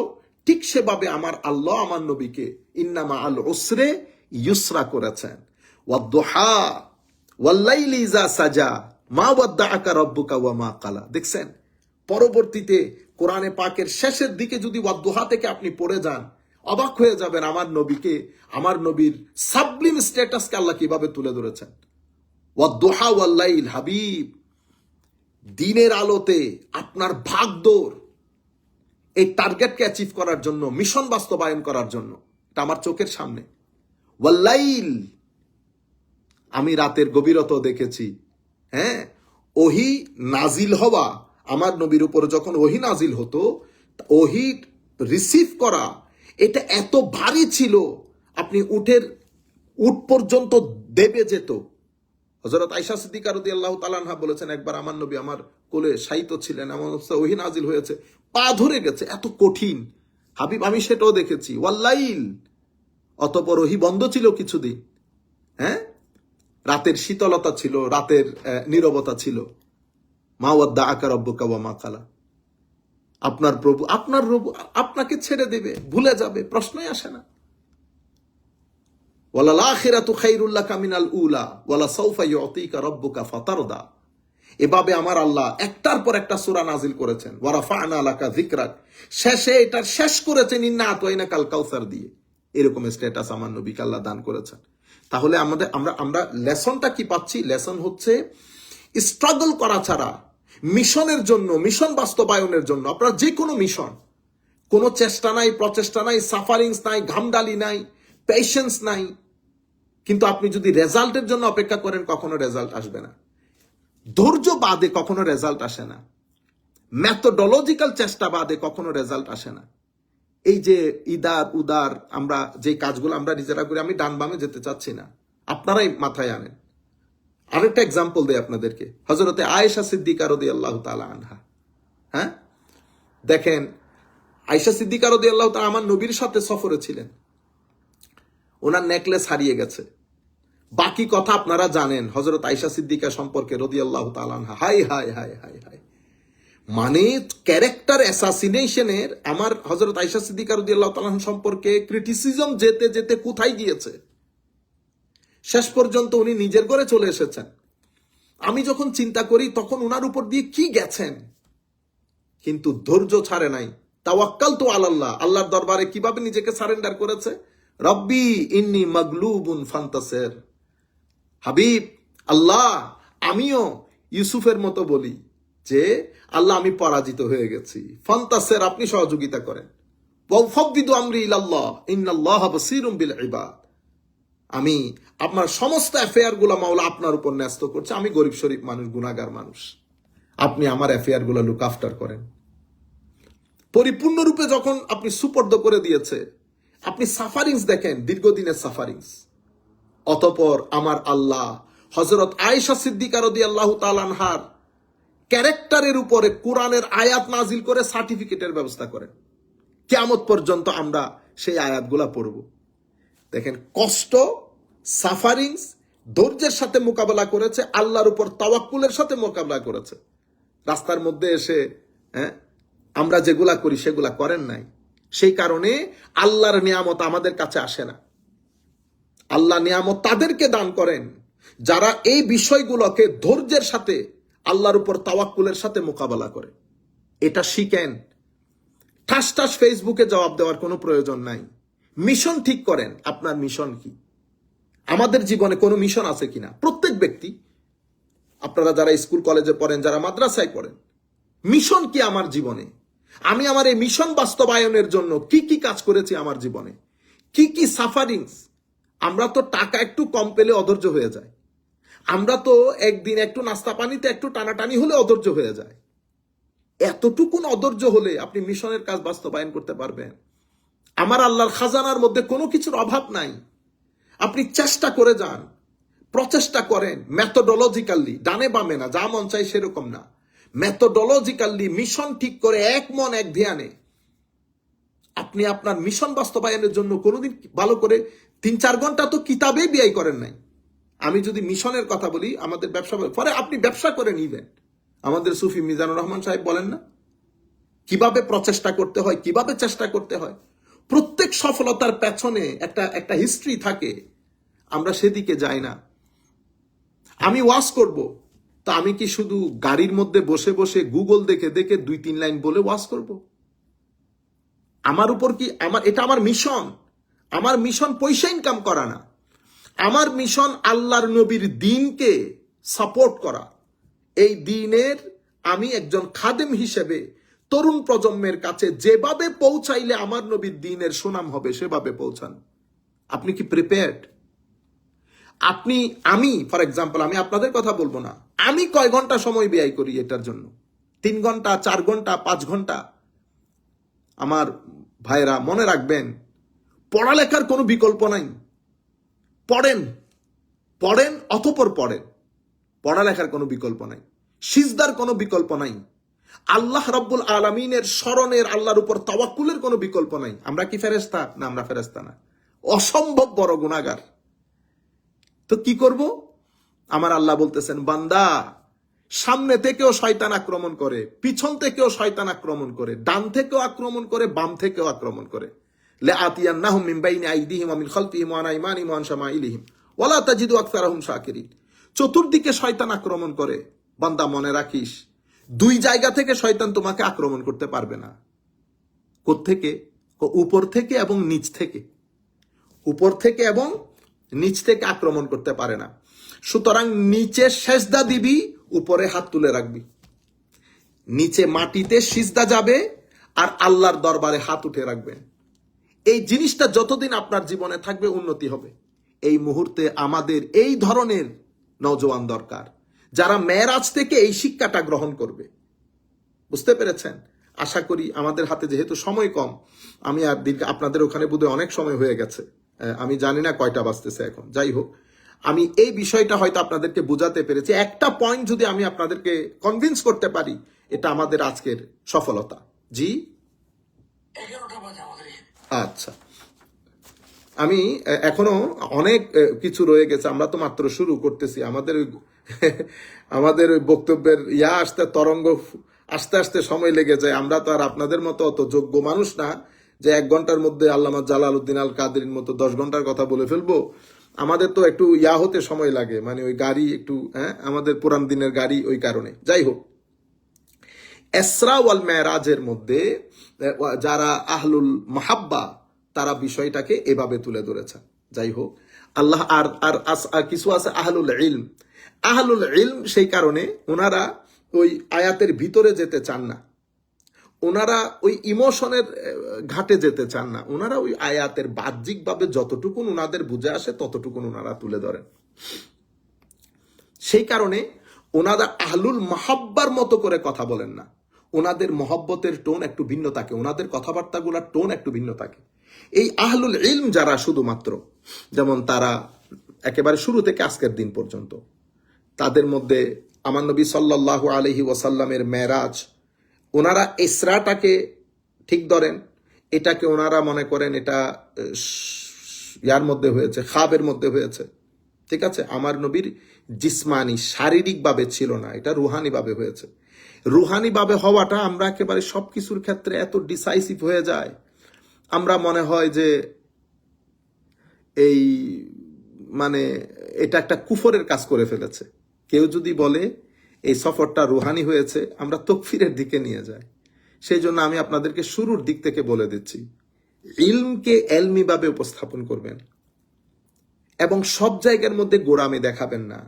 ঠিক সেভাবে আমার আল্লাহ আমার নবীকে ইন্নামা আল উসরে ইউসরা করেছেন। ওয়াদ-দুহা ওয়াল-লাইলি ইযা সাজা মা ওয়াদ্দাআকা রাব্বুকা ওয়া মা ক্বালা। দেখছেন, পরবর্তীতে কোরআনে পাকের শেষের দিকে যদি ওয়াদ-দুহা থেকে আপনি পড়ে যান, অবাক হয়ে যাবেন আমার নবীকে, আমার নবীর সাবলিম স্ট্যাটাসকে আল্লাহ কিভাবে তুলে ধরেছেন। ওয়াদ-দুহা ওয়াল-লাইল, হাবিব, দিনের আলোতে আপনার ভাগদৌড় এই টার্গেটকে অ্যাচিভ করার জন্য, মিশন বাস্তবায়ন করার জন্য, এটা আমার চোখের সামনে। ওয়াল্লাইল, আমি রাতের গভীরতাও দেখেছি। হ্যাঁ, ওহি নাজিল হওয়া, আমার নবীর উপর যখন ওহি নাজিল হতো, ওহি রিসিভ করা, এটা এত ভারী ছিল, আপনি উট পর্যন্ত দেবে যেত। হযরত আয়েশা সিদ্দিকা রাদিয়াল্লাহু তাআলা আনহা বলেছেন, একবার আমার নবী আমার কোলে শায়িত ছিলেন, এমন অবস্থায় ওহী নাজিল হয়েছে, পা ধরে গেছে, এত কঠিন। হাবিব, আমি সেটাও দেখেছি। ওয়াল্লাইল, অতঃপর ওহী বন্ধ ছিল কিছুদিন। হ্যাঁ, রাতের শীতলতা ছিল, রাতের নীরবতা ছিল। মা ওয়াদ্দাআকা রাব্বুকা ওয়া মা ক্বালা, আপনার প্রভু আপনাকে ছেড়ে দেবে, ভুলে যাবে, প্রশ্নই আসে না। ওয়ালাল আখিরাতু খায়রুল লাকা মিনাল উলা ওয়ালা সাউফা ইউতিকা রাব্বুকা ফাতারদা। এভাবে আমার আল্লাহ একটার পর একটা সূরা নাজিল করেছেন। ওয়া রাফা'না লাকা যিকরাক, শেষে এটা শেষ করেছেন ইন্না আতাইনাকাল কাউসার দিয়ে। এরকম স্ট্যাটাস আমার নবীকে আল্লাহ দান করেছেন। তাহলে আমরা লেসনটা কি পাচ্ছি? লেসন হচ্ছে স্ট্রাগল করা ছাড়া মিশনের জন্য, মিশন বাস্তবায়নের জন্য, আপনার যে কোনো মিশন, কোনো চেষ্টা নাই, প্রচেষ্টা নাই, সাফারিংস নাই, ঘামডালি নাই, পেশেন্স নাই, কিন্তু আপনি যদি রেজাল্টের জন্য অপেক্ষা করেন, কখনো রেজাল্ট আসবে না। ধৈর্য বাদে কখনো রেজাল্ট আসে না, মেথোডোলজিক্যাল চেষ্টা বাদে কখনো রেজাল্ট আসে না। এই যে ইদার উদার আমরা যে কাজগুলো আমরা নিজেরা করি, আমি ডান বামে যেতে চাচ্ছি না, আপনারাই মাথায় আনেন। আরেকটা এক্সাম্পল দেই আপনাদেরকে, হযরতে আয়েশা সিদ্দিকা রাদিয়াল্লাহু তাআলা আনহা। হ্যাঁ, দেখেন, আয়েশা সিদ্দিকা রাদিয়াল্লাহু তাআলা আমার নবীর সাথে সফরে ছিলেন, ওনার নেকলেস হারিয়ে গেছে। বাকি কথা আপনারা জানেন হযরত আয়েশা সিদ্দিকা সম্পর্কে রাদিয়াল্লাহু তাআলা আনহা। High high high high high, মানে ক্যারেক্টার অ্যাসাসিনেশনের আমার হযরত আয়েশা সিদ্দিকা রাদিয়াল্লাহু তাআলা সম্পর্কে ক্রিটিসিজম যেতে যেতে কোথায় গিয়েছে, শেষ পর্যন্ত উনি নিজের ঘরে চলে এসেছেন। আমি যখন চিন্তা করি তখন উনার উপর দিয়ে কি গেছেন, কিন্তু ধৈর্য ছাড়ে নাই। তাওয়াক্কালতু আলাল্লাহ, আল্লাহর দরবারে কিভাবে নিজেকে সারেন্ডার করেছে। রব্বি ইন্নী মাগলুবুন ফান্তাসির। হাবিব, আল্লাহ, আমিও ইউসুফের মতো বলি যে আল্লাহ, আমি পরাজিত হয়ে গেছি, ফান্তাসির, আপনি সহযোগিতা করেন। ওয়াফাওয়িদু আমরি ইলাল্লাহ ইন্নাল্লাহা বাসীরুম বিল ইবাদ। আমি আপনার সমস্ত অ্যাফেয়ার গুলা মাওলা আপনার উপর ন্যস্ত করছে, আমি গরিব শরীফ মানুষ, গুনাহগার মানুষ, আপনি আমার অ্যাফেয়ার গুলা লুক আফটার করেন। পরিপূর্ণরূপে যখন আপনি সুপর্দ করে দিয়েছে, আপনি সাফারিংস দেখেন, দীর্ঘদিনের সাফারিংস, অতঃপর আমার আল্লাহ হযরত আয়েশা সিদ্দিকা রাদিয়াল্লাহু তাআলা আনহার ক্যারেক্টারের উপরে কোরআনের আয়াত নাজিল করে সার্টিফিকেটের ব্যবস্থা করেন। কিয়ামত পর্যন্ত আমরা সেই আয়াতগুলা পড়ব। দেখেন, কষ্ট, সাফারিংস, ধৈর্যের সাথে মোকাবেলা করেছে, আল্লাহর উপর তাওয়াক্কুলের সাথে মোকাবেলা করেছে। রাস্তার মধ্যে এসে আমরা যেগুলা করি সেগুলা করেন নাই। সেই কারণে আল্লাহর নিয়ামত আমাদের কাছে আসে না। আল্লাহ নিয়ামত তাদেরকে দান করেন যারা এই বিষয়গুলোকে ধৈর্যের সাথে আল্লাহর উপর তাওয়াক্কুলের সাথে মোকাবেলা করে। এটা শিখেন। ঠাস ঠাস ফেসবুকে জবাব দেওয়ার কোনো প্রয়োজন নাই। মিশন ঠিক করেন, আপনার মিশন কি? আমাদের জীবনে কোনো মিশন আছে কিনা? প্রত্যেক ব্যক্তি, আপনারা যারা স্কুল কলেজে পড়েন, যারা মাদ্রাসায় পড়েন, মিশন কি আমার জীবনে? আমি আমার এই মিশন বাস্তবায়নের জন্য কি কি কাজ করেছি আমার জীবনে, কি কি সাফারিংস। আমরা তো টাকা একটু কম পেলে অধৈর্য হয়ে যায়। আমরা তো একদিন একটু নাস্তা পানিতে একটু টানাটানি হলে অধৈর্য হয়ে যায়। এতটুকুন অধৈর্য হলে আপনি মিশনের কাজ বাস্তবায়ন করতে পারবেন? আমার আল্লাহর খাজানার মধ্যে কোনো কিছুর অভাব নাই। আপনি চেষ্টা করে যান, প্রচেষ্টা করেন, মেথোডোলজিক্যালি, ডানে বামে না, যা মন চাই সেরকম না, মেথোডোলজিক্যালি মিশন ঠিক করে এক মন এক ধ্যানে আপনি আপনার মিশন বাস্তবায়নের জন্য কোনোদিন ভালো করে 3-4 ঘন্টা তো কিতাবেই ব্যয় করেন নাই। আমি যদি মিশনের কথা বলি, আমাদের ব্যবসা, পরে আপনি ব্যবসা করে নিবেন। আমাদের সুফি মিজানুর রহমান সাহেব বলেন না, কিভাবে প্রচেষ্টা করতে হয়, কিভাবে চেষ্টা করতে হয়। প্রত্যেক সফলতার পেছনে একটা হিস্ট্রি থাকে, আমরা সেদিকে যাই না। আমি ওয়াজ করব, তা আমি কি শুধু গাড়ির মধ্যে বসে বসে গুগল দেখে দেখে 2-3 লাইন বলে ওয়াজ করব? আমার উপর কি এটা আমার মিশন? আমার মিশন পয়সা ইনকাম করা না। আমার মিশন আল্লাহর নবীর দ্বীনকে সাপোর্ট করা। এই দ্বীনের আমি একজন খাদেম হিসেবে তরুণ প্রজন্মের কাছে যেভাবে পৌঁছাইলে আমার নবীর দ্বীনের সুনাম হবে সেভাবে পৌঁছান। আপনি কি প্রিপেয়ার্ড? আমি ফর এক্সাম্পল, আমি আপনাদের কথা বলবো না, আমি কয় ঘন্টা সময় ব্যয় করি এটার জন্য? 3 ঘন্টা, 4 ঘন্টা, 5 ঘন্টা? আমার ভাইরা মনে রাখবেন, পড়ালেখার কোনো বিকল্প নাই। পড়েন, পড়েন, অতঃপর পড়েন। পড়ালেখার কোনো বিকল্প নাই, সিজদার কোনো বিকল্প নাই, আল্লাহ রাব্বুল আলামিনের স্মরণের, আল্লাহর উপর তাওয়াক্কুলের কোনো বিকল্প নাই। আমরা কি ফেরেশতা? না, আমরা ফেরেশতা না, অসম্ভব বড় গুনাহগার। তো কি করব? আমার আল্লাহ বলতেছেন, বান্দা, সামনে থেকেও শয়তান আক্রমণ করে, পিছন থেকেও শয়তান আক্রমণ করে, ডান থেকেও আক্রমণ করে, বাম থেকেও আক্রমণ করে। লাআতিয়ান্নাহুম মিন বাইনি আইদিহিম ওয়া মিন খালফিহিম ওয়া আন আইমানিহিম ওয়া আন শামাইলিহিম ওয়া লা তাজিদু আকসারাহুম শাকিরিন। চতুর্দিকে শয়তান আক্রমণ করে। বান্দা, মনে রাখিস, 2 জায়গা থেকে শয়তান তোমাকে আক্রমণ করতে পারবে না। কোত্থেকে? উপর থেকে এবং নিচ থেকে। উপর থেকে এবং নিচ থেকে আক্রমণ করতে পারে না। সুতরাং নিচে সেজদা দিবি, উপরে হাত তুলে রাখবি। নিচে মাটিতে সিজদা যাবে আর আল্লাহর দরবারে হাত উঠে রাখবেন। এই জিনিসটা যতদিন আপনার জীবনে থাকবে, উন্নতি হবে। এই মুহূর্তে আমাদের এই ধরনের নওজোয়ান দরকার, যারা মেরাজ থেকে এই শিক্ষাটা গ্রহণ করবে। বুঝতে পেরেছেন? আশা করি আমাদের হাতে যেহেতু সময় কম, আমি আর আপনাদের ওখানে বোধহয় অনেক সময় হয়ে গেছে, আমি জানি না কয়টা বাজতেছে এখন। যাই হোক, আমি এই বিষয়টা হয়তো আপনাদেরকে বোঝাতে পেরেছি। একটা পয়েন্ট যদি আমি আপনাদেরকে কনভিন্স করতে পারি, এটা আমাদের আজকের সফলতা। জি, আচ্ছা, আমি এখনো অনেক কিছু রয়ে গেছে, আমরা তো মাত্র শুরু করতেছি। আমাদের ওই বক্তব্যের আসতে, তরঙ্গ আস্তে আস্তে সময় লেগে যায়। আমরা তো আর আপনাদের মতো অত যোগ্য মানুষ না যে 1 ঘন্টার মধ্যে আল্লামা জালালউদ্দিন আল কাদেরীর মতো 10 ঘন্টার কথা বলে ফেলবো। আমাদের তো একটু হতে সময় লাগে, মানে ওই গাড়ি একটু, আমাদের পুরান দিনের গাড়ি, ওই কারণে। যাই হোক, ইসরা ওয়াল মেরাজের মধ্যে যারা আহলুল মাহাব্বা, তারা বিষয়টাকে এভাবে তুলে ধরেছেন। যাই হোক, আল্লাহ আর কিছু আছে আহলুল ইলম। আহলুল ইলম সেই কারণে ওনারা ওই আয়াতের ভিতরে যেতে চান না, ওনারা ওই ইমোশনের ঘাটে যেতে চান না। ওনারা ওই আয়াতের বাহ্যিকভাবে যতটুকুন ওনাদের বুঝে আসে ততটুকুন ওনারা তুলে ধরেন। সেই কারণে ওনারা আহলুল মাহাব্বার মতো করে কথা বলেন না। ওনাদের মহব্বতের টোন একটু ভিন্ন থাকে, ওনাদের কথাবার্তাগুলোর টোন একটু ভিন্ন থাকে। এই আহলুল ইলম যারা শুধুমাত্র, যেমন তারা একেবারে শুরু থেকে আজকের দিন পর্যন্ত তাদের মধ্যে আমার নবী সাল্লাল্লাহু আলাইহি ওয়াসাল্লামের মেরাজ, ওনারা ইসরাটাকে ঠিক ধরেন, এটাকে ওনারা মনে করেন এটা ইয়ার মধ্যে হয়েছে, খাবের মধ্যে হয়েছে। ঠিক আছে, আমার নবীর জিসমানি শারীরিকভাবে ছিল না, এটা রুহানিভাবে হয়েছে। রুহানিভাবে হওয়াটা আমরা একেবারে সবকিছুর ক্ষেত্রে এত ডিসাইসিভ হয়ে যায়, আমরা মনে হয় যে এই মানে এটা একটা কুফরের কাজ করে ফেলেছে। কেউ যদি বলে এই সফরটা রুহানি হয়েছে, আমরা তকফিরের দিকে নিয়ে যাই। সেই জন্য আমি আপনাদেরকে শুরুর দিক থেকে বলে দিচ্ছি, ইলমকে এলমিভাবে উপস্থাপন করবেন এবং সব জায়গার মধ্যে গোড়ামি দেখাবেন না।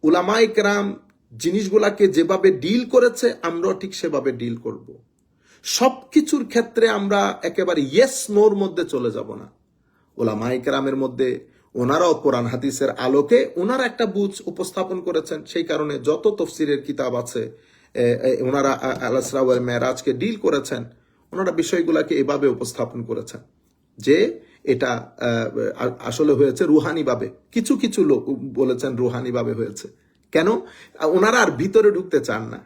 উলামায়ে কেরাম জিনিসগুলাকে যেভাবে ডিল করেছে, আমরাও ঠিক সেভাবে ডিল করব। সবকিছুর ক্ষেত্রে আমরা একেবারে ইয়েস নোর মধ্যে চলে যাব না। উলামায়ে কেরামের মধ্যে ওনারাও কোরআন হাদিসের আলোকে ওনারা একটা বুঝ উপস্থাপন করেছেন। সেই কারণে যত তফসিরের কিতাব আছে, ওনারা আল ইসরা ওয়াল মেরাজকে ডিল করেছেন, ওনারা বিষয়গুলোকে এভাবে উপস্থাপন করেছেন যে এটা আসলে হয়েছে রুহানিভাবে। কিছু কিছু লোক বলেছেন রুহানিভাবে হয়েছে। কেন? ওনারা আর ভিতরে ঢুকতে চান না,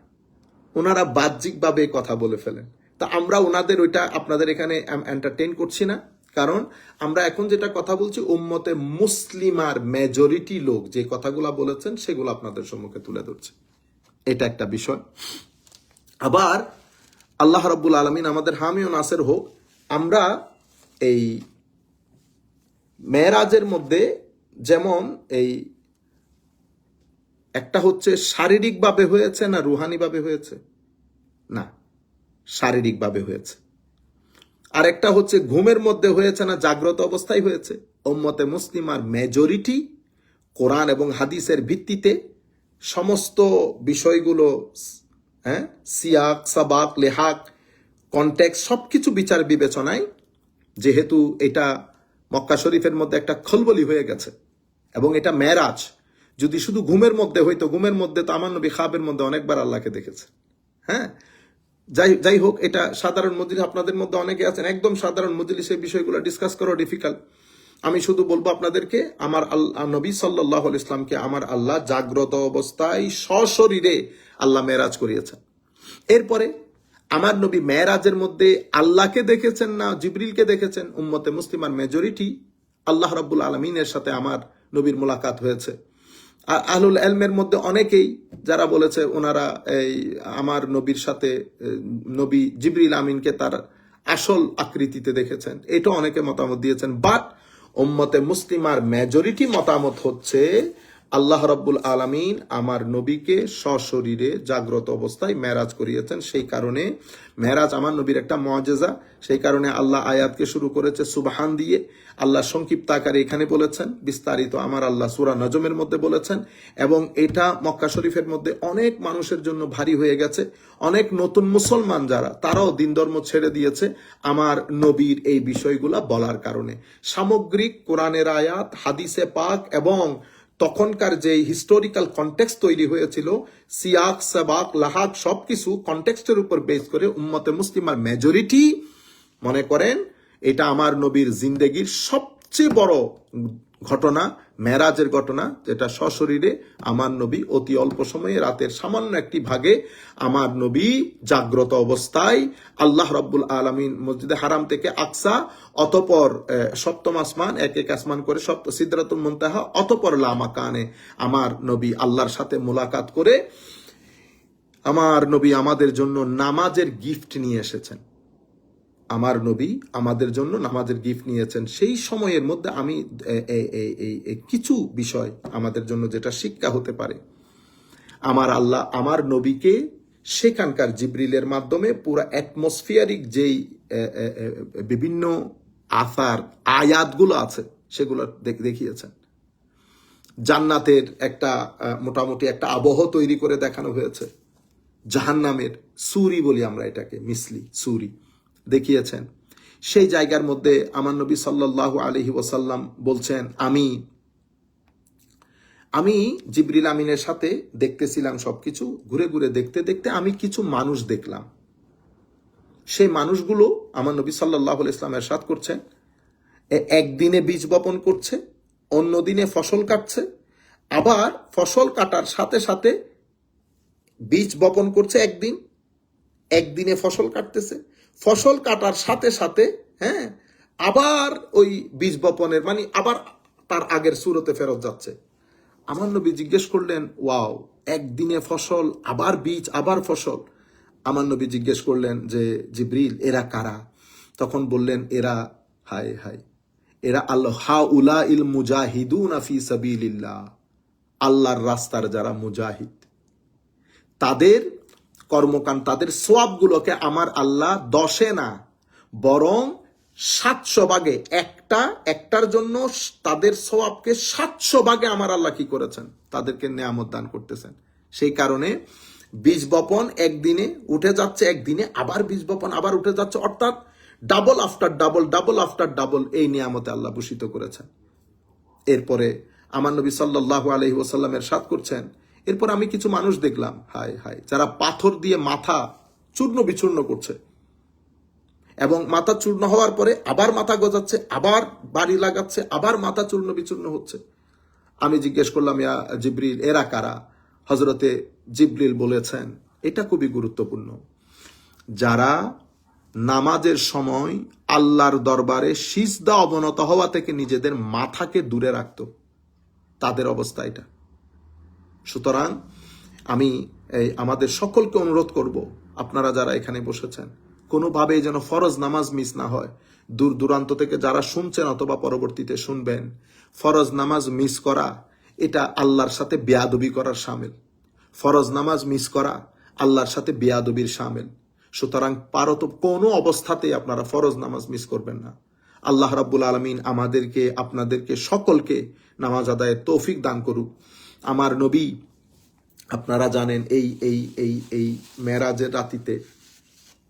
ওনারা বাহ্যিকভাবে কথা বলে ফেলেন। তা আমরা ওনাদের ওইটা আপনাদের এখানে এন্টারটেইন করছি না, কারণ আমরা এখন যেটা কথা বলছি, উম্মতে মুসলিমার মেজরিটি লোক যে কথাগুলো বলেছেন সেগুলো আপনাদের সম্মুখে তুলে ধরছে। এটা একটা বিষয়। আবার আল্লাহ রাব্বুল আলামিন আমাদের হামি ও নাসের হোক। আমরা এই মেরাজের মধ্যে যেমন এই একটা হচ্ছে শারীরিকভাবে হয়েছে না রুহানিভাবে হয়েছে? না, শারীরিকভাবে হয়েছে। আর একটা হচ্ছে ঘুমের মধ্যে হয়েছে না জাগ্রত অবস্থায় হয়েছে। উম্মতে মুসলিমার মেজরিটি কোরআন এবং হাদিসের ভিত্তিতে সমস্ত বিষয়গুলো, সিয়াক সাবাক লেহাক কনটেক্সট সবকিছু বিচার বিবেচনায়, যেহেতু এটা মক্কা শরীফের মধ্যে একটা খলবলি হয়ে গেছে এবং এটা মেরাজ, যদি শুধু ঘুমের মধ্যে হইতো, ঘুমের মধ্যে তো আমার নবী খাবের মধ্যে অনেকবার আল্লাহকে দেখেছে। হ্যাঁ, যাই হোক, এটা সাধারণ মজলিস, আপনাদের মধ্যে অনেকে আছেন একদম সাধারণ মজলিসে বিষয়গুলো ডিসকাস করা ডিফিকাল্ট। আমি শুধু বলবো আপনাদেরকে, আমার নবী সাল্লাল্লাহু আলাইহি ইসলামকে আমার আল্লাহ জাগ্রত অবস্থায় সশরীরে আল্লাহ মেরাজ করিয়েছেন। এরপরে আমার নবী মেরাজের মধ্যে আল্লাহকে দেখেছেন না জিবরিলকে দেখেছেন? উম্মতে মুসলিমার মেজরিটি আল্লাহ রাব্বুল আলামিনের সাথে আমার নবীর মুলাকাত হয়েছে। আহলুল ইলমের মধ্যে অনেকেই যারা বলেছে ওনারা এই আমার নবীর সাথে নবী জিবরিল আমিনকে তার আসল আকৃতিতে দেখেছেন, এটা অনেকে মতামত দিয়েছেন। বাট উম্মতে মুসলিমার মেজরিটি মতামত হচ্ছে আল্লাহ রাব্বুল আলামিন আমার নবীকে সশরীরে জাগ্রত অবস্থায় মেরাজ করিয়েছেন। সেই কারণে মেরাজ আমার নবীর একটা মুআজিজা। সেই কারণে আল্লাহ আয়াতকে শুরু করেছে সুবহান দিয়ে। আল্লাহ সংক্ষিপ্ত আকারে এখানে বলেছেন, বিস্তারিত আমার আল্লাহ সূরা নজমের মধ্যে বলেছেন। এবং এটা মক্কা শরীফের মধ্যে অনেক মানুষের জন্য ভারী হয়ে গেছে। অনেক নতুন মুসলমান যারা, তারাও দিন ধর্ম ছেড়ে দিয়েছে আমার নবীর এই বিষয়গুলা বলার কারণে। সামগ্রিক কোরআনের আয়াত, হাদিসে পাক এবং তখনকার যে হিস্টোরিক্যাল কনটেক্সট তৈরি হয়েছিল, সিয়াক সাবাক লাহাক সবকিছু কনটেক্সটের উপর বেস করে উম্মতে মুসলিমার মেজরিটি মনে করেন এটা আমার নবীর জিন্দেগির সবচেয়ে বড় ঘটনা, মেরাজের ঘটনা, যেটা সশরীরে আমার নবী অতি অল্প সময়ে রাতের সামান্য একটি ভাগে আমার নবী জাগ্রত অবস্থায় আল্লাহ রাব্বুল আলামিন মসজিদে হারাম থেকে আকসা, অতঃপর সপ্তম আসমান, এক এক আসমান করে সিদরাতুল মুনতাহা, অতঃপর লামাকানে আমার নবী আল্লাহর সাথে মুলাকাত করে আমার নবী আমাদের জন্য নামাজের গিফট নিয়ে এসেছেন। আমার নবী আমাদের জন্য নামাজের গিফট নিয়েছেন। সেই সময়ের মধ্যে আমি কিছু বিষয় আমাদের জন্য যেটা শিক্ষা হতে পারে, আমার আল্লাহ আমার নবীকে সেখানকার জিবরিলের মাধ্যমে পুরো অ্যাটমসফিয়ারিক যেই বিভিন্ন আসার আয়াতগুলো আছে সেগুলো দেখিয়েছেন। জান্নাতের একটা মোটামুটি একটা আবহ তৈরি করে দেখানো হয়েছে। জাহান্নামের সুরি বলি আমরা এটাকে, মিসলি সুরি দেখিয়েছেন। সেই জায়গার মধ্যে আমার নবী সাল্লাল্লাহু আলাইহি ওয়াসাল্লাম বলছেন, আমি জিবরিল আমিনের সাথে দেখতেছিলাম সবকিছু, ঘুরে ঘুরে দেখতে দেখতে আমি কিছু মানুষ দেখলাম। সেই মানুষগুলো আমার নবী সাল্লাল্লাহু আলাইহি ওয়াসাল্লাম ইরশাদ করছেন, একদিনে বীজ বপন করছে, অন্য দিনে ফসল কাটছে, আবার ফসল কাটার সাথে সাথে বীজ বপন করছে একদিনে ফসল কাটতেছে, ফসল কাটার সাথে সাথে হ্যাঁ আবার ওই বীজ বপনের মানে আবার তার আগের সুরতে ফেরত যাচ্ছে। আমার নবী জিজ্ঞেস করলেন, ওয়াও, একদিনে ফসল, আবার বীজ, আবার ফসল। আমার নবী জিজ্ঞেস করলেন যে জিবরিল, এরা কারা? তখন বললেন, এরা হায় হায় এরা আল্লাহ হাউলা ইল মুজাহিদুনা ফি সাবিলিল্লাহ, আল্লাহর রাস্তার যারা মুজাহিদ, তাদের কর্মকাণ্ড, তাদের সোয়াবগুলোকে আমার আল্লাহ 10-এ না বরং 700 ভাগে, একটার জন্য তাদের সোয়াবকে 700 ভাগে আমার আল্লাহ কি করেছেন, তাদেরকে নেয়ামত দান করতেছেন। সেই কারণে বীজ বপন একদিনে উঠে যাচ্ছে, একদিনে আবার বীজ বপন আবার উঠে যাচ্ছে, অর্থাৎ double after double, double after double এই নিয়ামতে আল্লাহ ভূষিত করেছেন। এরপরে আমার নবী সাল্লাল্লাহু আলাইহি ওয়াসাল্লাম ইরশাদ করছেন, এরপর আমি কিছু মানুষ দেখলাম, হায় হায়, যারা পাথর দিয়ে মাথা চূর্ণ বিচূর্ণ করছে এবং মাথা চূর্ণ হওয়ার পরে আবার মাথা গজাচ্ছে, আবার বাড়ি লাগাচ্ছে, আবার মাথা চূর্ণ বিচূর্ণ হচ্ছে। আমি জিজ্ঞেস করলাম, ইয়া জিবরিল, এরা কারা? হযরতে জিবরিল বলেছেন, এটা খুবই গুরুত্বপূর্ণ, যারা নামাজের সময় আল্লাহর দরবারে সিজদা অবনত হওয়া থেকে নিজেদের মাথাকে দূরে রাখত, তাদের অবস্থা এটা। সুতরাং আমি আমাদের সকলকে অনুরোধ করব, আপনারা যারা এখানে বসেছেন, কোনোভাবেই যেন ফরজ নামাজ মিস না হয়। দূর দূরান্ত থেকে যারা শুনছেন অথবা পরবর্তীতে শুনবেন, ফরজ নামাজ মিস করা এটা আল্লাহর সাথে বেয়াদবি করার শামিল। ফরজ নামাজ মিস করা আল্লাহর সাথে বেয়াদবির শামিল। সুতরাং পারত কোনো অবস্থাতেই আপনারা ফরজ নামাজ মিস করবেন না। আল্লাহ রাব্বুল আলামিন আমাদেরকে, আপনাদেরকে, সকলকে নামাজ আদায়ের তৌফিক দান করুক। আমার নবী, আপনারা জানেন, এই এই এই এই মেরাজের রাতিতে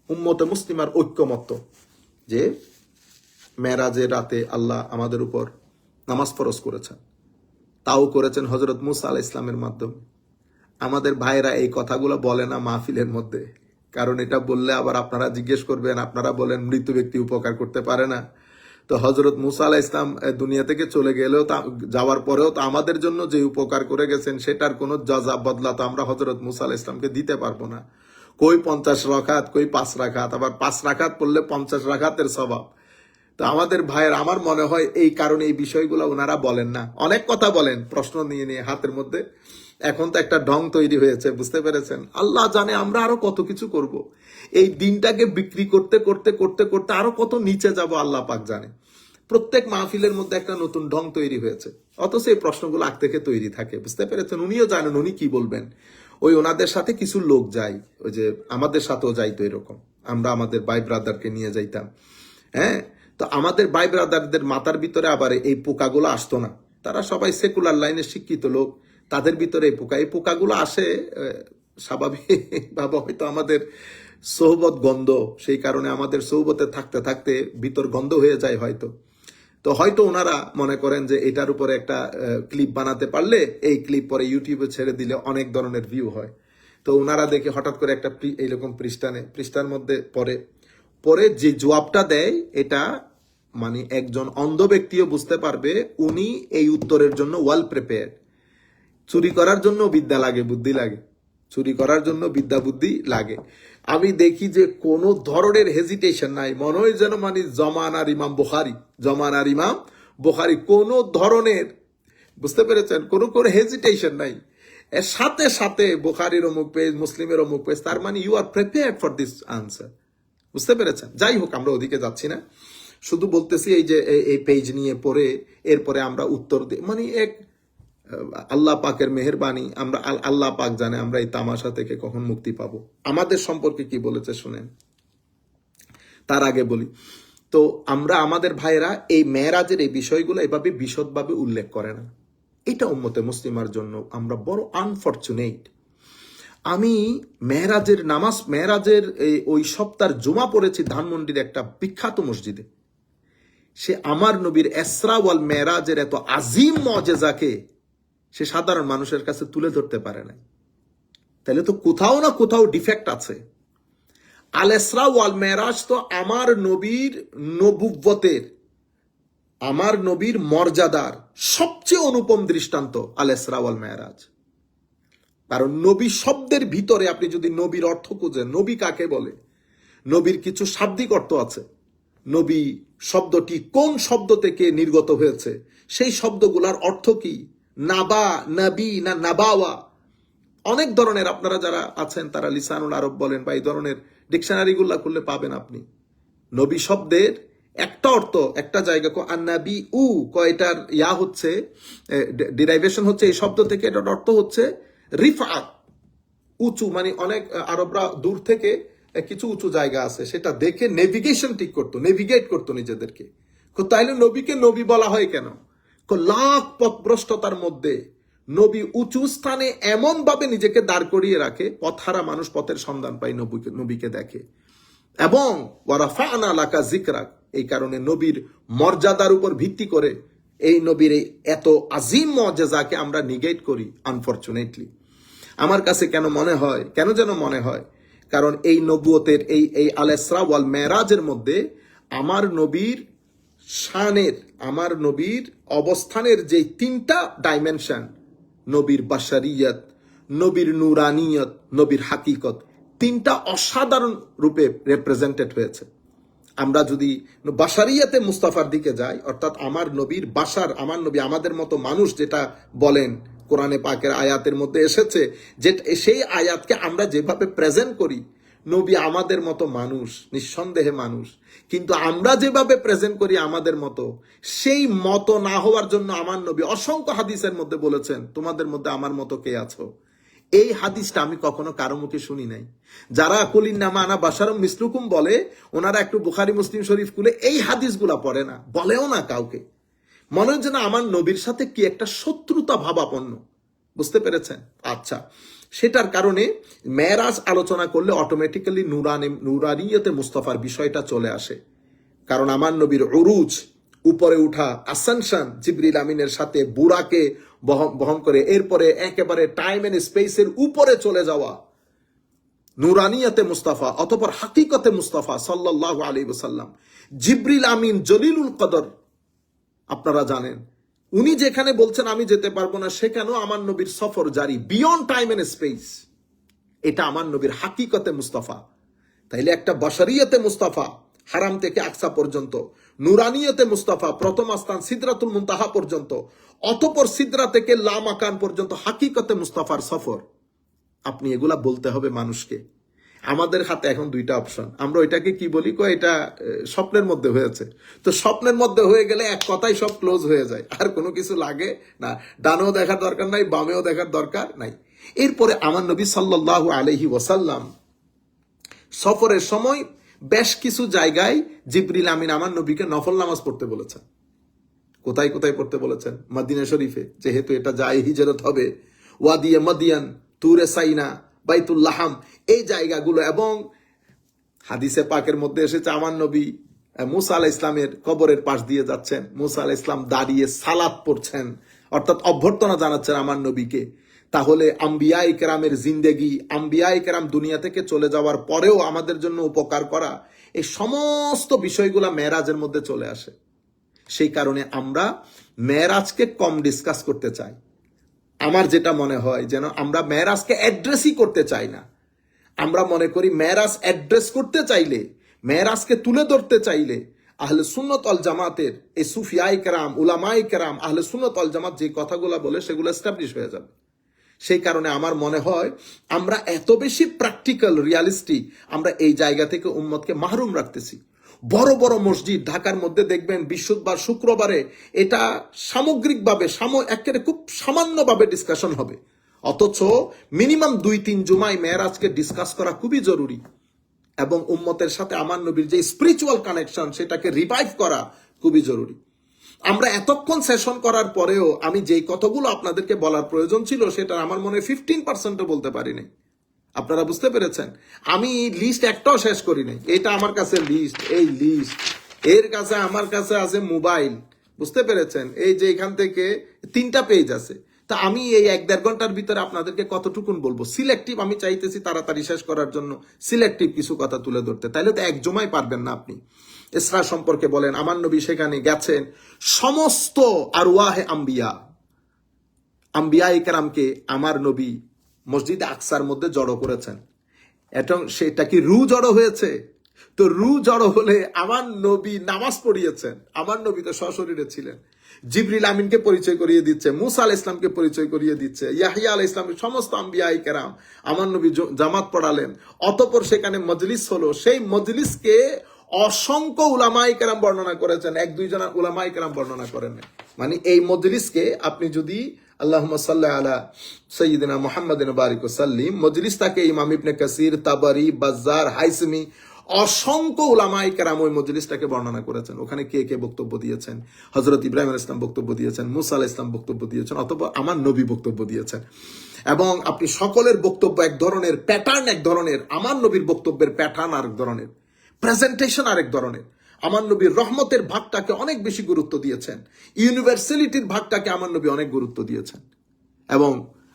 উম্মতে মুসলিমার ঐক্যমত্য যে মেরাজের রাতে আল্লাহ আমাদের উপর নামাজ ফরজ করেছেন, তাও করেছেন হযরত মুসা আলাইহিস সালামের মাধ্যমে। আমাদের ভাইরা এই কথাগুলো বলে না মাহফিলের মধ্যে, কারণ এটা বললে আবার আপনারা জিজ্ঞেস করবেন, আপনারা বলেন মৃত ব্যক্তি উপকার করতে পারে না। তো হযরত মুসা আলাইহিস সালাম দুনিয়া থেকে চলে গেলেও, যাওয়ার পরেও তো আমাদের জন্য যে উপকার করে গেছেন সেটার কোনো জজা বদলা তো আমরা হযরত মুসা আলাইহিস সালামকে দিতে পারবো না। কই 50 রাকাত, কই 5 রাকাত, আবার 5 রাকাত পড়লে 50 রাকাতের স্বভাব। তো আমাদের ভাইয়ের, আমার মনে হয় এই কারণে এই বিষয়গুলো ওনারা বলেন না। অনেক কথা বলেন প্রশ্ন নিয়ে নিয়ে হাতের মধ্যে, এখন তো একটা ঢং তৈরি হয়েছে, বুঝতে পেরেছেন? আল্লাহ জানে আমরা আরো কত কিছু করব, এই দিনটাকে বিক্রি করতে করতে করতে করতে আরো কত নিচে যাব আল্লাহ পাক জানে। প্রত্যেক মাহফিলের মধ্যে একটা নতুন ঢং তৈরি হয়েছে, অথচ এই প্রশ্নগুলো আগ থেকে তৈরি থাকে, বুঝতে পেরেছেন? উনিও জানেন উনি কি বলবেন। ওই ওনাদের সাথে কিছু লোক যায়, ওই যে আমাদের সাথেও যাইতো এরকম, আমরা আমাদের ভাই ব্রাদারকে নিয়ে যাইতাম। হ্যাঁ, তো আমাদের ভাই ব্রাদারদের মাথার ভিতরে আবার এই পোকাগুলো আসতো না। তারা সবাই সেকুলার লাইনে শিক্ষিত লোক, তাদের ভিতরে এই পোকাগুলো আসে স্বাভাবিকভাবে, হয়তো আমাদের সোহবত গন্ধ, সেই কারণে আমাদের সোহবতে থাকতে থাকতে ভিতর গন্ধ হয়ে যায় হয়তো। তো হয়তো ওনারা মনে করেন যে এটার উপরে একটা ক্লিপ বানাতে পারলে, এই ক্লিপ পরে ইউটিউবে ছেড়ে দিলে অনেক ধরনের ভিউ হয়। তো ওনারা দেখে হঠাৎ করে একটা এইরকম পৃষ্ঠার মধ্যে পরে যে জবাবটা দেয়, এটা মানে একজন অন্ধ ব্যক্তিও বুঝতে পারবে উনি এই উত্তরের জন্য ওয়েল প্রিপেয়ার্ড। চুরি করার জন্য বিদ্যা লাগে, বুদ্ধি লাগে, চুরি করার জন্য বিদ্যা বুদ্ধি লাগে। আমি দেখি যে কোনো ধরনের হেজিটেশন নাই, মনে হয় যেন মানে জমানার ইমাম বুখারী, কোনো ধরনের, বুঝতে পেরেছেন, কোনো হেজিটেশন নাই। এর সাথে সাথে বুখারীর অমুক পেজ, মুসলিমের অমুক পেজ, তার মানে you are prepared for this answer, বুঝতে পেরেছেন? যাই হোক, আমরা ওদিকে যাচ্ছি না, শুধু বলতেছি এই যে এই পেজ নিয়ে পড়ে এরপরে আমরা উত্তর দিই, মানে এক আল্লাহ পাকের মেহেরবানি, আমরা আল্লাহ পাক জানে আমরা এই তামাশা থেকে কখন মুক্তি পাবো। আমাদের সম্পর্কে কি বলেছে শুনেন, তার আগে বলি। তো আমরা, আমাদের ভাইয়েরা এই মেরাজের এই বিষয়গুলো এভাবে বিশদভাবে উল্লেখ করে না। এটা উম্মতে মুসলিমার জন্য আমরা বড় আনফরচুনেট। আমি মেরাজের ওই সপ্তাহের জুমা পড়েছি ধানমন্ডির একটা বিখ্যাত মসজিদে। সে আমার নবীর ইসরা ওয়াল মেরাজের এত আজিম মুজিজাকে সে সাধারণ মানুষের কাছে তুলে ধরতে পারে না। তাহলে তো কোথাও না কোথাও ডিফেক্ট আছে। আল ইসরা ওয়াল মেরাজ তো আমার নবীর নবুవ్বতের আমার নবীর মর্যাদার সবচেয়ে অনুপম দৃষ্টান্ত আল ইসরা ওয়াল মেরাজ। কারণ নবী শব্দের ভিতরে আপনি যদি নবীর অর্থ খুঁজেন, নবী কাকে বলে, নবীর কিছু শাব্দিক অর্থ আছে। নবী শব্দটি কোন শব্দ থেকে নির্গত হয়েছে, সেই শব্দগুলার অর্থ কি, নাবা, নবী না নাবাওয়া, অনেক ধরনের, আপনারা যারা আছেন তারা লিসানুল আরব বলেন বা এই ধরনের ডিকশনারিগুলা খুললে পাবেন আপনি। নবী শব্দের একটা অর্থ একটা জায়গা আন্নাবি উ কয়টার ইয়া হচ্ছে, ডিরাইভেশন হচ্ছে এই শব্দ থেকে, এটার অর্থ হচ্ছে রিফাত, উঁচু, মানে অনেক আরবরা দূর থেকে কিছু উঁচু জায়গা আছে সেটা দেখে নেভিগেশন ঠিক করতো, নেভিগেট করতো নিজেদেরকে। তাইলে নবীকে নবী বলা হয় কেন? লাখ পথভ্রষ্টতার মধ্যে নবী উঁচু স্থানে এমন ভাবে নিজেকে দাঁড় করিয়ে রাখে, পথহারা মানুষ পথের সন্ধান পায়, নবীকে দেখে। এবং ওয়ারাফা'না লাকা যিকরাক, এই কারণে নবীর মর্যাদার উপর ভিত্তি করে এই নবীর এই এত আজিম মুআজিজাকে আমরা নিগেট করি আনফরচুনেটলি। আমার কাছে কেন যেন মনে হয়, কারণ এই নবুয়তের এই আল ইসরা ওয়াল মেরাজের মধ্যে আমার নবীর শানের, আমার নবীর অবস্থানের যে তিনটা ডাইমেনশন, নবীর বাশারিয়ত, নবীর নুরানিয়ত, নবীর হাকিকত, তিনটা অসাধারণ রূপে রিপ্রেজেন্টেড হয়েছে। আমরা যদি বাশারিয়াতে মুস্তাফার দিকে যাই, অর্থাৎ আমার নবীর বাশার, আমার নবী আমাদের মতো মানুষ যেটা বলেন কোরআনে পাকের আয়াতের মধ্যে এসেছে, যে সেই আয়াতকে আমরা যেভাবে প্রেজেন্ট করি, নবী আমাদের মতো মানুষ, নিঃসন্দেহে মানুষ, কিন্তু আমরা যেভাবে প্রেজেন্ট করি আমাদের মতো, সেই মতো না হওয়ার জন্য আমার নবী অসংখ্য হাদিসের মধ্যে বলেছেন, তোমাদের মধ্যে আমার মতো কে আছো। এই হাদিসটা আমি কখনো কারো মুখে শুনি নাই। যারা কুলিন নামা আনা বাশারুম মিসলুকুম বলে, ওনারা একটু বুখারী মুসলিম শরীফ খুলে এই হাদিসগুলা পড়ে না, বলেও না কাউকে। মনে হচ্ছে না আমার নবীর সাথে কি একটা শত্রুতা ভাবাপন্ন, বুঝতে পেরেছেন? আচ্ছা, সেটার কারণে মেরাজ আলোচনা করলে অটোমেটিক্যালি নুরানিয়তে মুস্তাফার বিষয়টা চলে আসে। কারণ আমার নবীর উরুজ, উপরে উঠা, আসেনশন, জিবরিল আমিনের সাথে বুরাকে বহন করে এরপরে একেবারে টাইম এন্ড স্পেসের উপরে চলে যাওয়া, নুরানিয়তে মুস্তাফা, অতঃপর হাকিকতে মুস্তাফা সাল্লাল্লাহু আলাইহি ওয়াসাল্লাম। জিবরিল আমিন জলিলুল কদর, আপনারা জানেন, উনি যেখানে বলছেন আমি যেতে পারবো না, সেখানেও আমার নবীর সফর জারি, বিয়ন্ড টাইম এন্ড স্পেস। এটা আমার নবীর হাকিকতে মুস্তাফা। তাইলে একটা বাশারিয়তে মুস্তাফা হারাম থেকে আকসা পর্যন্ত, নুরানিয়তে মুস্তাফা প্রথম স্থান সিদরাতুল মুনতাহা পর্যন্ত, অতঃপর সিদরা থেকে লা মাকান পর্যন্ত হাকিকতে মুস্তাফার সফর। আপনি এগুলা বলতে হবে মানুষকে। আমাদের হাতে এখন দুইটা অপশন, আমরা ওইটাকে কি বলি, এটা স্বপ্নের মধ্যে হয়েছে। তো স্বপ্নের মধ্যে হয়ে গেলে এক কথাই সব ক্লোজ হয়ে যায়, আর কোনো কিছু লাগে না, ডানেও দেখার দরকার নাই, বামেও দেখার দরকার নাই। এরপরে আমার নবী সাল্লাল্লাহু আলাইহি ওয়াসাল্লাম সফরের সময় বেশ কিছু জায়গায় জিবরিল আমিন আমার নবীকে নফল নামাজ পড়তে বলেছেন। কোথায় কোথায় পড়তে বলেছেন? মদিনা শরীফে, যেহেতু এটা যায় হিজরত হবে, ওয়াদিয়ে মদিয়ান, তুরে সাইনা, বাইতুল লাহাম, এই জায়গাগুলো। এবং হাদিসে পাকের মধ্যে এসেছে আমার নবী মুসা আলাইহিস ইসলামের কবরের পাশ দিয়ে যাচ্ছেন, মুসা আলাইহিস ইসলাম দাঁড়িয়ে সালাত পড়ছেন, অর্থাৎ অভ্যর্থনা জানাচ্ছেন আমার নবীকে। তাহলে আম্বিয়ায়ে কেরামের জিন্দেগি, আম্বিয়ায়ে কেরাম দুনিয়া থেকে চলে যাওয়ার পরেও আমাদের জন্য উপকার করা, এই সমস্ত বিষয়গুলা মেরাজের মধ্যে চলে আসে। সেই কারণে আমরা মেরাজকে কম ডিসকাস করতে চাই। আমার যেটা মনে হয়, যেন আমরা মেরাজকে অ্যাড্রেসই করতে চাই না। আমরা মনে করি মেরাজ অ্যাড্রেস করতে চাইলে, মেরাজকে তুলে ধরতে চাইলে আহলে সুন্নাত ওয়াল জামাতের এই সুফিয়ায়ে কেরাম, উলামায়ে কেরাম, আহলে সুন্নাত ওয়াল জামাত যে কথাগুলো বলে সেগুলো এস্টাবলিশ হয়ে যাবে। সেই কারণে আমার মনে হয় আমরা এত বেশি প্র্যাকটিক্যাল, রিয়ালিস্টিক, আমরা এই জায়গা থেকে উম্মতকে মাহরুম রাখতেছি। বড় বড় মসজিদ ঢাকার মধ্যে দেখবেন বৃহস্পতিবার, শুক্রবারে এটা সামগ্রিকভাবে একেবারে খুব সামান্যভাবে ডিসকাশন হবে, অথচ মিনিমাম 2-3 জুমায় মেরাজকে ডিসকাস করা খুবই জরুরি। এবং উম্মতের সাথে আমার নবীর যে স্পিরিচুয়াল কানেকশন, সেটাকে রিভাইভ করা খুবই জরুরি। আমরা এতক্ষণ সেশন করার পরেও আমি যেই কথাগুলো আপনাদেরকে বলার প্রয়োজন ছিল, সেটা আমার মনে 15% বলতে পারি নাই। আপনারা বুঝতে পেরেছেন? আমি লিস্ট একটাও শেষ করি নাই। এটা আমার কাছে লিস্ট, এই লিস্ট, এর কাছে আমার কাছে আছে মোবাইল, বুঝতে পেরেছেন? এই যে এখান থেকে 3টা পেজ আছে, তা আমি এই 1-1.5 ঘন্টার ভিতরে আপনাদেরকে কতটুকুন বলবো? সিলেক্টিভ, আমি চাইতেছি তাড়াতাড়ি শেষ করার জন্য সিলেক্টিভ কিছু কথা তুলে ধরতে, তাইলে তো এক জমায় পারবেন না আপনি। ইসরা সম্পর্কে বলেন, আমার নবী সেখানে গেছেন, সমস্ত আরওয়াহে আম্বিয়া ইকরামকে আমার নবী মসজিদে আকসার মধ্যে জড়ো করেছেন। এবং সেটা কি রু জড়ো হয়েছে? তো রু জড়ো হলে আমার নবী নামাজ পড়িয়েছেন, আমার নবী তো সশরীরে ছিলেন। জিবরিল আমিনকে পরিচয় করিয়ে দিচ্ছে, মুসা আল ইসলামকে পরিচয় করিয়ে দিচ্ছে, ইয়াহিয়া আল ইসলামের সমস্ত আম্বিয়া কেরাম আমার নবী জামাত পড়ালেন। অতঃপর সেখানে মজলিস হলো, সেই মজলিসকে অসংখ্য উলামায়ে কেরাম বর্ণনা করেছেন, 1-2 জন উলামায়ে কেরাম বর্ণনা করেন। মানে এই মজলিসকে আপনি যদি আল্লাহুম্মা সাল্লি আলা সাইয়্যিদিনা মুহাম্মাদিন বারিক ওয়াসাল্লিম, মজলিসটাকে ইমাম ইবনে কাসির, তাবারি, বাজ্জার, হাইসমি, অসংখ্য উলামায়ে কেরাম ওই মজলিসটাকে বর্ণনা করেছেন। ওখানে কে কে বক্তব্য দিয়েছেন? হযরত ইব্রাহিম আলাইহিস সালাম বক্তব্য দিয়েছেন, মুসা আলাইহিস সালাম বক্তব্য দিয়েছেন, অথবা আমার নবী বক্তব্য দিয়েছেন। এবং আপনি সকলের বক্তব্য এক ধরনের, প্যাটার্ন এক ধরনের, আমার নবীর বক্তব্যের প্যাটার্ন আরেক ধরনের, প্রেজেন্টেশন আরেক ধরনের। আমার নবীর রহমতের ভাগটাকে অনেক বেশি গুরুত্ব দিয়েছেন, ইউনিভার্সালিটির ভাগটাকে আমার নবী অনেক গুরুত্ব দিয়েছেন। এবং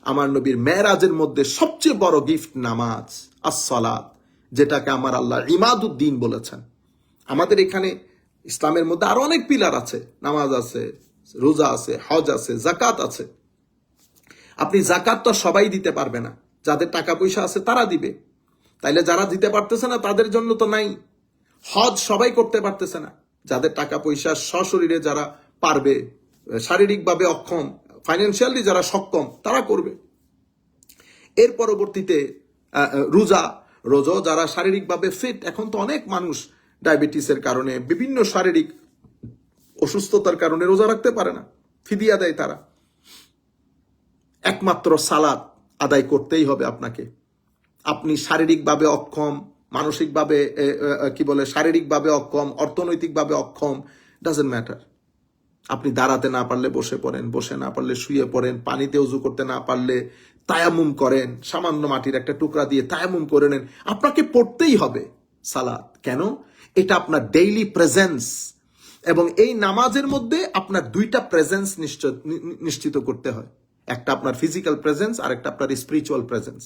আমার নবীর মেরাজের মধ্যে সবচেয়ে বড় গিফট নামাজ, আস-সালাত, যেটাকে আমার আল্লাহ ইমাদুদ্দিন বলেছেন। আমাদের এখানে ইসলামের মধ্যে আরো অনেক পিলার আছে, নামাজ আছে, রোজা আছে, হজ আছে, জাকাত আছে। আপনি জাকাত তো সবাই দিতে পারবে না, যাদের টাকা পয়সা আছে তারা দিবে, তাইলে যারা দিতে পারতেছে না তাদের জন্য তো নাই। হজ সবাই করতে পারতেছে না, যাদের টাকা পয়সা সশরীরে যারা পারবে, শারীরিকভাবে অক্ষম, ফাইন্যান্সিয়ালি যারা সক্ষম তারা করবে। এর পরবর্তীতে রোজা যারা শারীরিকভাবে ফিট, এখন তো অনেক মানুষ ডায়াবেটিসের কারণে, বিভিন্ন শারীরিক অসুস্থতার কারণে রোজা রাখতে পারে না, ফিদিয়া দেয় তারা। একমাত্র সালাত আদায় করতেই হবে আপনাকে। আপনি শারীরিকভাবে অক্ষম, মানসিকভাবে শারীরিকভাবে অক্ষম, অর্থনৈতিকভাবে অক্ষম, ডাজন্ট ম্যাটার। আপনি দাঁড়াতে না পারলে বসে পড়েন, বসে না পারলে শুয়ে পড়েন, পানিতে উজু করতে না পারলে তায়াম্মুম করেন, সামান্য মাটির একটা টুকরা দিয়ে তায়াম্মুম করে নেন। আপনাকে পড়তেই হবে সালাত। কেন? এটা আপনার ডেইলি প্রেজেন্স। এবং এই নামাজের মধ্যে আপনার 2টা প্রেজেন্স নিশ্চিত করতে হয়, একটা আপনার ফিজিক্যাল প্রেজেন্স আর একটা আপনার স্পিরিচুয়াল প্রেজেন্স।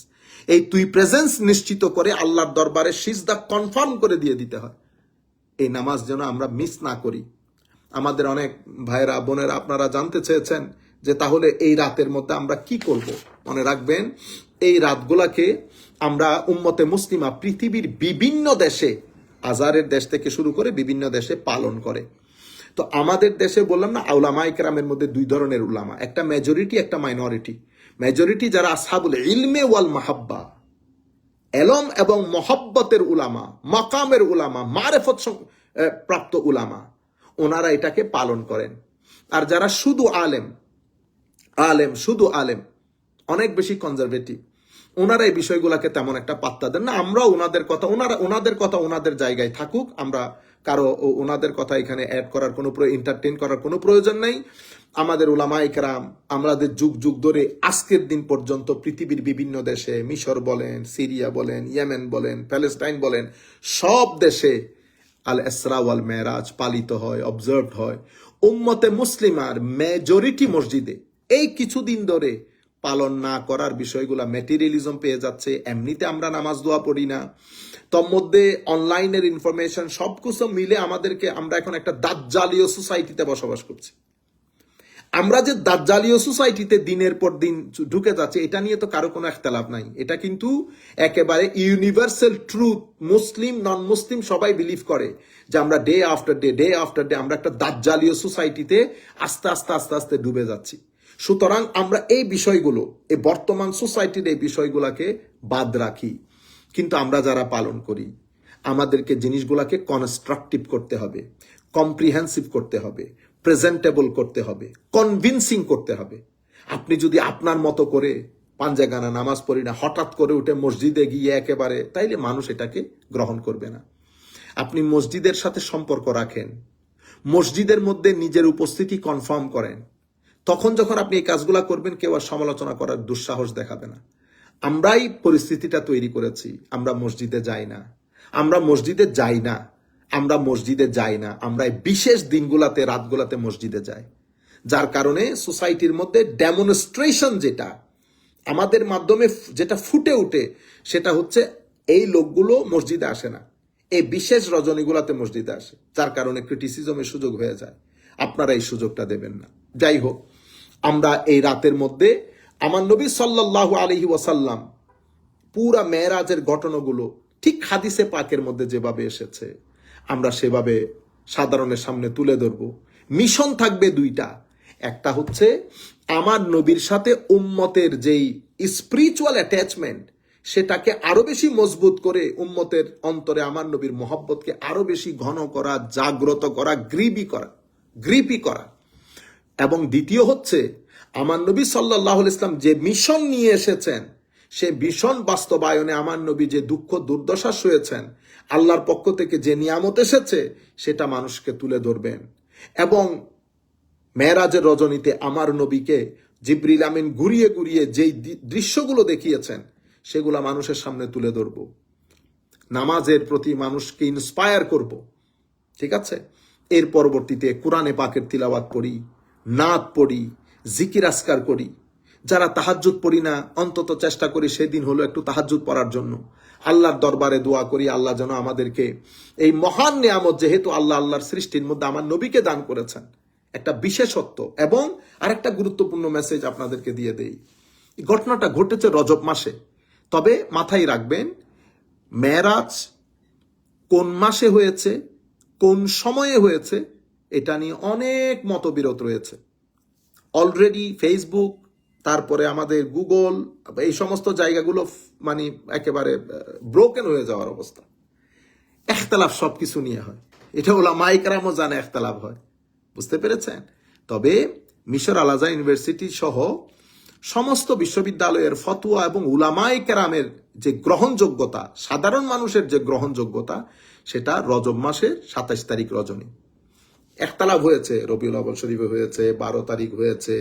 এই 2 প্রেজেন্স নিশ্চিত করে আল্লাহর দরবারে সিজদা কনফার্ম করে দিয়ে দিতে হয়। এই নামাজ যেন আমরা মিস না করি। আমাদের অনেক ভাইরা বোনেরা আপনারা জানতে চেয়েছেন যে তাহলে এই রাতের মধ্যে আমরা কি করব। মনে রাখবেন, এই রাতগুলাকে আমরা উম্মতে মুসলিমা পৃথিবীর বিভিন্ন দেশে, আজহারের দেশ থেকে শুরু করে বিভিন্ন দেশে পালন করে। তো আমাদের দেশে বললাম না, উলামায়ে কেরামের মধ্যে 2 ধরনের উলামা, একটা মেজরিটি, একটা মাইনরিটি। মেজরিটি যারা আসহাবুল ইলমে ওয়াল মাহাব্বা, এলম এবং মহব্বতের উলামা, মাকামের উলামা, মারেফত প্রাপ্ত উলামা, ওনারা এটাকে পালন করেন। আর যারা শুধু শুধু আলেম, অনেক বেশি কনজারভেটিভ, ওনারা এই বিষয়গুলোকে তেমন একটা পাত্তা দেন না। আমরা ওনাদের কথা ওনাদের জায়গায় থাকুক, আমরা কারো ওনাদের কথা এখানে অ্যাড করার কোনো, এন্টারটেইন করার কোনো প্রয়োজন নেই। আমাদের উলামায়ে কেরাম আমাদের যুগ যুগ ধরে আজকের দিন পর্যন্ত পৃথিবীর বিভিন্ন দেশে, মিশর বলেন, সিরিয়া বলেন, ইয়েমেন বলেন, প্যালেস্টাইন বলেন, সব দেশে আল ইসরা ওয়াল মেরাজ পালিত হয়, অবজার্ভড হয়। উম্মতে মুসলিমার মেজরিটি মসজিদে এই কিছুদিন ধরে পালন না করার বিষয়গুলা ম্যাটেরিয়ালিজম পেয়ে যাচ্ছে। এমনিতে আমরা নামাজ দোয়া পড়ি না, তোর মধ্যে অনলাইনের ইনফরমেশন সবকিছু মিলে আমরা এখন একটা দাজ্জালীয় সোসাইটিতে বসবাস করছি। আমরা যে দাজ্জালীয় সোসাইটিতে দিনের পর দিন ঢুকে যাচ্ছে, এটা নিয়ে তো কারো কোনো ইখতিলাফ নাই। এটা কিন্তু একেবারে ইউনিভার্সাল ট্রুথ। মুসলিম, নন মুসলিম সবাই বিলিভ করে যে আমরা ডে আফটার ডে আমরা একটা দাজ্জালীয় সোসাইটিতে আস্তে আস্তে ডুবে যাচ্ছি। সুতরাং আমরা এই বিষয়গুলো, এই বর্তমান সোসাইটির এই বিষয়গুলোকে বাদ রাখি। কিন্তু আমরা যারা পালন করি, আমাদেরকে জিনিসগুলোকে কনস্ট্রাকটিভ করতে হবে, কম্প্রিহেন্সিভ করতে হবে, প্রেজেন্টেবল করতে হবে, কনভিন্সিং করতে হবে। আপনি যদি আপনার মতো করে পাঞ্জাগানা নামাজ পড়ি না, হঠাৎ করে উঠে মসজিদে গিয়ে একেবারে, তাইলে মানুষ এটাকে গ্রহণ করবে না। আপনি মসজিদের সাথে সম্পর্ক রাখেন, মসজিদের মধ্যে নিজের উপস্থিতি কনফার্ম করেন, তখন যখন আপনি এই কাজগুলা করবেন, কেউ আর সমালোচনা করার দুঃসাহস দেখাবে না। আমরাই পরিস্থিতিটা তৈরি করেছি। আমরা মসজিদে যাই না, আমরা এই বিশেষ দিনগুলাতে, রাতগুলাতে মসজিদে যাই। যার কারণে সোসাইটির মধ্যে ডেমনস্ট্রেশন যেটা আমাদের মাধ্যমে যেটা ফুটে ওঠে সেটা হচ্ছে এই লোকগুলো মসজিদে আসে না, এই বিশেষ রজনীগুলাতে মসজিদে আসে, যার কারণে ক্রিটিসিজমের সুযোগ হয়ে যায়। আপনারা এই সুযোগটা দেবেন না। যাই হোক, আমরা এই রাতের মধ্যে আমার নবী সাল্লাল্লাহু আলাইহি ওয়াসাল্লাম পুরা মেরাজের ঘটনাগুলো ঠিক হাদিসে পাকের মধ্যে যেভাবে এসেছে আমরা সেভাবে সাধারণের সামনে তুলে ধরব। মিশন থাকবে দুইটা, একটা হচ্ছে আমার নবীর সাথে উম্মতের যেই স্পিরিচুয়াল অ্যাটাচমেন্ট সেটাকে আরো বেশি মজবুত করে উম্মতের অন্তরে আমার নবীর মহব্বতকে আরো বেশি ঘন করা, জাগ্রত করা, গ্রিপি করা। এবং দ্বিতীয় হচ্ছে আমার নবী সাল্লাল্লাহু আলাইহি ইসলাম যে মিশন নিয়ে এসেছেন সে মিশন বাস্তবায়নে আমার নবী যে দুঃখ দুর্দশা সয়েছেন, আল্লাহর পক্ষ থেকে যে নিয়ামত এসেছে সেটা মানুষকে তুলে ধরবেন। এবং মেরাজের রজনীতে আমার নবীকে জিবরিল আমিন ঘুরিয়ে ঘুরিয়ে যেই দৃশ্যগুলো দেখিয়েছেন সেগুলা মানুষের সামনে তুলে ধরব। নামাজের প্রতি মানুষকে ইন্সপায়ার করব, ঠিক আছে? এর পরবর্তীতে কোরআনে পাকের তিলাওয়াত পড়ি, নাত পড়ি, জিকির আসকার করি। যারা তাহাজ্জুদ পড়ি না অন্তত চেষ্টা করি সেদিন হলো একটু তাহাজ্জুদ পড়ার জন্য। আল্লাহর দরবারে দোয়া করি আল্লাহ যেন আমাদেরকে এই মহান নিয়ামত, যেহেতু আল্লাহর সৃষ্টির মধ্যে আমার নবীকে দান করেছেন, একটা বিশেষত্ব। এবং আরেকটা গুরুত্বপূর্ণ মেসেজ আপনাদেরকে দিয়ে দেই, এই ঘটনাটা ঘটেছে রজব মাসে। তবে মাথায় রাখবেন মেরাজ কোন মাসে হয়েছে, কোন সময়ে হয়েছে, এটা নিয়ে অনেক মতবিরোধ রয়েছে। অলরেডি ফেসবুক, তারপরে আমাদের গুগল, এই সমস্ত জায়গাগুলো মানে একেবারে ব্রোকেন হয়ে যাওয়ার অবস্থা। এখতালাফ সবকিছু নিয়ে হয়, এটা উলামায়ে কেরামও জানে এখতালাফ হয়, বুঝতে পেরেছেন? তবে মিশর আল আজহার ইউনিভার্সিটি সহ সমস্ত বিশ্ববিদ্যালয়ের ফতোয়া এবং উলামায়ে কেরামের যে গ্রহণযোগ্যতা, সাধারণ মানুষের যে গ্রহণযোগ্যতা, সেটা রজব মাসের 27 তারিখ রজনী। একতালাভ হয়েছে, রবিউল আউয়াল শরীফে হয়েছে, 12 তারিখ হয়েছে,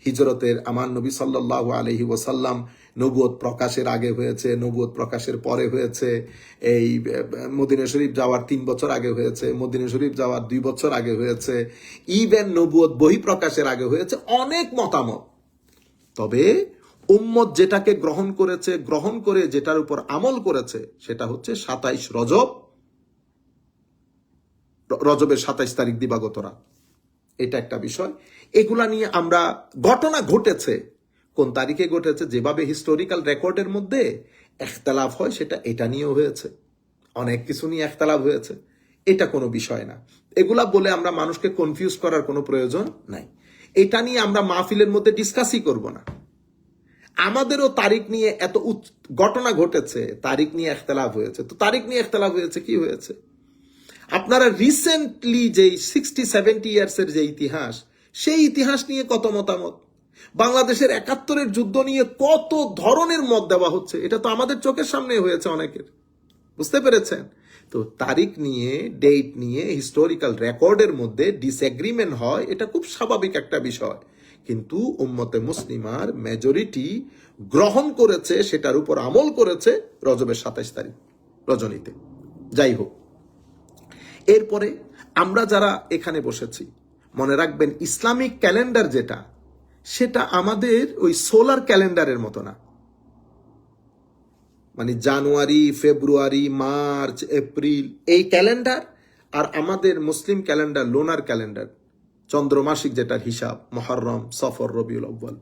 হিজরতের আমার নবী সাল্লাল্লাহু আলাইহি ওয়াসাল্লাম নবুয়ত প্রকাশের আগে হয়েছে, নবুয়ত প্রকাশের পরে হয়েছে, এই মদিনা শরীফ যাওয়ার 3 বছর আগে হয়েছে, মদিনা শরীফ যাওয়ার 2 বছর আগে হয়েছে, ইভেন নবুয়ত বহি প্রকাশের আগে হয়েছে, অনেক মতামত। তবে উম্মত যেটাকে গ্রহণ করেছে, গ্রহণ করে যেটার উপর আমল করেছে সেটা হচ্ছে 27 রজবের 27 তারিখ দিবাগত রাত। এটা একটা বিষয়। এগুলা নিয়ে আমরা, ঘটনা ঘটেছে কোন তারিখে ঘটেছে, যেভাবে হিস্টোরিক্যাল রেকর্ডের মধ্যে ইখতিলাফ হয় সেটা এটা নিয়েও হয়েছে, অনেক কিছু নিয়ে ইখতিলাফ হয়েছে। এটা কোনো বিষয় না, এগুলা বলে আমরা মানুষকে কনফিউজ করার কোনো প্রয়োজন নাই। এটা নিয়ে আমরা মাহফিলের মধ্যে ডিসকাসই করব না। আমাদেরও তারিখ নিয়ে এত ঘটনা ঘটেছে, তারিখ নিয়ে ইখতিলাফ হয়েছে। তো তারিখ নিয়ে ইখতিলাফ হয়েছে, কি হয়েছে? আপনারা রিসেন্টলি যে 60-70 ইয়ার্সের যে ইতিহাস, সেই ইতিহাস নিয়ে কত মতামত, বাংলাদেশের 71-এর যুদ্ধ নিয়ে কত ধরনের মত দেওয়া হচ্ছে, এটা তো আমাদের চোখের সামনে হয়েছে অনেকের, বুঝতে পেরেছেন? তো তারিখ নিয়ে, ডেট নিয়ে হিস্টোরিক্যাল রেকর্ডের মধ্যে ডিসএগ্রিমেন্ট হয়, এটা খুব স্বাভাবিক একটা বিষয়। কিন্তু উম্মতে মুসলিমার মেজরিটি গ্রহণ করেছে, সেটার উপর আমল করেছে রজবের 27 তারিখ রজনীতে। যাই হোক, এরপরে আমরা যারা এখানে বসেছি, মনে রাখবেন ইসলামিক ক্যালেন্ডার যেটা, সেটা আমাদের ওই সোলার ক্যালেন্ডারের মতো না। মানে জানুয়ারি, ফেব্রুয়ারি, মার্চ, এপ্রিল এই ক্যালেন্ডার আর আমাদের মুসলিম ক্যালেন্ডার লোনার ক্যালেন্ডার, চন্দ্রমাসিক যেটার হিসাব, মুহররম, সফর, রবিউল আউয়াল,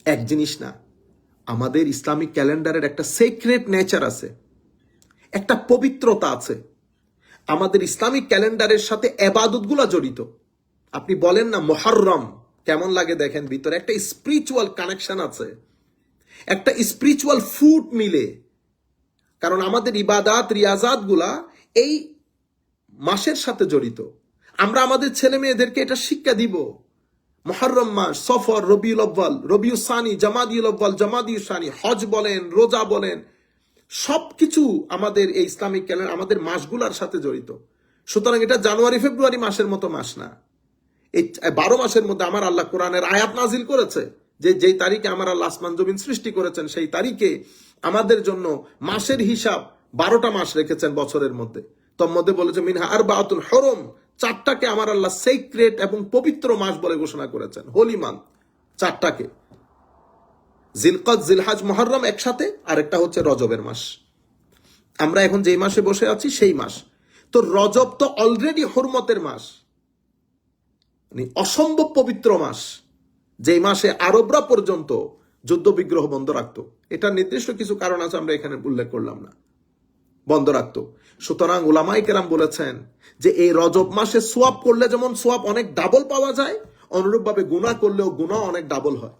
এক জিনিস না। আমাদের ইসলামিক ক্যালেন্ডারের একটা সিক্রেট নেচার আছে, একটা পবিত্রতা আছে। আমাদের ইসলামিক ক্যালেন্ডারের সাথে ইবাদতগুলো জড়িত। আপনি বলেন না মুহররম, কেমন লাগে দেখেন, ভিতরে একটা স্পিরিচুয়াল কানেকশন আছে, একটা স্পিরিচুয়াল ফুড মিলে। কারণ আমাদের ইবাদাত, রিয়াজাত গুলা এই মাসের সাথে জড়িত। আমরা আমাদের ছেলে মেয়েদেরকে এটা শিক্ষা দিব। মুহররম মাস, সফর, রবিউল আউয়াল, রবিউল সানি, জামাদিউল আউয়াল, জামাদিউল সানি, হজ বলেন, রোজা বলেন, সবকিছু আমাদের এই ইসলামিক ক্যালেন্ডার, আমাদের মাসগুলার সাথে জড়িত। সুতরাং এটা জানুয়ারি ফেব্রুয়ারি মাসের মতো মাস না। এই 12 মাসের মধ্যে আমার আল্লাহ কোরআনের আয়াত নাজিল করেছে যে যেই তারিখে আমার আল্লাহ আসমান জমিন সৃষ্টি করেছেন, সেই তারিখে আমাদের জন্য মাসের হিসাব 12টা মাস রেখেছেন বছরের মধ্যে। তোর মধ্যে বলেছে মিনহা আরবাতুন হুরুম, চারটাকে আমার আল্লাহ সিক্রেট এবং পবিত্র মাস বলে ঘোষণা করেছেন, হোলি মান্থ। চারটাকে, জিলকদ, জিলহাজ, মুহররম একসাথে, আর একটা হচ্ছে রজবের মাস। আমরা এখন যেই মাসে বসে আছি সেই মাস। তো রজব তো অলরেডি হুরমতের মাস, মানে অসম্ভব পবিত্র মাস, যেই মাসে আরবরা পর্যন্ত যুদ্ধ বিগ্রহ বন্ধ রাখতো। এটা নির্দিষ্ট কিছু কারণ আছে, আমরা এখানে উল্লেখ করলাম না, বন্ধ রাখতো। সুতরাং উলামায়ে কেরাম বলেছেন যে এই রজব মাসে সোয়াব করলে যেমন সোয়াব অনেক ডাবল পাওয়া যায়, অনুরূপভাবে গুনাহ করলেও গুনাহ অনেক ডাবল হয়।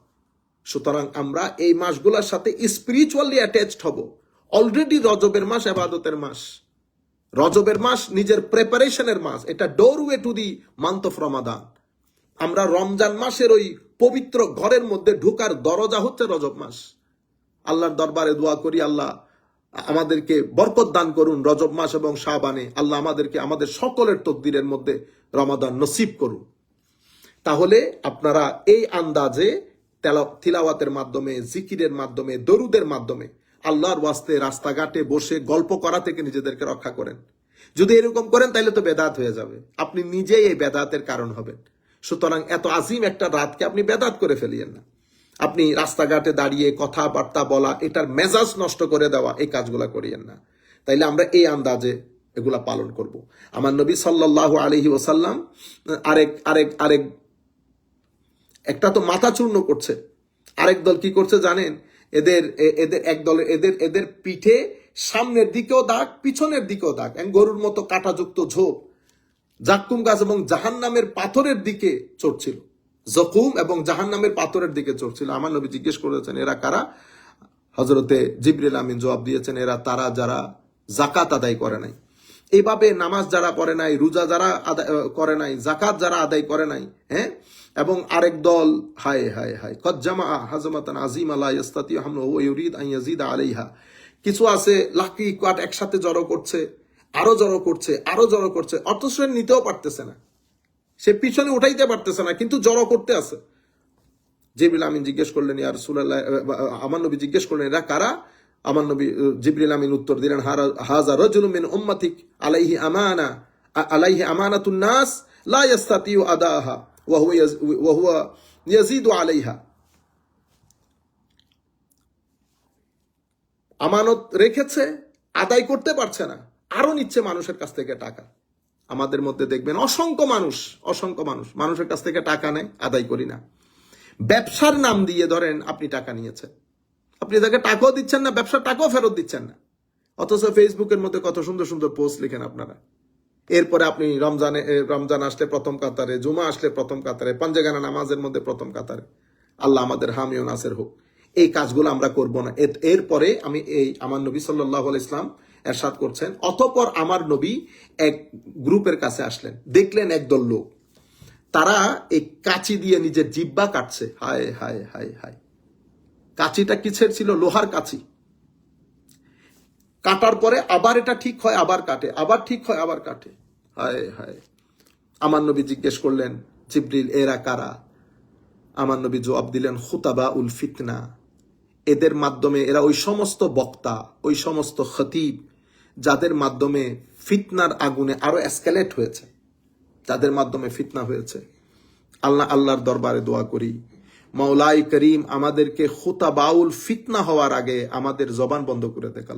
সুতরাং আমরা এই মাসগুলোর সাথে স্পিরিচুয়ালি অ্যাটাচড হব। অলরেডি রজবের মাস ইবাদতের মাস, রজবের মাস নিজের প্রিপারেশনের মাস, এটা doorway to the month of Ramadan. আমরা রমজান মাসের ওই পবিত্র ঘরের মধ্যে ঢোকার দরজা হচ্ছে রজব মাস। আল্লাহর দরবারে দোয়া করি, আল্লাহ আমাদেরকে বরকত দান করুন রজব মাস এবং শাবানে। আল্লাহ আমাদেরকে আমাদের সকলের তকদিরের মধ্যে রমাদান নসিব করুন। তাহলে আপনারা এই আন্দাজে তিলাওয়াতের মাধ্যমে, জিকিরের মাধ্যমে, দরুদের মাধ্যমে আল্লাহর ওয়াস্তে রাস্তাঘাটে বসে গল্প করা থেকে নিজেদেরকে রক্ষা করেন। যদি এরকম করেন তাহলে তো বেদাত হয়ে যাবে, আপনি নিজেই এই বেদাতের কারণ হবেন। সুতরাং এত আজিম একটা রাতকে আপনি বেদাত করে ফেলিয়েন না। আপনি রাস্তাঘাটে দাঁড়িয়ে কথাবার্তা বলা, এটার মেজাজ নষ্ট করে দেওয়া, এই কাজগুলা করিয়েন না। তাইলে আমরা এই আন্দাজে এগুলা পালন করব। আমার নবী সাল্লাল্লাহু আলাইহি ওয়াসাল্লাম আরেক আরেক আরেক একটা তো মাথা চূর্ণ করছে, আরেক দল কি করছে জানেন? এদের এদের এক দল এদের পিঠে সামনের দিকেও দাগ, পিছনের দিকেও দাগ, গরুর মতো কাঁটাযুক্ত ঝোপ, জাক্কুম গাছ এবং জাহান্নামের পাথরের দিকে চড়ছিল। জকুম এবং জাহান্নামের পাথরের দিকে চড়ছিল। আমার নবী জিজ্ঞেস করেছেন, এরা কারা? হযরতে জিবরিল আমিন জবাব দিয়েছেন, এরা তারা যারা জাকাত আদায় করে নাই। এইভাবে নামাজ যারা পড়ে নাই, রোজা যারা করে নাই, জাকাত যারা আদায় করে নাই, হ্যাঁ। এবং আরেক দল, হায় হায় হায়, কদ জামা হাজমাতান আজিমা লা ইস্তাতিউ হামলুহু ওয়া ইউরিদ আন ইয়াজিদা আলাইহা। কিছু আছে লাকি কাট একসাথে জড়ো করছে, আরো জড়ো করছে, আরো জড়ো করছে, অথচ সে নিতেও পারতেছে না, সে পিছনে উঠাইতে পারতেছে না, কিন্তু জড়ো করতে আছে। জিবরিল আমিন জিজ্ঞেস করলেন, ইয়া রাসূলুল্লাহ, আমার নবী জিজ্ঞেস করলেন, এরা কারা? আমার নবী জিবরিল আমিন উত্তর দিলেন, হাযা রাজুলুম মিন উম্মাতিক আলাইহি আমানাতুন নাস লা ইস্তাতিউ আদাহা ওয়া হুয়া ইয়াজিদু আলাইহা। আমানত রেখেছে, আদায় করতে পারছে না, আরো নিচ্ছে মানুষের কাছ থেকে টাকা। আমাদের মধ্যে দেখবেন অসংখ্য মানুষ মানুষের কাছ থেকে টাকা নেয়, আদায় করি না। ব্যবসার নাম দিয়ে ধরেন আপনি টাকা নিয়েছেন, আপনি তাকে টাকাও দিচ্ছেন না, ব্যবসার টাকাও ফেরত দিচ্ছেন না, অথচ ফেসবুকের মধ্যে কত সুন্দর সুন্দর পোস্ট লিখেন আপনারা। এরপরে আপনি রমজান আসলে প্রথম কাতারে, জুমা আসলে প্রথম কাতারে, পাঞ্জেগানা নামাজের মধ্যে প্রথম কাতারে। আল্লাহ আমাদের হামি ও নাসের হোক। এই কাজগুলো আমরা করব না। এরপরে আমার নবী সাল্লাল্লাহু আলাইহি ইসলাম এরশাদ করছেন, অতঃপর আমার নবী এক গ্রুপের কাছে আসলেন, দেখলেন একদল লোক, তারা এই কাঁচি দিয়ে নিজের জিহ্বা কাটছে। হায় হায় হায় হায়, কাঁচিটা কিসের ছিল? লোহার কাঁচি। কাটার পরে আবার এটা ঠিক হয়, আবার কাটে, আবার ঠিক হয়, আবার কাটে। হায় হায়। আমার নবী জিজ্ঞেস করলেন, জিবরিল, এরা কারা? আমার নবী জবাব দিলেন, খুতাবা উল ফিতনা। এদের মাধ্যমে, এরা ওই সমস্ত বক্তা, ওই সমস্ত খতিব যাদের মাধ্যমে ফিতনার আগুনে আরো এসকেলেট হয়েছে, যাদের মাধ্যমে ফিতনা হয়েছে। আল্লাহর দরবারে দোয়া করি, মাওলাই করিম আমাদেরকে খুতাবাউল ফিতনা হওয়ার আগে আমাদের জবান বন্ধ করে দেখ।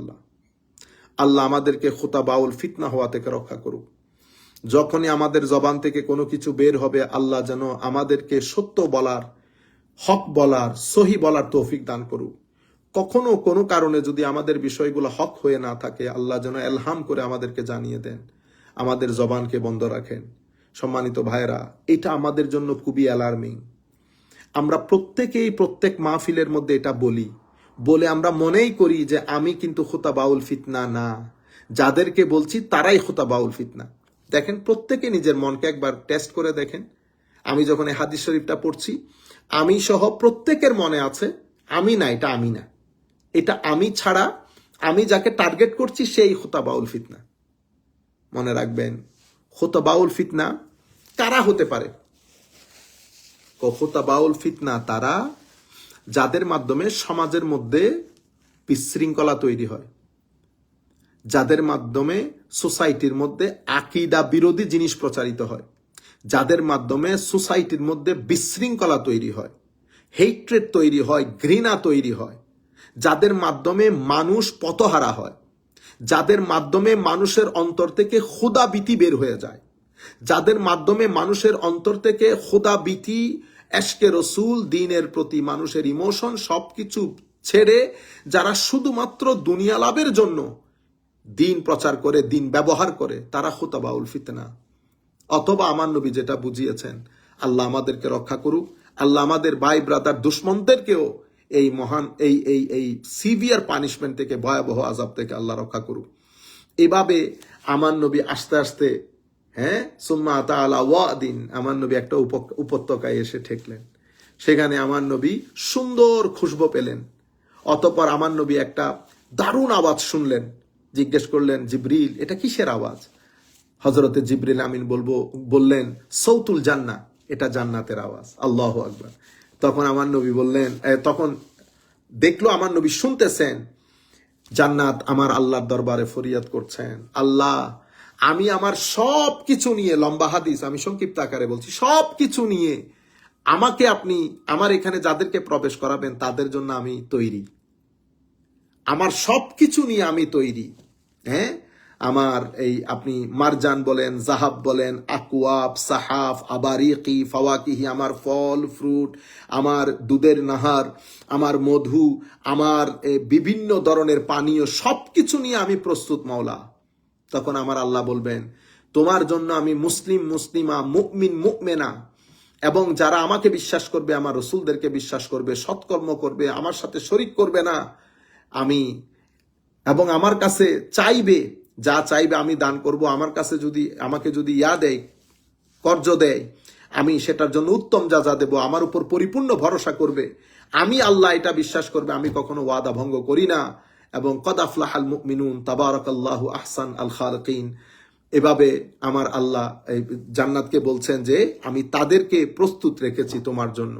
আল্লাহ আমাদেরকে খুতাবাউল ফিতনা হওয়া থেকে রক্ষা করুক। যখনই আমাদের জবান থেকে কোনো কিছু বের হবে, আল্লাহ যেন আমাদেরকে সত্য বলার, হক বলার, সহি বলার তৌফিক দান করুক। কখনো কোনো কারণে যদি আমাদের বিষয়গুলো হক হয়ে না থাকে, আল্লাহ যেন এলহাম করে আমাদেরকে জানিয়ে দেন, আমাদের জবানকে বন্ধ রাখেন। সম্মানিত ভাইরা, এটা আমাদের জন্য খুবই অ্যালার্মিং। আমরা প্রত্যেকেই প্রত্যেক মাহফিলের মধ্যে এটা বলে আমরা মনেই করি যে আমি কিন্তু খুতাবাউল ফিতনা না, যাদেরকে বলছি তারাই খুতাবাউল ফিতনা। দেখেন, প্রত্যেকে নিজের মনকে একবার টেস্ট করে দেখেন। আমি যখন এই হাদিস শরীফটা পড়ছি, আমি সহ প্রত্যেকের মনে আছে আমি না, এটা আমি না, এটা আমি ছাড়া আমি যাকে টার্গেট করছি সেই খুতাবাউল ফিতনা। মনে রাখবেন, খুতাবাউল ফিতনা কারা হতে পারে? খুতাবাউল ফিতনা তারা যাদের মাধ্যমে সমাজের মধ্যে বিশৃঙ্খলা তৈরি হয়, যাদের মাধ্যমে সোসাইটির মধ্যে আকীদা বিরোধী জিনিস প্রচারিত হয়, যাদের মাধ্যমে সোসাইটির মধ্যে বিশৃঙ্খলা তৈরি হয়, হেট্রেড তৈরি হয়, ঘৃণা তৈরি হয়, যাদের মাধ্যমে মানুষ পথহারা হয়, যাদের মাধ্যমে মানুষের অন্তর থেকে খোদাভীতি বের হয়ে যায়, যাদের মাধ্যমে মানুষের অন্তর থেকে খোদাভীতি, এশকে রসুল, দিনের প্রতি মানুষের ইমোশন সবকিছু ছেড়ে যারা শুধুমাত্র দুনিয়া লাভের জন্য দিন প্রচার করে, দিন ব্যবহার করে, তারা খুতাবাউল ফিতনা। অথবা আমার নবী যেটা বুঝিয়েছেন, আল্লাহ আমাদেরকে রক্ষা করুক, আল্লাহ আমাদের ভাই ব্রাদার দুশ্মনদেরকেও এই মহান এই সিভিয়ার পানিশমেন্ট থেকে, ভয়াবহ আযাব থেকে আল্লাহ রক্ষা করুক। এভাবে আমার নবী আস্তে আস্তে সুম্মা তাআলা ওয়াদিন, আমার নবী একটা উপত্যকায় এসে ঠেকলেন। সেখানে আমার নবী সুন্দর খুশবু পেলেন। অতঃপর আমার নবী একটা দারুণ আওয়াজ শুনলেন। জিজ্ঞেস করলেন, জিবরিল, এটা কিসের আওয়াজ? হযরতে জিবরিল আমিন বললেন, সৌতুল জান্নাহ, এটা জান্নাতের আওয়াজ। আল্লাহু আকবার। তখন আমার নবী বললেন, তখন দেখলো আমার নবী শুনতেছেন, জান্নাত আমার আল্লাহর দরবারে ফরিয়াদ করছেন, আল্লাহ, আমি আমার সব কিছু নিয়ে, লম্বা হাদিস আমি সংক্ষিপ্ত আকারে বলছি, সব কিছু নিয়ে আমাকে আপনি আমার এখানে যাদেরকে প্রবেশ করাবেন তাদের জন্য আমি তৈরি, আমার সব কিছু নিয়ে আমি তৈরি। আমার এই আপনি মারজান বলেন, জাহাব বলেন, আকওয়াব, সাহাফ, আবারিকি, ফাওয়াকিহি, আমার ফল ফ্রুট, আমার দুধের নাহার, আমার মধু, আমার বিভিন্ন ধরনের পানীয়, সবকিছু নিয়ে আমি প্রস্তুত মাওলা। তখন আমার আল্লাহ বলবেন, তোমার জন্য আমি মুসলিম, মুসলিমা, মুমিন, মুমিনা এবং যারা আমাকে বিশ্বাস করবে, আমার রসুলদেরকে বিশ্বাস করবে, সৎকর্ম করবে, আমার সাথে শরিক করবে না, আমি এবং আমার কাছে চাইবে, যা চাইবে আমি দান করব, আমার কাছে যদি আমাকে যদি দেয়, কর্জ দেয়, আমি সেটার জন্য উত্তম যা দেব, আমার উপর পরিপূর্ণ ভরসা করবে, আমি আল্লাহ এটা বিশ্বাস করবে, আমি কখনো ওয়াদা ভঙ্গ করি না। এবং কদ আফলাহাল মুমিনুন তাবারাকাল্লাহু আহসান আল খালিকিন। এভাবে আমার আল্লাহ এই জান্নাতকে বলছেন যে আমি তাদেরকে প্রস্তুত রেখেছি তোমার জন্য।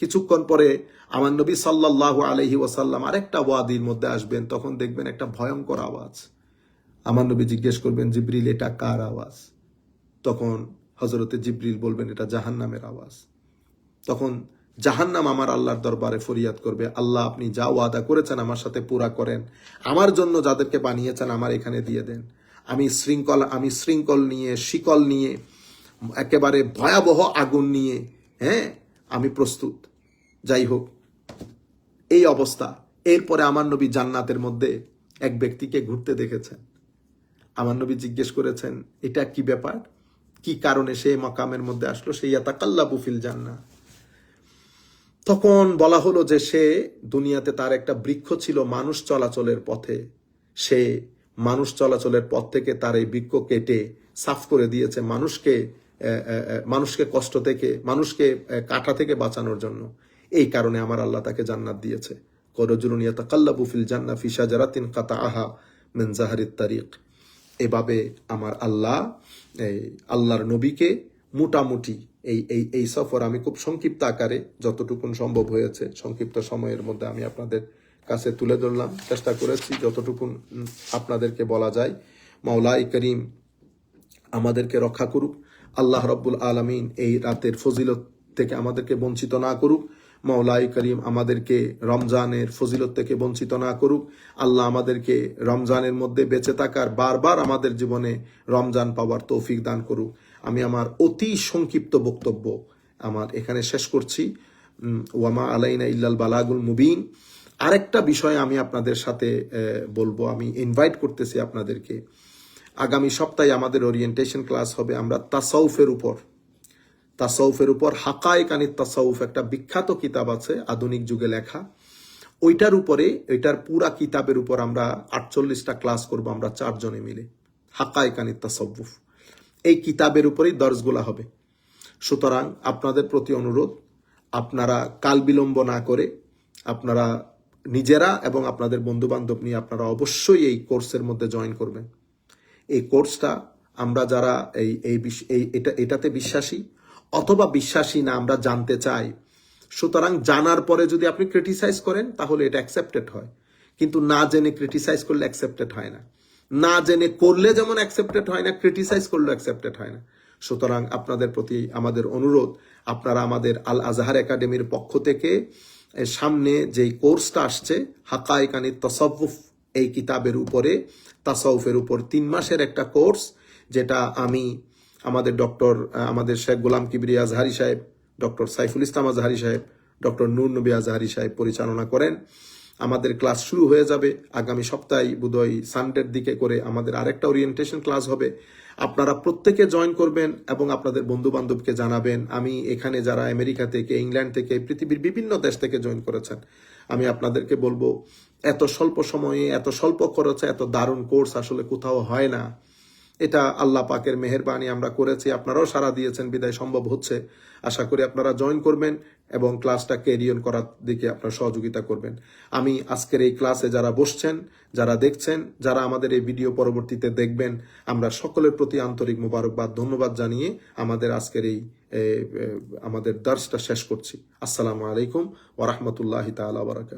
কিছুক্ষণ পরে আমার নবী সাল্লাল্লাহু আলাইহি ওয়াসাল্লাম আরেকটা ওয়াদির মধ্যে আসবেন। তখন দেখবেন একটা ভয়ঙ্কর আওয়াজ। আমার নবী জিজ্ঞেস করবেন, জিবরিল, এটা কার আওয়াজ? তখন হযরতে জিবরিল বলবেন, এটা জাহান্নামের আওয়াজ। তখন জাহান্নাম আমার আল্লাহর দরবারে ফরিয়াদ করবে, আল্লাহ, আপনি যা ওয়াদা করেছেন আমার সাথে পুরা করেন, আমার জন্য যাদেরকে বানিয়েছেন আমার এখানে দিয়ে দেন। আমি শৃঙ্খল নিয়ে, শিকল নিয়ে, একেবারে ভয়াবহ আগুন নিয়ে আমি প্রস্তুত। যাই হোক, এই অবস্থা। এরপরে আমার নবী জান্নাতের মধ্যে এক ব্যক্তিকে ঘুরতে দেখেছেন। আমার নবী জিজ্ঞেস করেছেন, এটা কি ব্যাপার, কি কারণে সে মাকামের মধ্যে আসলো? সে ইয়াতাকাল্লাবু ফিল জান্নাহ। তখন বলা হলো যে সে দুনিয়াতে তার একটা বৃক্ষ ছিল মানুষ চলাচলের পথে, সে মানুষ চলাচলের পথ থেকে তার এই বৃক্ষ কেটে সাফ করে দিয়েছে মানুষকে কষ্ট থেকে, মানুষকে কাঁটা থেকে বাঁচানোর জন্য। এই কারণে আমার আল্লাহ তাকে জান্নাত দিয়েছে। রাজুলুন ইয়াতাকাল্লাবু ফিল জান্নাহ ফি শাজারাতিন কাতাআহা মিন যাহরিত তারিক। এভাবে আমার আল্লাহর নবীকে মোটামুটি এই সফর আমি খুব সংক্ষিপ্ত আকারে যতটুকুন সম্ভব হয়েছে সংক্ষিপ্ত সময়ের মধ্যে আমি আপনাদের কাছে তুলে ধরলাম, চেষ্টা করেছি যতটুকুন আপনাদেরকে বলা যায়। মাওলাই করিম আমাদেরকে রক্ষা করুক, আল্লাহ রব্বুল আলামিন এই রাতের ফজিলত থেকে আমাদেরকে বঞ্চিত না করুক। মাওলাই করিম আমাদেরকে রমজানের ফজিলত থেকে বঞ্চিত না করুক। আল্লাহ আমাদেরকে রমজানের মধ্যে বেঁচে থাকার, বারবার আমাদের জীবনে রমজান পাওয়ার তৌফিক দান করুক। আমি আমার অতি সংক্ষিপ্ত বক্তব্য আমার এখানে শেষ করছি। ওয়ামা আলাইনা ইল্লাল বালাগুল মুবিন। আরেকটা বিষয় আমি আপনাদের সাথে বলবো, আমি ইনভাইট করতেছি আপনাদেরকে, আগামী সপ্তাহে আমাদের ওরিয়েন্টেশন ক্লাস হবে। আমরা তাসাউফের উপর হাকায়েক আনিত তাসাউফ, একটা বিখ্যাত কিতাব আছে আধুনিক যুগে লেখা, ওইটার পুরা কিতাবের উপর আমরা 48টা ক্লাস করব আমরা 4 জনে মিলে। হাকায়েক আনিত তাসাউফ, এই কিতাবের উপরেই দর্শগুলা হবে। সুতরাং আপনাদের প্রতি অনুরোধ, আপনারা কাল বিলম্ব না করে আপনারা নিজেরা এবং আপনাদের বন্ধু বান্ধব নিয়ে আপনারা অবশ্যই এই কোর্সের মধ্যে জয়েন করবেন। এই কোর্সটা আমরা যারা এটাতে বিশ্বাসী অথবা বিশ্বাসী না, আমরা জানতে চাই। সুতরাং জানার পরে যদি আপনি ক্রিটিসাইজ করেন তাহলে এটা অ্যাকসেপ্টেড হয়, কিন্তু না জেনে ক্রিটিসাইজ করলে অ্যাকসেপ্টেড হয় না। না জেনে করলে যেমন অ্যাকসেপ্টেড হয় না, ক্রিটিসাইজ করলে অ্যাকসেপ্টেড হয় না। সুতরাং আপনাদের প্রতি আমাদের অনুরোধ, আপনারা আমাদের আল আজহার একাডেমির পক্ষ থেকে সামনে যেই কোর্সটা আসছে হাকাইকানি তাসাউফ, এই কিতাবের উপরে, তাসাউফের উপর 3 মাসের একটা কোর্স, যেটা আমি আমাদের শেখ গোলাম কিবরিয়া আজহারি সাহেব, ডক্টর সাইফুল ইসলাম আজহারি সাহেব, ডক্টর নূর নবী আজহারি সাহেব পরিচালনা করেন। আমাদের ক্লাস শুরু হয়ে যাবে আগামী সপ্তাহে, বোধহয় সানডের দিকে করে আমাদের আরেকটা ওরিয়েন্টেশন ক্লাস হবে। আপনারা প্রত্যেকে জয়েন করবেন এবং আপনাদের বন্ধু বান্ধবকে জানাবেন। আমি এখানে যারা আমেরিকা থেকে, ইংল্যান্ড থেকে, পৃথিবীর বিভিন্ন দেশ থেকে জয়েন করেছেন, আমি আপনাদেরকে বলবো, এত স্বল্প সময়ে, এত স্বল্প খরচে এত দারুণ কোর্স আসলে কোথাও হয় না। এটা আল্লাহ পাকের মেহেরবানি, আমরা করেছি, আপনারাও সাড়া দিয়েছেন বিদায় সম্ভব হচ্ছে। আশা করি আপনারা জয়েন করবেন এবং ক্লাসটা ক্যারিয়ন করার দিকে আপনারা সহযোগিতা করবেন। আমি আজকের এই ক্লাসে যারা বসছেন, যারা দেখছেন, যারা আমাদের এই ভিডিও পরবর্তীতে দেখবেন, আমরা সকলের প্রতি আন্তরিক মোবারকবাদ, ধন্যবাদ জানিয়ে আমাদের আজকের এই আমাদের দার্সটা শেষ করছি। আসসালামু আলাইকুম ওয়া রাহমাতুল্লাহি তাআলা ওয়া বারাকাতুহু।